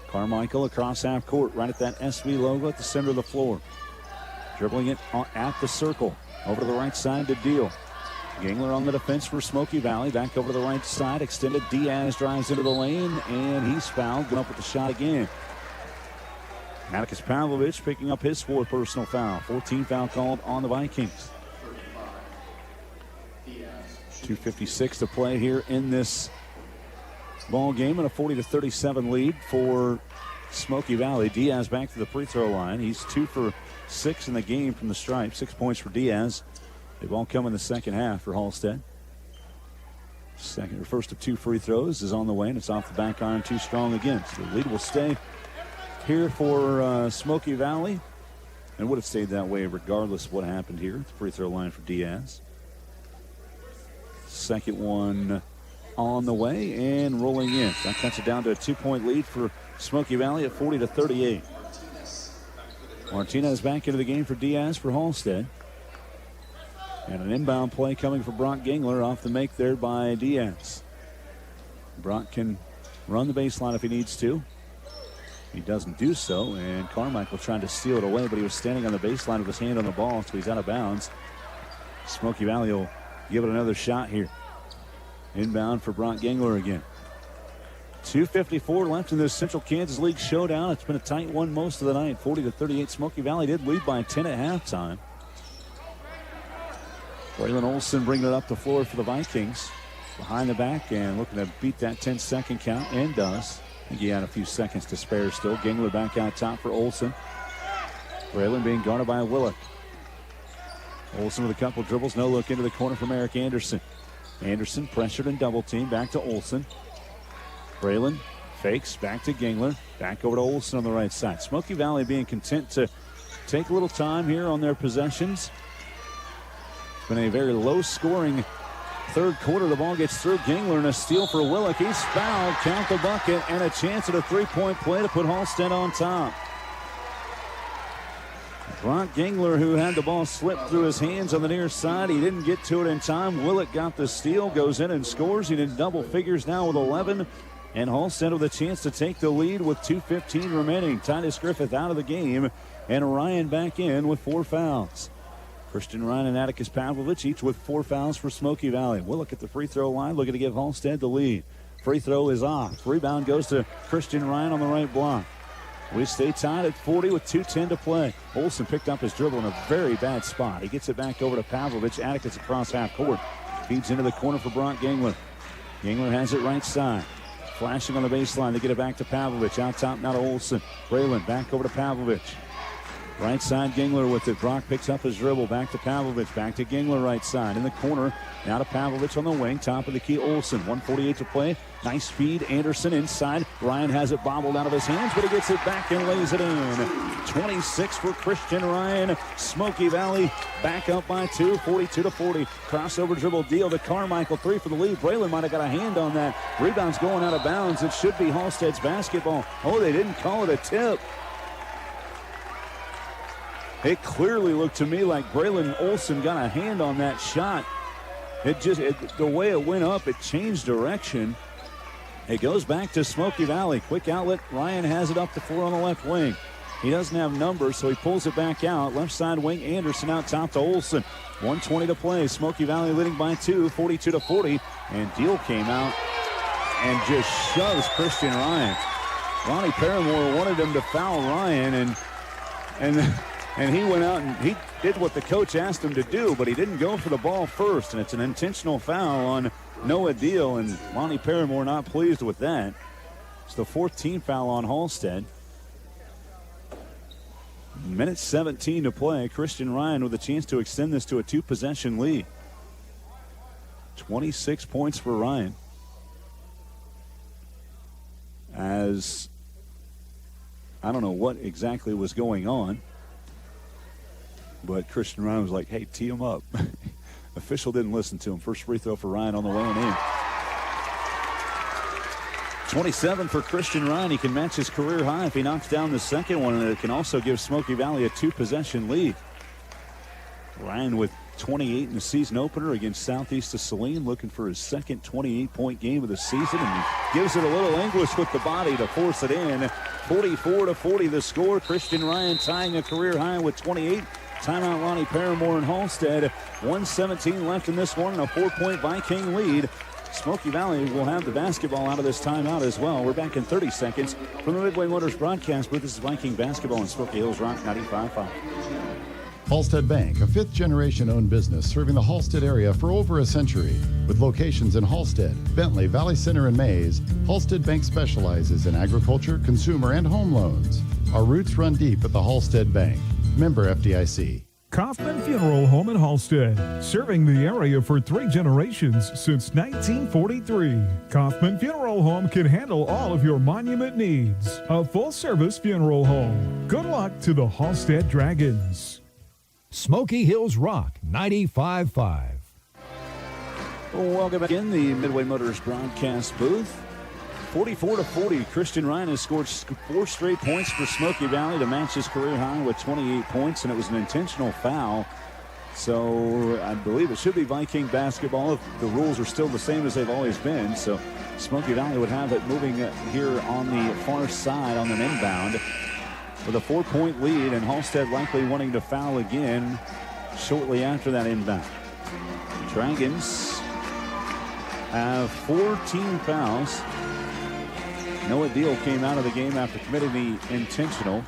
Carmichael across half court, right at that SV logo at the center of the floor. Dribbling it at the circle. Over to the right side to Deal. Gingler on the defense for Smoky Valley. Back over to the right side. Extended. Diaz drives into the lane, and he's fouled. Going up with the shot again. Atticus Pavlovich picking up his 4th personal foul. 14 foul called on the Vikings. 2:56 to play here in this ball game, and a 40-37 lead for Smoky Valley. Diaz back to the free throw line. He's 2 for 6 in the game from the stripe. 6 points for Diaz. They've all come in the second half for Halstead. First of 2 free throws is on the way, and it's off the back iron, too strong again. So the lead will stay here for Smoky Valley, and would have stayed that way regardless of what happened here at the free throw line for Diaz. Second one on the way and rolling in. That cuts it down to a 2-point lead for Smoky Valley at 40-38. Martinez back into the game for Diaz for Halstead. And an inbound play coming for Brock Gingler off the make there by Diaz. Brock can run the baseline if he needs to. He doesn't do so, and Carmichael trying to steal it away, but he was standing on the baseline with his hand on the ball, so he's out of bounds. Smoky Valley will give it another shot here. Inbound for Brock Gingler again. 2:54 left in this Central Kansas League showdown. It's been a tight one most of the night. 40-38. Smoky Valley did lead by 10 at halftime. Braylon Olson bringing it up the floor for the Vikings. behind the back and looking to beat that 10-second count, and does. I think he had a few seconds to spare still. Gingler back out top for Olsen. Braylon being guarded by Willock. Olsen with a couple dribbles, no look into the corner from Eric Anderson. Anderson pressured and double teamed, back to Olsen. Braylon fakes, back to Gingler, back over to Olsen on the right side. Smoky Valley being content to take a little time here on their possessions. It's been a very low-scoring third quarter. The ball gets through Gingler and a steal for Willock. He's fouled, count the bucket, and a chance at a three-point play to put Halstead on top. Brock Gingler, who had the ball slip through his hands on the near side. He didn't get to it in time. Willock got the steal, goes in and scores. He did double figures now with 11. And Halstead with a chance to take the lead with 2:15 remaining. Titus Griffith out of the game, and Ryan back in with 4 fouls. Christian Ryan and Atticus Pavlovich each with 4 fouls for Smoky Valley. Willock at the free throw line, looking to give Halstead the lead. Free throw is off. Rebound goes to Christian Ryan on the right block. We stay tied at 40 with 2:10 to play. Olsen picked up his dribble in a very bad spot. He gets it back over to Pavlovich. Atticus across half court. Feeds into the corner for Brock Gingler. Gingler has it right side. Flashing on the baseline to get it back to Pavlovich. Out top now to Olsen. Braylon back over to Pavlovich. Right side, Gingler with it. Brock picks up his dribble. Back to Pavlovich. Back to Gingler right side. In the corner, now to Pavlovich on the wing. Top of the key, Olsen. 1:48 to play. Nice feed. Anderson inside. Ryan has it bobbled out of his hands, but he gets it back and lays it in. 26 for Christian Ryan. Smoky Valley back up by 2, 42-40. Crossover dribble deal to Carmichael. 3 for the lead. Braylon might have got a hand on that. Rebound's going out of bounds. It should be Halstead's basketball. Oh, they didn't call it a tip. It clearly looked to me like Braylon Olsen got a hand on that shot. The way it went up, it changed direction. It goes back to Smoky Valley. Quick outlet. Ryan has it up to 4 on the left wing. He doesn't have numbers, so he pulls it back out. Left side wing, Anderson out top to Olsen. 1:20 to play. Smoky Valley leading by 2, 42-40. And Deal came out and just shoves Christian Ryan. Ronnie Paramore wanted him to foul Ryan, and he went out and he did what the coach asked him to do, but he didn't go for the ball first, and it's an intentional foul on Noah Deal, and Lonnie Paramore not pleased with that. It's the 4th team foul on Halstead. Minute 17 to play. Christian Ryan with a chance to extend this to a 2-possession lead. 26 points for Ryan. As I don't know what exactly was going on, but Christian Ryan was like, hey, tee him up. Official didn't listen to him. First free throw for Ryan on the way in. 27 for Christian Ryan. He can match his career high if he knocks down the second one, and it can also give Smoky Valley a 2-possession lead. Ryan with 28 in the season opener against Southeast of Saline, looking for his second 28-point game of the season, and he gives it a little English with the body to force it in. 44-40 the score. Christian Ryan tying a career high with 28. Timeout Lonnie Paramore and Halstead. 1:17 left in this one, and a 4-point Viking lead. Smoky Valley will have the basketball out of this timeout as well. We're back in 30 seconds from the Midway Motors broadcast booth. This is Viking basketball in Smoky Hills Rock 95.5. Halstead Bank, a 5th-generation owned business serving the Halstead area for over a century. With locations in Halstead, Bentley, Valley Center, and Mays, Halstead Bank specializes in agriculture, consumer, and home loans. Our roots run deep at the Halstead Bank. Member FDIC. Kaufman Funeral Home in Halstead, serving the area for 3 generations since 1943. Kaufman Funeral Home can handle all of your monument needs. A full-service funeral home. Good luck to the Halstead Dragons. Smoky Hills Rock 95.5. Welcome back in the Midway Motors broadcast booth. 44-40. Christian Ryan has scored 4 straight points for Smoky Valley to match his career high with 28 points, and it was an intentional foul. So I believe it should be Viking basketball if the rules are still the same as they've always been. So Smoky Valley would have it moving here on the far side on an inbound with a 4-point lead, and Halstead likely wanting to foul again shortly after that inbound. Dragons have 4 team fouls. Noah Deal came out of the game after committing the intentional.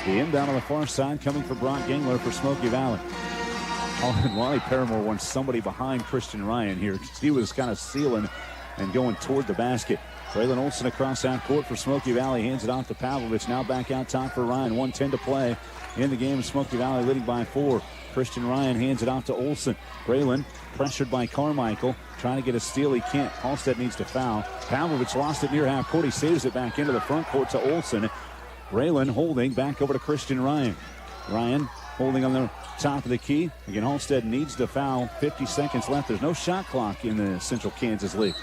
The inbound on the far side coming for Brock Gingler for Smoky Valley. Wally Paramore wants somebody behind Christian Ryan here. He was kind of sealing and going toward the basket. Braylon Olson across half court for Smoky Valley. Hands it off to Pavlovich. Now back out top for Ryan. 1:10 to play in the game. Smoky Valley leading by 4. Christian Ryan hands it off to Olson. Braylon pressured by Carmichael. Trying to get a steal. He can't. Halstead needs to foul. Pavlovich lost it near half court. He saves it back into the front court to Olson. Braylon holding back over to Christian Ryan. Ryan holding on the top of the key. Again, Halstead needs to foul. 50 seconds left. There's no shot clock in the Central Kansas League.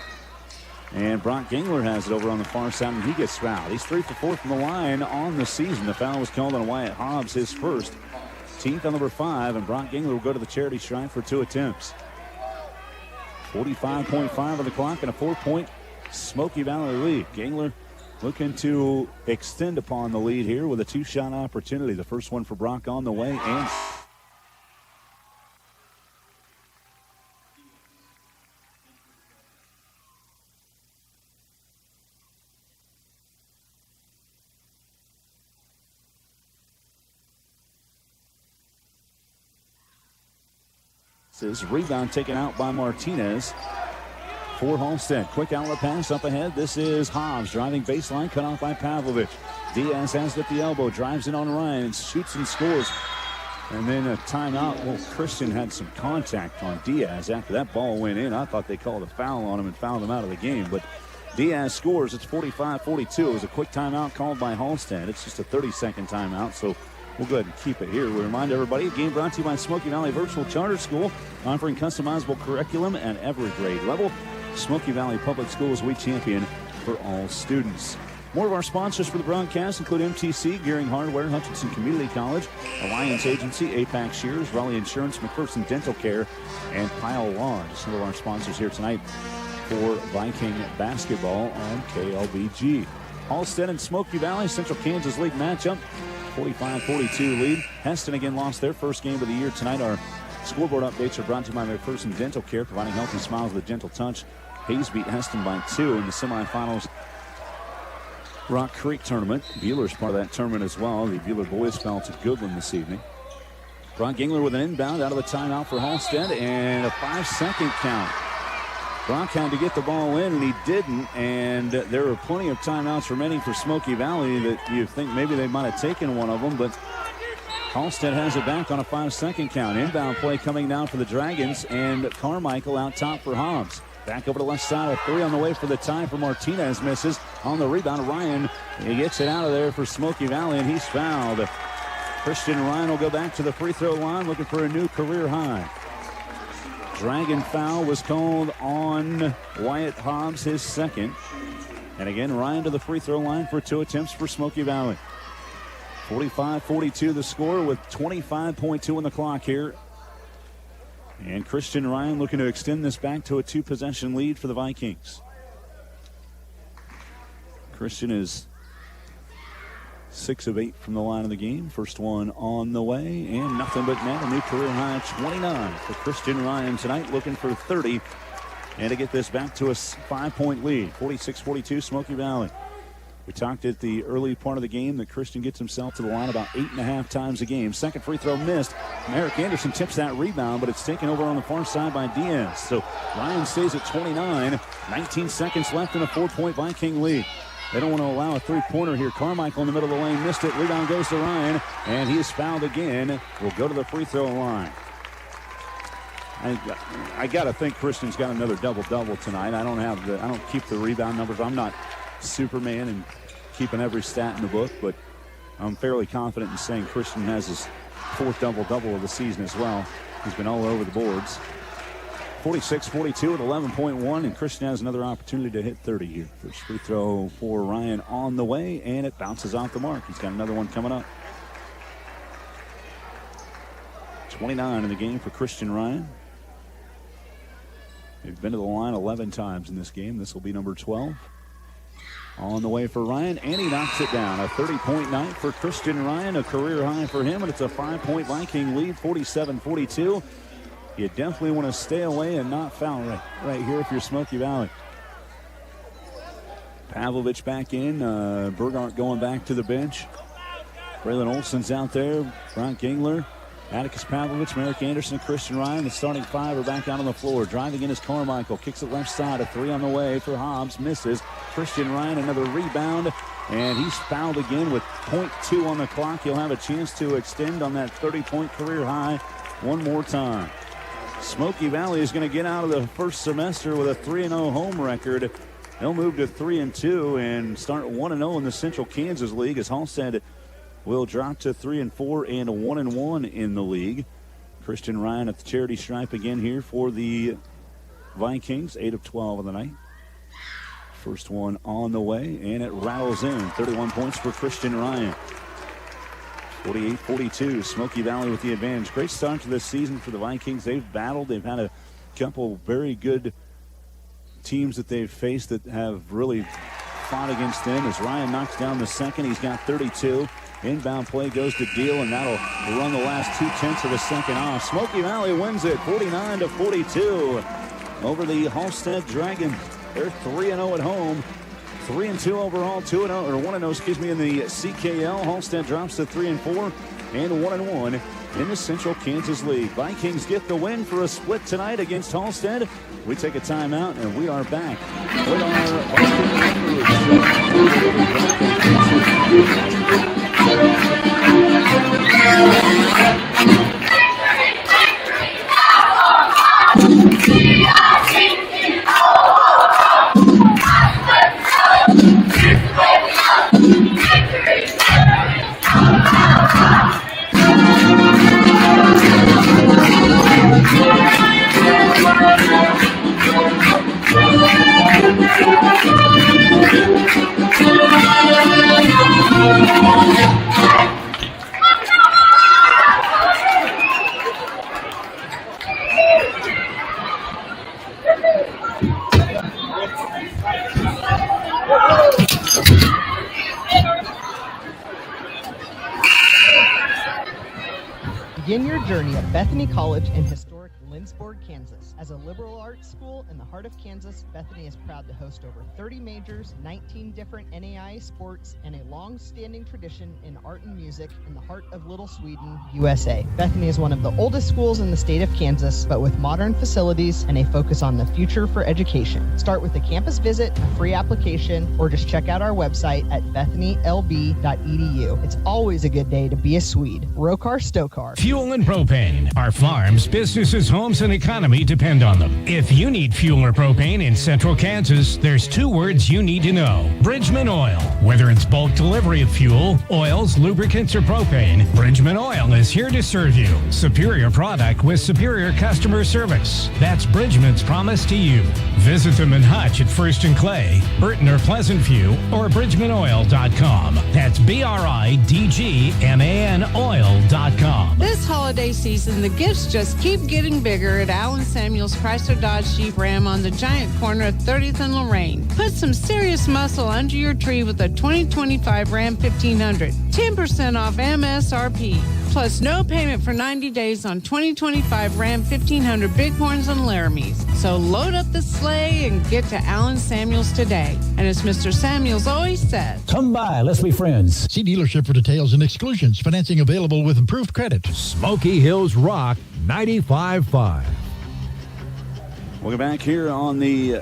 And Brock Gingler has it over on the far side, and he gets fouled. He's 3 for 4 from the line on the season. The foul was called on Wyatt Hobbs, his first. Teamth on number 5, and Brock Gingler will go to the charity stripe for 2 attempts. 45.5 on the clock and a 4-point Smoky Valley lead. Gingler looking to extend upon the lead here with a 2-shot opportunity. The first one for Brock on the way, and rebound taken out by Martinez for Halstead. Quick outlet pass up ahead. This is Hobbs driving baseline, cut off by Pavlovich. Diaz has it at the elbow, drives in on Ryan, shoots and scores. And then a timeout. Well, Christian had some contact on Diaz after that ball went in. I thought they called a foul on him and fouled him out of the game. But Diaz scores. It's 45-42. It was a quick timeout called by Halstead. It's just a 30-second timeout, so we'll go ahead and keep it here. We remind everybody, a game brought to you by Smoky Valley Virtual Charter School, offering customizable curriculum at every grade level. Smoky Valley Public Schools, we champion for all students. More of our sponsors for the broadcast include MTC, Gearing Hardware, Hutchinson Community College, Alliance Agency, APAC Shears, Raleigh Insurance, McPherson Dental Care, and Pile Law. Just some of our sponsors here tonight for Viking basketball on KLBG. Halstead and Smoky Valley, Central Kansas League matchup. 45-42 lead. Heston again lost their first game of the year tonight. Our scoreboard updates are brought to you by McPherson Dental Care, providing healthy smiles with a gentle touch. Hayes beat Heston by 2 in the semifinals Rock Creek tournament. Bueller's part of that tournament as well. The Bueller boys fell to Goodland this evening. Brock Gingler with an inbound out of the timeout for Halstead, and a 5-second count. Brock had to get the ball in, and he didn't, and there were plenty of timeouts remaining for Smoky Valley that you think maybe they might have taken one of them, but Halstead has it back on a 5-second count. Inbound play coming down for the Dragons, and Carmichael out top for Hobbs. Back over to left side, a 3 on the way for the tie for Martinez. Misses on the rebound. Ryan, he gets it out of there for Smoky Valley, and he's fouled. Christian Ryan will go back to the free throw line looking for a new career high. Dragon foul was called on Wyatt Hobbs, his second. And again, Ryan to the free throw line for 2 attempts for Smoky Valley. 45-42 the score with 25.2 on the clock here. And Christian Ryan looking to extend this back to a 2-possession lead for the Vikings. Christian is 6 of 8 from the line of the game. First one on the way, and nothing but net. A new career high 29 for Christian Ryan tonight, looking for 30 and to get this back to a 5-point lead. 46-42 Smoky Valley. We talked at the early part of the game that Christian gets himself to the line about 8.5 times a game. Second free throw missed. Merrick Anderson tips that rebound, but it's taken over on the far side by Diaz. So Ryan stays at 29. 19 seconds left in a 4-point Viking lead. They don't want to allow a three-pointer here. Carmichael in the middle of the lane missed it. Rebound goes to Ryan, and he is fouled again. Will go to the free throw line. I got to think Christian's got another double-double tonight. I don't keep the rebound numbers. I'm not Superman and keeping every stat in the book, but I'm fairly confident in saying Christian has his 4th double-double of the season as well. He's been all over the boards. 46-42 at 11.1, and Christian has another opportunity to hit 30 here. First free throw for Ryan on the way, and it bounces off the mark. He's got another one coming up. 29 in the game for Christian Ryan. They've been to the line 11 times in this game. This will be number 12. On the way for Ryan, and he knocks it down. A 30-point night for Christian Ryan, a career high for him, and it's a 5-point Viking lead, 47-42. You definitely want to stay away and not foul right here if you're Smoky Valley. Pavlovich back in. Burgart going back to the bench. Braylon Olson's out there. Brock Gingler Atticus Pavlovich, Merrick Anderson, Christian Ryan, the starting five are back out on the floor. Driving in is Carmichael. Kicks it left side. A three on the way for Hobbs. Misses. Christian Ryan, another rebound. And he's fouled again with 0.2 on the clock. He'll have a chance to extend on that 30-point career high one more time. Smoky Valley is going to get out of the first semester with a 3-0 home record. They'll move to 3-2 and start 1-0 in the Central Kansas League as Halstead will drop to 3-4 and 1-1 in the league. Christian Ryan at the charity stripe again here for the Vikings, 8 of 12 on the night. First one on the way, and it rattles in. 31 points for Christian Ryan. 48-42, Smoky Valley with the advantage. Great start to this season for the Vikings. They've battled. They've had a couple very good teams that they've faced that have really fought against them. As Ryan knocks down the second, he's got 32. Inbound play goes to Deal, and that'll run the last 2/10 of the second off. Smoky Valley wins it 49-42 over the Halstead Dragons. They're 3-0 at home. 3-2 overall, 2-0 or 1-0, excuse me, in the CKL. Halstead drops to 3-4 and 1-1 in the Central Kansas League. Vikings get the win for a split tonight against Halstead. We take a timeout and we are back with Begin your journey at Bethany College in historic Lindsborg, Kansas. As a liberal arts school in the heart of Kansas, Bethany is proud to host over 30 majors, 19 different NAIA sports, and a long-standing tradition in art and music in the heart of Little Sweden, USA. Bethany is one of the oldest schools in the state of Kansas, but with modern facilities and a focus on the future for education. Start with a campus visit, a free application, or just check out our website at bethanylb.edu. It's always a good day to be a Swede. Rokar Stokar. Fuel and propane. Our farms, businesses, homes, and economy depend on them. If you need fuel or propane in Central Kansas, there's two words you need to know. Bridgman Oil. Whether it's bulk delivery of fuel, oils, lubricants, or propane, Bridgman Oil is here to serve you. Superior product with superior customer service. That's Bridgman's promise to you. Visit them in Hutch at First and Clay, Burton or Pleasant View, or BridgmanOil.com. That's BRIDGMAN oil.com. This holiday season, the gifts just keep getting bigger at Allen Samuels Chrysler Dodge Jeep Ram on the giant corner of 30th and Lorraine. Put some serious muscle under your tree with a 2025 Ram 1500. 10% off MSRP. Plus no payment for 90 days on 2025 Ram 1500 Bighorns and Laramies. So load up the sleigh and get to Allen Samuels today. And as Mr. Samuels always says, come by, let's be friends. See dealership for details and exclusions. Financing available with improved credit. Smoky Hills Rock 95.5. Welcome back here on the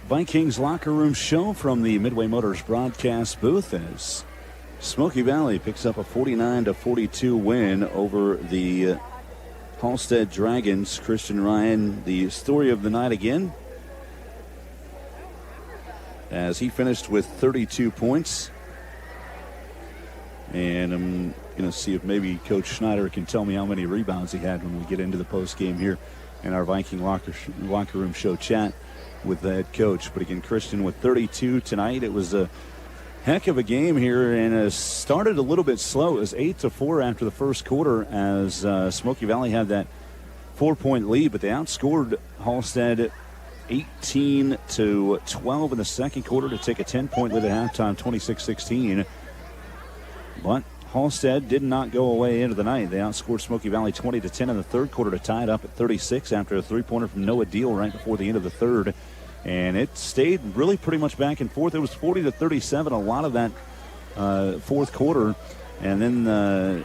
Vikings Locker Room Show from the Midway Motors broadcast booth as Smoky Valley picks up a 49-42 win over the Halstead Dragons. Christian Ryan, the story of the night again, as he finished with 32 points. And I'm going to see if maybe Coach Schneider can tell me how many rebounds he had when we get into the post game here in our Viking locker room show chat with the head coach. But again, Christian with 32 tonight. It was a heck of a game here, and it started a little bit slow. It was 8-4 after the first quarter as Smoky Valley had that 4-point lead, but they outscored Halstead 18-12 in the second quarter to take a 10-point lead at halftime, 26-16. But Halstead did not go away into the night. They outscored Smoky Valley 20-10 in the third quarter to tie it up at 36 after a three-pointer from Noah Deal right before the end of the third. And it stayed really pretty much back and forth. It was 40-37 a lot of that fourth quarter. And then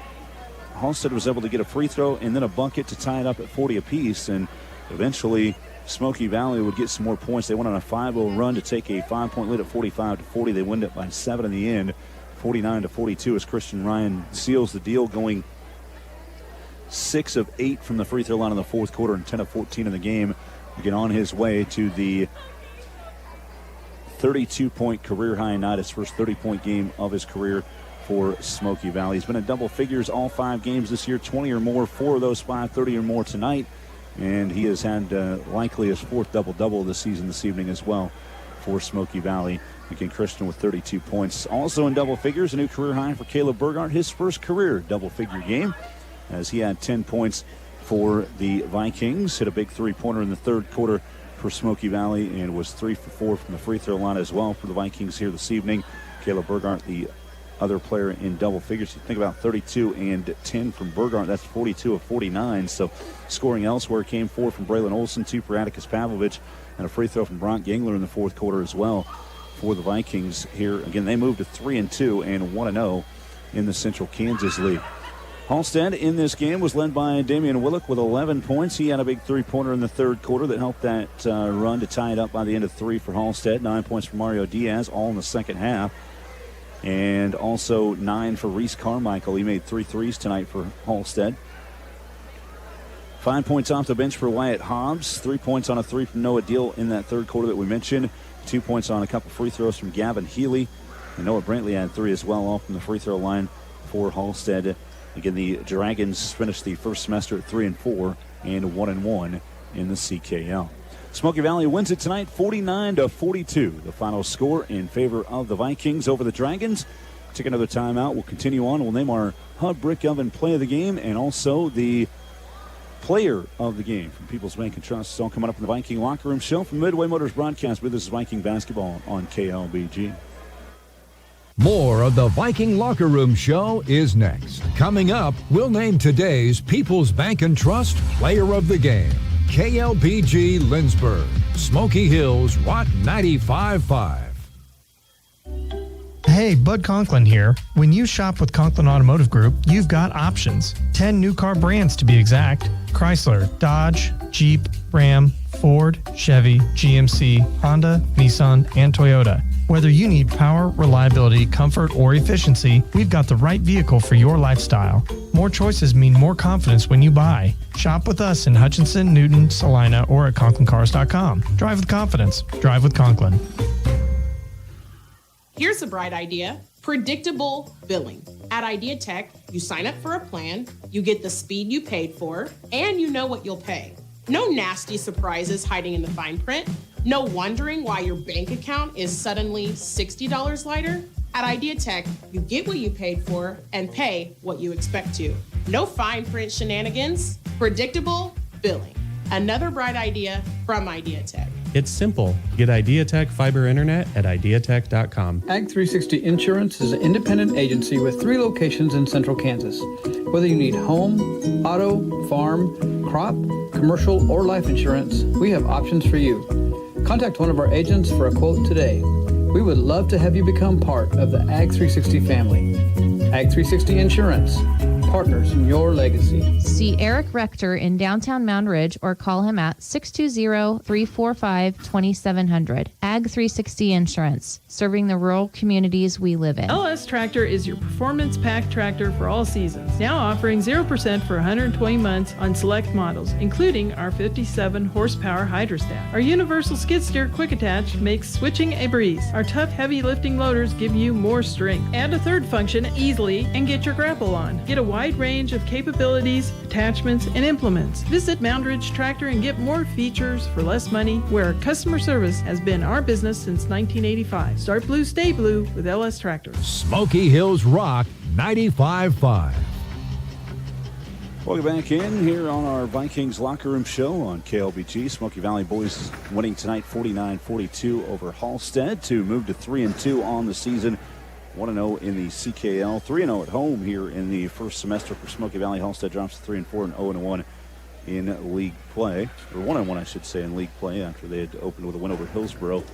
Halstead was able to get a free throw and then a bucket to tie it up at 40 apiece, and eventually Smoky Valley would get some more points. They went on a 5-0 run to take a 5-point lead at 45-40. They win it by 7 in the end, 49-42, as Christian Ryan seals the deal, going 6 of 8 from the free throw line in the fourth quarter and 10 of 14 in the game. Again, on his way to the 32-point career high night, his first 30-point game of his career for Smoky Valley. He's been in double figures all 5 games this year, 20 or more, 4 of those 5, 30 or more tonight. And he has had likely his 4th double-double of the season this evening as well for Smoky Valley. Again, Christian with 32 points. Also in double figures, a new career high for Caleb Burgart, his first career double-figure game, as he had 10 points for the Vikings. Hit a big three-pointer in the third quarter for Smoky Valley and was 3 for 4 from the free throw line as well for the Vikings here this evening. Caleb Burgart, the other player in double figures. You think about 32 and 10 from Burgart. That's 42 of 49. So scoring elsewhere came 4 from Braylon Olson, 2 for Atticus Pavlovich, and a free throw from Bronk Gangler in the fourth quarter as well for the Vikings here. Again, they moved to 3-2 and 1-0 in the Central Kansas League. Halstead in this game was led by Damian Willock with 11 points. He had a big three-pointer in the third quarter that helped that run to tie it up by the end of 3 for Halstead. 9 points for Mario Diaz, all in the second half. And also 9 for Reese Carmichael. He made 3 threes tonight for Halstead. 5 points off the bench for Wyatt Hobbs. 3 points on a 3 from Noah Deal in that third quarter that we mentioned. 2 points on a couple free throws from Gavin Healy. And Noah Brantley had 3 as well, all from the free throw line for Halstead. Again, the Dragons finished the first semester at 3-4 and 1-1 in the CKL. Smoky Valley wins it tonight, 49-42. The final score in favor of the Vikings over the Dragons. Take another timeout. We'll continue on. We'll name our Hub Brick Oven play of the game and also the player of the game from People's Bank and Trust. It's all coming up in the Viking Locker Room Show from Midway Motors broadcast with this is Viking basketball on KLBG. More of the Viking Locker Room Show is next. Coming up, we'll name today's People's Bank and Trust player of the game. KLBG Lindsborg, Smoky Hills, Rock 95.5. Hey, Bud Conklin here. When you shop with Conklin Automotive Group, you've got options. 10 new car brands to be exact. Chrysler, Dodge, Jeep, Ram, Ford, Chevy, GMC, Honda, Nissan, and Toyota. Whether you need power, reliability, comfort, or efficiency, we've got the right vehicle for your lifestyle. More choices mean more confidence when you buy. Shop with us in Hutchinson, Newton, Salina, or at ConklinCars.com. Drive with confidence. Drive with Conklin. Here's a bright idea. Predictable billing. At Idea Tech, you sign up for a plan, you get the speed you paid for, and you know what you'll pay. No nasty surprises hiding in the fine print. No wondering why your bank account is suddenly $60 lighter. At Idea Tech, you get what you paid for and pay what you expect to. No fine print shenanigans. Predictable billing. Another bright idea from Idea Tech. It's simple. Get IdeaTech fiber internet at ideatech.com. Ag360 Insurance is an independent agency with 3 locations in central Kansas. Whether you need home, auto, farm, crop, commercial, or life insurance, we have options for you. Contact one of our agents for a quote today. We would love to have you become part of the Ag360 family. Ag360 Insurance. Partners in your legacy. See Eric Rector in downtown Mound Ridge or call him at 620-345-2700. Ag 360 Insurance, serving the rural communities we live in. LS Tractor is your performance pack tractor for all seasons. Now offering 0% for 120 months on select models, including our 57 horsepower hydrostat. Our universal skid steer quick attach makes switching a breeze. Our tough heavy lifting loaders give you more strength. Add a third function easily and get your grapple on. Get a wide range of capabilities, attachments, and implements. Visit Mound Ridge Tractor and get more features for less money, where customer service has been our business since 1985. Start blue, stay blue with LS Tractor. Smoky Hills Rock 95.5. Welcome back in here on our Vikings Locker Room Show on KLBG. Smoky Valley Boys winning tonight 49-42 over Halstead to move to 3-2 on the season. 1-0 in the CKL, 3-0 at home here in the first semester for Smoky Valley. Halstead drops to 3-4 and 0-1 in league play, or 1-1 I should say in league play after they had opened with a win over Hillsboro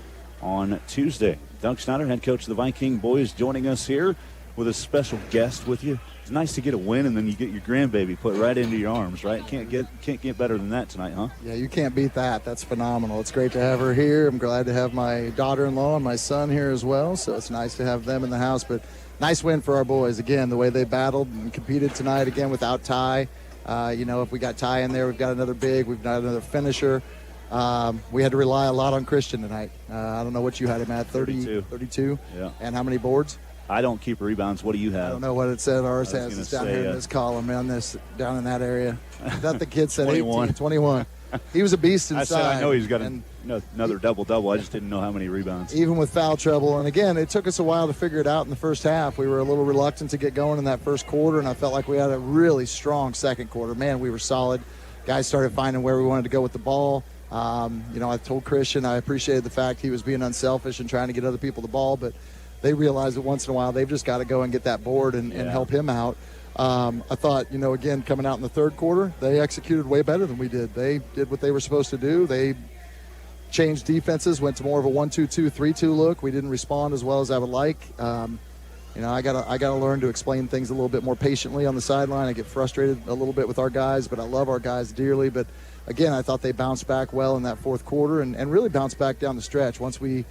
on Tuesday. Doug Schneider, head coach of the Viking Boys, joining us here with a special guest with you. It's nice to get a win, and then you get your grandbaby put right into your arms, right? Can't get better than that tonight, huh? Yeah, you can't beat that. That's phenomenal. It's great to have her here. I'm glad to have my daughter-in-law and my son here as well, so it's nice to have them in the house. But nice win for our boys. Again, the way they battled and competed tonight, again, without Ty. If we got Ty in there, we've got another big, we've got another finisher. We had to rely a lot on Christian tonight. I don't know what you had him at, 32? Yeah. And how many boards? I don't keep rebounds. What do you have? I don't know what it said. Ours has. It's down here in this column, down in that area. That the kid said 21. He was a beast inside. I know he's got another double-double. I just didn't know how many rebounds. Even with foul trouble. And, again, it took us a while to figure it out in the first half. We were a little reluctant to get going in that first quarter, and I felt like we had a really strong second quarter. Man, we were solid. Guys started finding where we wanted to go with the ball. I told Christian I appreciated the fact he was being unselfish and trying to get other people the ball, but they realize that once in a while they've just got to go and get that board and help him out. I thought, again, coming out in the third quarter, they executed way better than we did. They did what they were supposed to do. They changed defenses, went to more of a 1-2-2, 3-2 look. We didn't respond as well as I would like. I gotta learn to explain things a little bit more patiently on the sideline. I get frustrated a little bit with our guys, but I love our guys dearly. But again, I thought they bounced back well in that fourth quarter and really bounced back down the stretch. Once we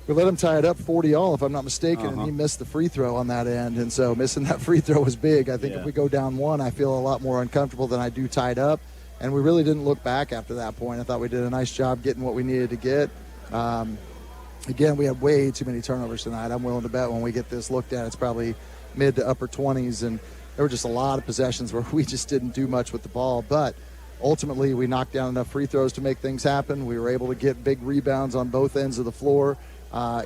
let him tie it up 40-all, if I'm not mistaken, and he missed the free throw on that end. And so missing that free throw was big. I think if we go down one, I feel a lot more uncomfortable than I do tied up. And we really didn't look back after that point. I thought we did a nice job getting what we needed to get. Again, we had way too many turnovers tonight. I'm willing to bet when we get this looked at, it's probably mid to upper 20s. And there were just a lot of possessions where we just didn't do much with the ball. But ultimately, we knocked down enough free throws to make things happen. We were able to get big rebounds on both ends of the floor.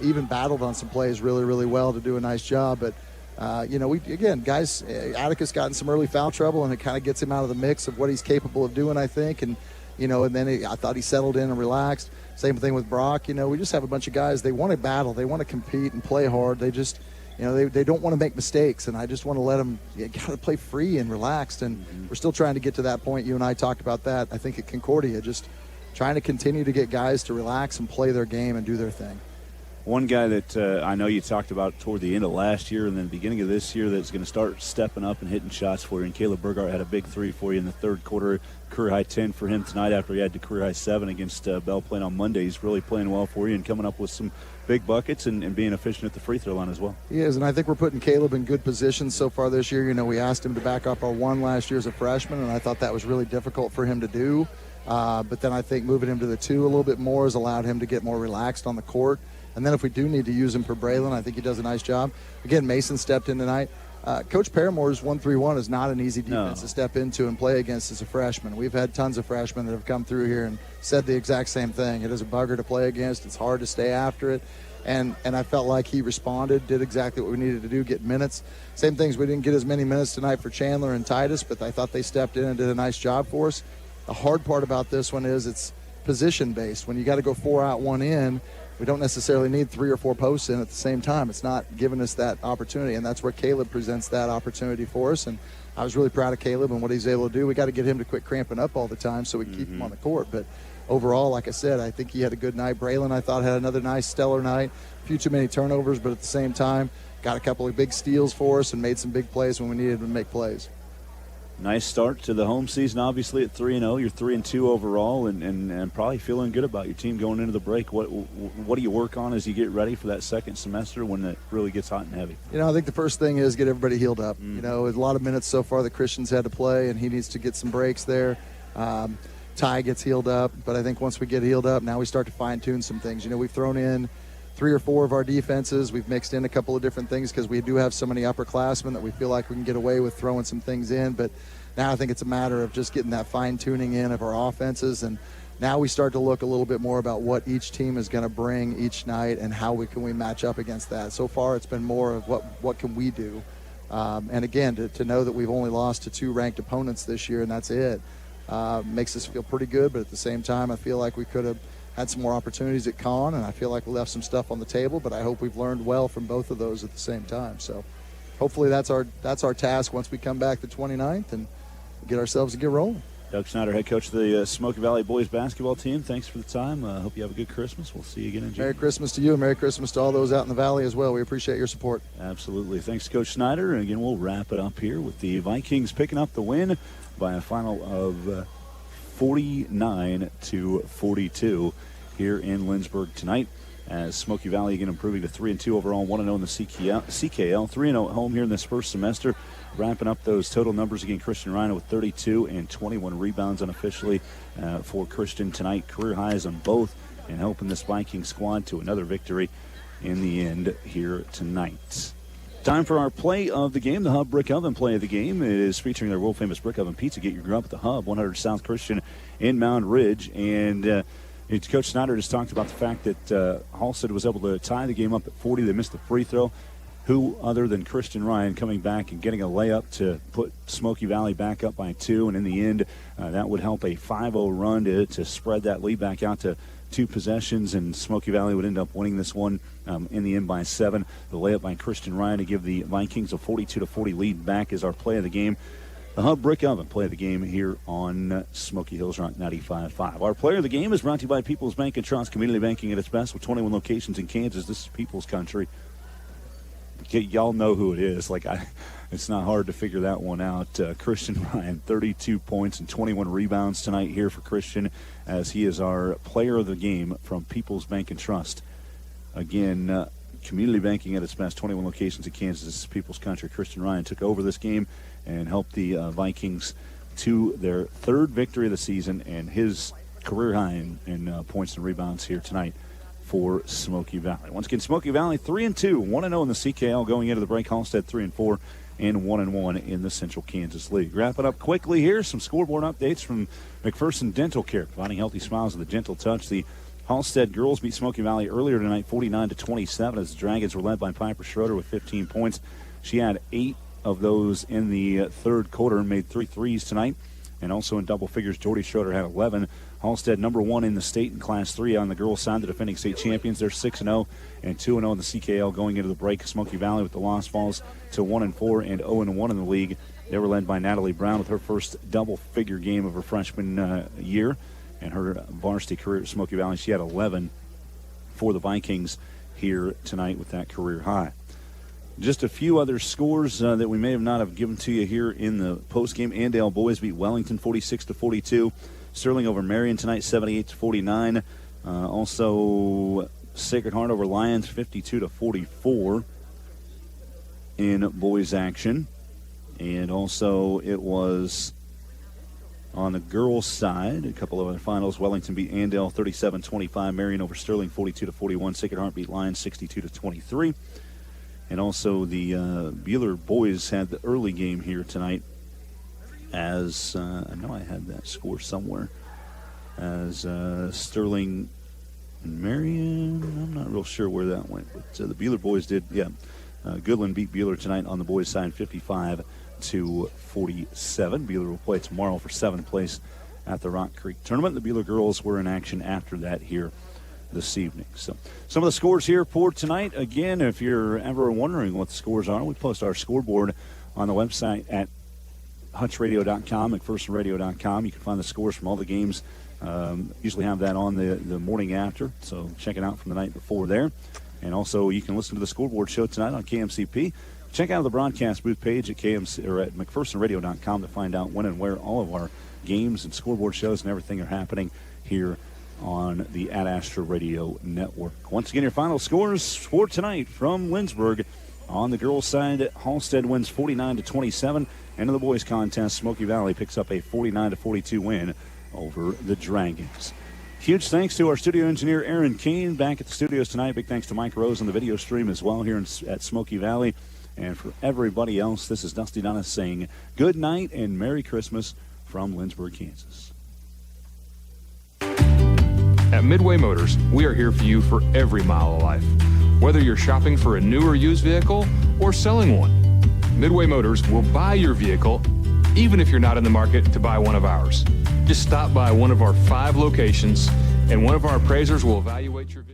Even battled on some plays really, really well to do a nice job. But, guys, Atticus got in some early foul trouble, and it kind of gets him out of the mix of what he's capable of doing, I think. And, and then I thought he settled in and relaxed. Same thing with Brock. We just have a bunch of guys. They want to battle. They want to compete and play hard. They just, they don't want to make mistakes. And I just want to let them got to play free and relaxed. And we're still trying to get to that point. You and I talked about that, I think, at Concordia, just trying to continue to get guys to relax and play their game and do their thing. One guy that I know you talked about toward the end of last year and then the beginning of this year that's going to start stepping up and hitting shots for you, and Caleb Burgart had a big three for you in the third quarter, career-high 10 for him tonight after he had the career-high 7 against Bell playing on Monday. He's really playing well for you and coming up with some big buckets and being efficient at the free throw line as well. He is, and I think we're putting Caleb in good positions so far this year. We asked him to back up our 1 last year as a freshman, and I thought that was really difficult for him to do. But then I think moving him to the 2 a little bit more has allowed him to get more relaxed on the court. And then if we do need to use him for Braylon, I think he does a nice job. Again, Mason stepped in tonight. Coach Paramore's 1-3-1 is not an easy defense to step into and play against as a freshman. We've had tons of freshmen that have come through here and said the exact same thing. It is a bugger to play against. It's hard to stay after it. And I felt like he responded, did exactly what we needed to do, get minutes. Same things, we didn't get as many minutes tonight for Chandler and Titus, but I thought they stepped in and did a nice job for us. The hard part about this one is it's position-based. When you got to go 4 out, 1 in, we don't necessarily need 3 or 4 posts in at the same time. It's not giving us that opportunity, and that's where Caleb presents that opportunity for us. And I was really proud of Caleb and what he's able to do. We got to get him to quit cramping up all the time so we can keep him on the court. But overall, like I said, I think he had a good night. Braylon, I thought, had another nice, stellar night. A few too many turnovers, but at the same time, got a couple of big steals for us and made some big plays when we needed to make plays. Nice start to the home season, obviously, at 3-0. You're 3-2 overall and probably feeling good about your team going into the break. What do you work on as you get ready for that second semester when it really gets hot and heavy? I think the first thing is get everybody healed up. A lot of minutes so far that Christian's had to play, and he needs to get some breaks there. Ty gets healed up, but I think once we get healed up, now we start to fine-tune some things. We've thrown in 3 or 4 of our defenses. We've mixed in a couple of different things because we do have so many upperclassmen that we feel like we can get away with throwing some things in. But now I think it's a matter of just getting that fine-tuning in of our offenses. And now we start to look a little bit more about what each team is going to bring each night and how can we match up against that. So far it's been more of what can we do. And again, to know that we've only lost to 2 ranked opponents this year and that's it, makes us feel pretty good. But at the same time, I feel like we could have had some more opportunities at Con, and I feel like we left some stuff on the table, but I hope we've learned well from both of those at the same time. So hopefully that's our task once we come back the 29th and get ourselves to get rolling. Doug Schneider, head coach of the Smoky Valley Boys basketball team. Thanks for the time. Hope you have a good Christmas. We'll see you again in June. Merry Christmas to you. Merry Christmas to all those out in the valley as well. We appreciate your support. Absolutely. Thanks, Coach Schneider. And again, we'll wrap it up here with the Vikings picking up the win by a final of 49-42 here in Lindsborg tonight. As Smoky Valley again improving to 3-2 overall, 1-0 in the CKL, 3-0 at home here in this first semester. Wrapping up those total numbers again, Christian Ryan with 32 and 21 rebounds unofficially for Christian tonight. Career highs on both, and helping this Viking squad to another victory in the end here tonight. Time for our play of the game, the Hub Brick Oven play of the game. It is featuring their world-famous Brick Oven Pizza. Get your grub at the Hub, 100 South Christian in Mound Ridge. And Coach Snyder just talked about the fact that Halstead was able to tie the game up at 40. They missed the free throw. Who other than Christian Ryan coming back and getting a layup to put Smoky Valley back up by 2. And in the end, that would help a 5-0 run to spread that lead back out to 2 possessions, and Smoky Valley would end up winning this one in the end by 7. The layup by Christian Ryan to give the Vikings a 42-40 lead back is our play of the game. The Hub Brick Oven play of the game here on Smoky Hills Rock 95.5. Our player of the game is brought to you by People's Bank and Trust, community banking at its best with 21 locations in Kansas. This is People's Country. Y'all know who it is. It's not hard to figure that one out. Christian Ryan, 32 points and 21 rebounds tonight here for Christian, as he is our player of the game from People's Bank and Trust. Again, community banking at its best, 21 locations in Kansas. This is People's Country. Christian Ryan took over this game and helped the Vikings to their 3rd victory of the season and his career high in points and rebounds here tonight for Smoky Valley. Once again, Smoky Valley 3-2, 1-0 in the CKL going into the break. Halstead 3-4 and 1-1 in the Central Kansas League. Wrap it up quickly here. Some scoreboard updates from McPherson Dental Care, providing healthy smiles with a gentle touch. The Halstead girls beat Smoky Valley earlier tonight, 49-27, as the Dragons were led by Piper Schroeder with 15 points. She had 8 of those in the 3rd quarter and made 3 threes tonight. And also in double figures, Jordy Schroeder had 11. Halstead number 1 in the state in Class 3 on the girls' side, the defending state champions. They're 6-0 and 2-0 in the CKL going into the break. Smoky Valley with the loss falls to 1-4 and 0-1 in the league. They were led by Natalie Brown with her first double-figure game of her freshman year. And her varsity career at Smoky Valley, she had 11 for the Vikings here tonight with that career high. Just a few other scores that we may not have given to you here in the postgame. Andale Boys beat Wellington 46-42. Sterling over Marion tonight 78-49. Also Sacred Heart over Lions 52-44 in boys action. And also it was on the girls' side, a couple of other finals. Wellington beat Andale 37-25. Marion over Sterling 42-41. Sacred Heart beat Lions 62-23. And also the Bueller boys had the early game here tonight, as I know I had that score somewhere, as Sterling and Marion, I'm not real sure where that went, but the Bueller boys did, Goodland beat Bueller tonight on the boys' side 55-47. Bueller will play tomorrow for 7th place at the Rock Creek Tournament. The Bueller girls were in action after that here this evening. So some of the scores here for tonight. Again, if you're ever wondering what the scores are, we post our scoreboard on the website at hutchradio.com, McPhersonradio.com. You can find the scores from all the games. Usually have that on the morning after, so check it out from the night before there. And also you can listen to the scoreboard show tonight on KMCP. Check out the broadcast booth page at KMC or at McPhersonradio.com to find out when and where all of our games and scoreboard shows and everything are happening here on the Astra Radio Network. Once again, your final scores for tonight from Lindsborg. On the girls' side, Halstead wins 49-27. And in the boys' contest, Smoky Valley picks up a 49-42 win over the Dragons. Huge thanks to our studio engineer, Aaron Kane, back at the studios tonight. Big thanks to Mike Rose on the video stream as well here at Smoky Valley. And for everybody else, this is Dusty Donna saying good night and Merry Christmas from Lindsborg, Kansas. At Midway Motors, we are here for you for every mile of life. Whether you're shopping for a new or used vehicle or selling one, Midway Motors will buy your vehicle even if you're not in the market to buy one of ours. Just stop by one of our 5 locations and one of our appraisers will evaluate your vehicle.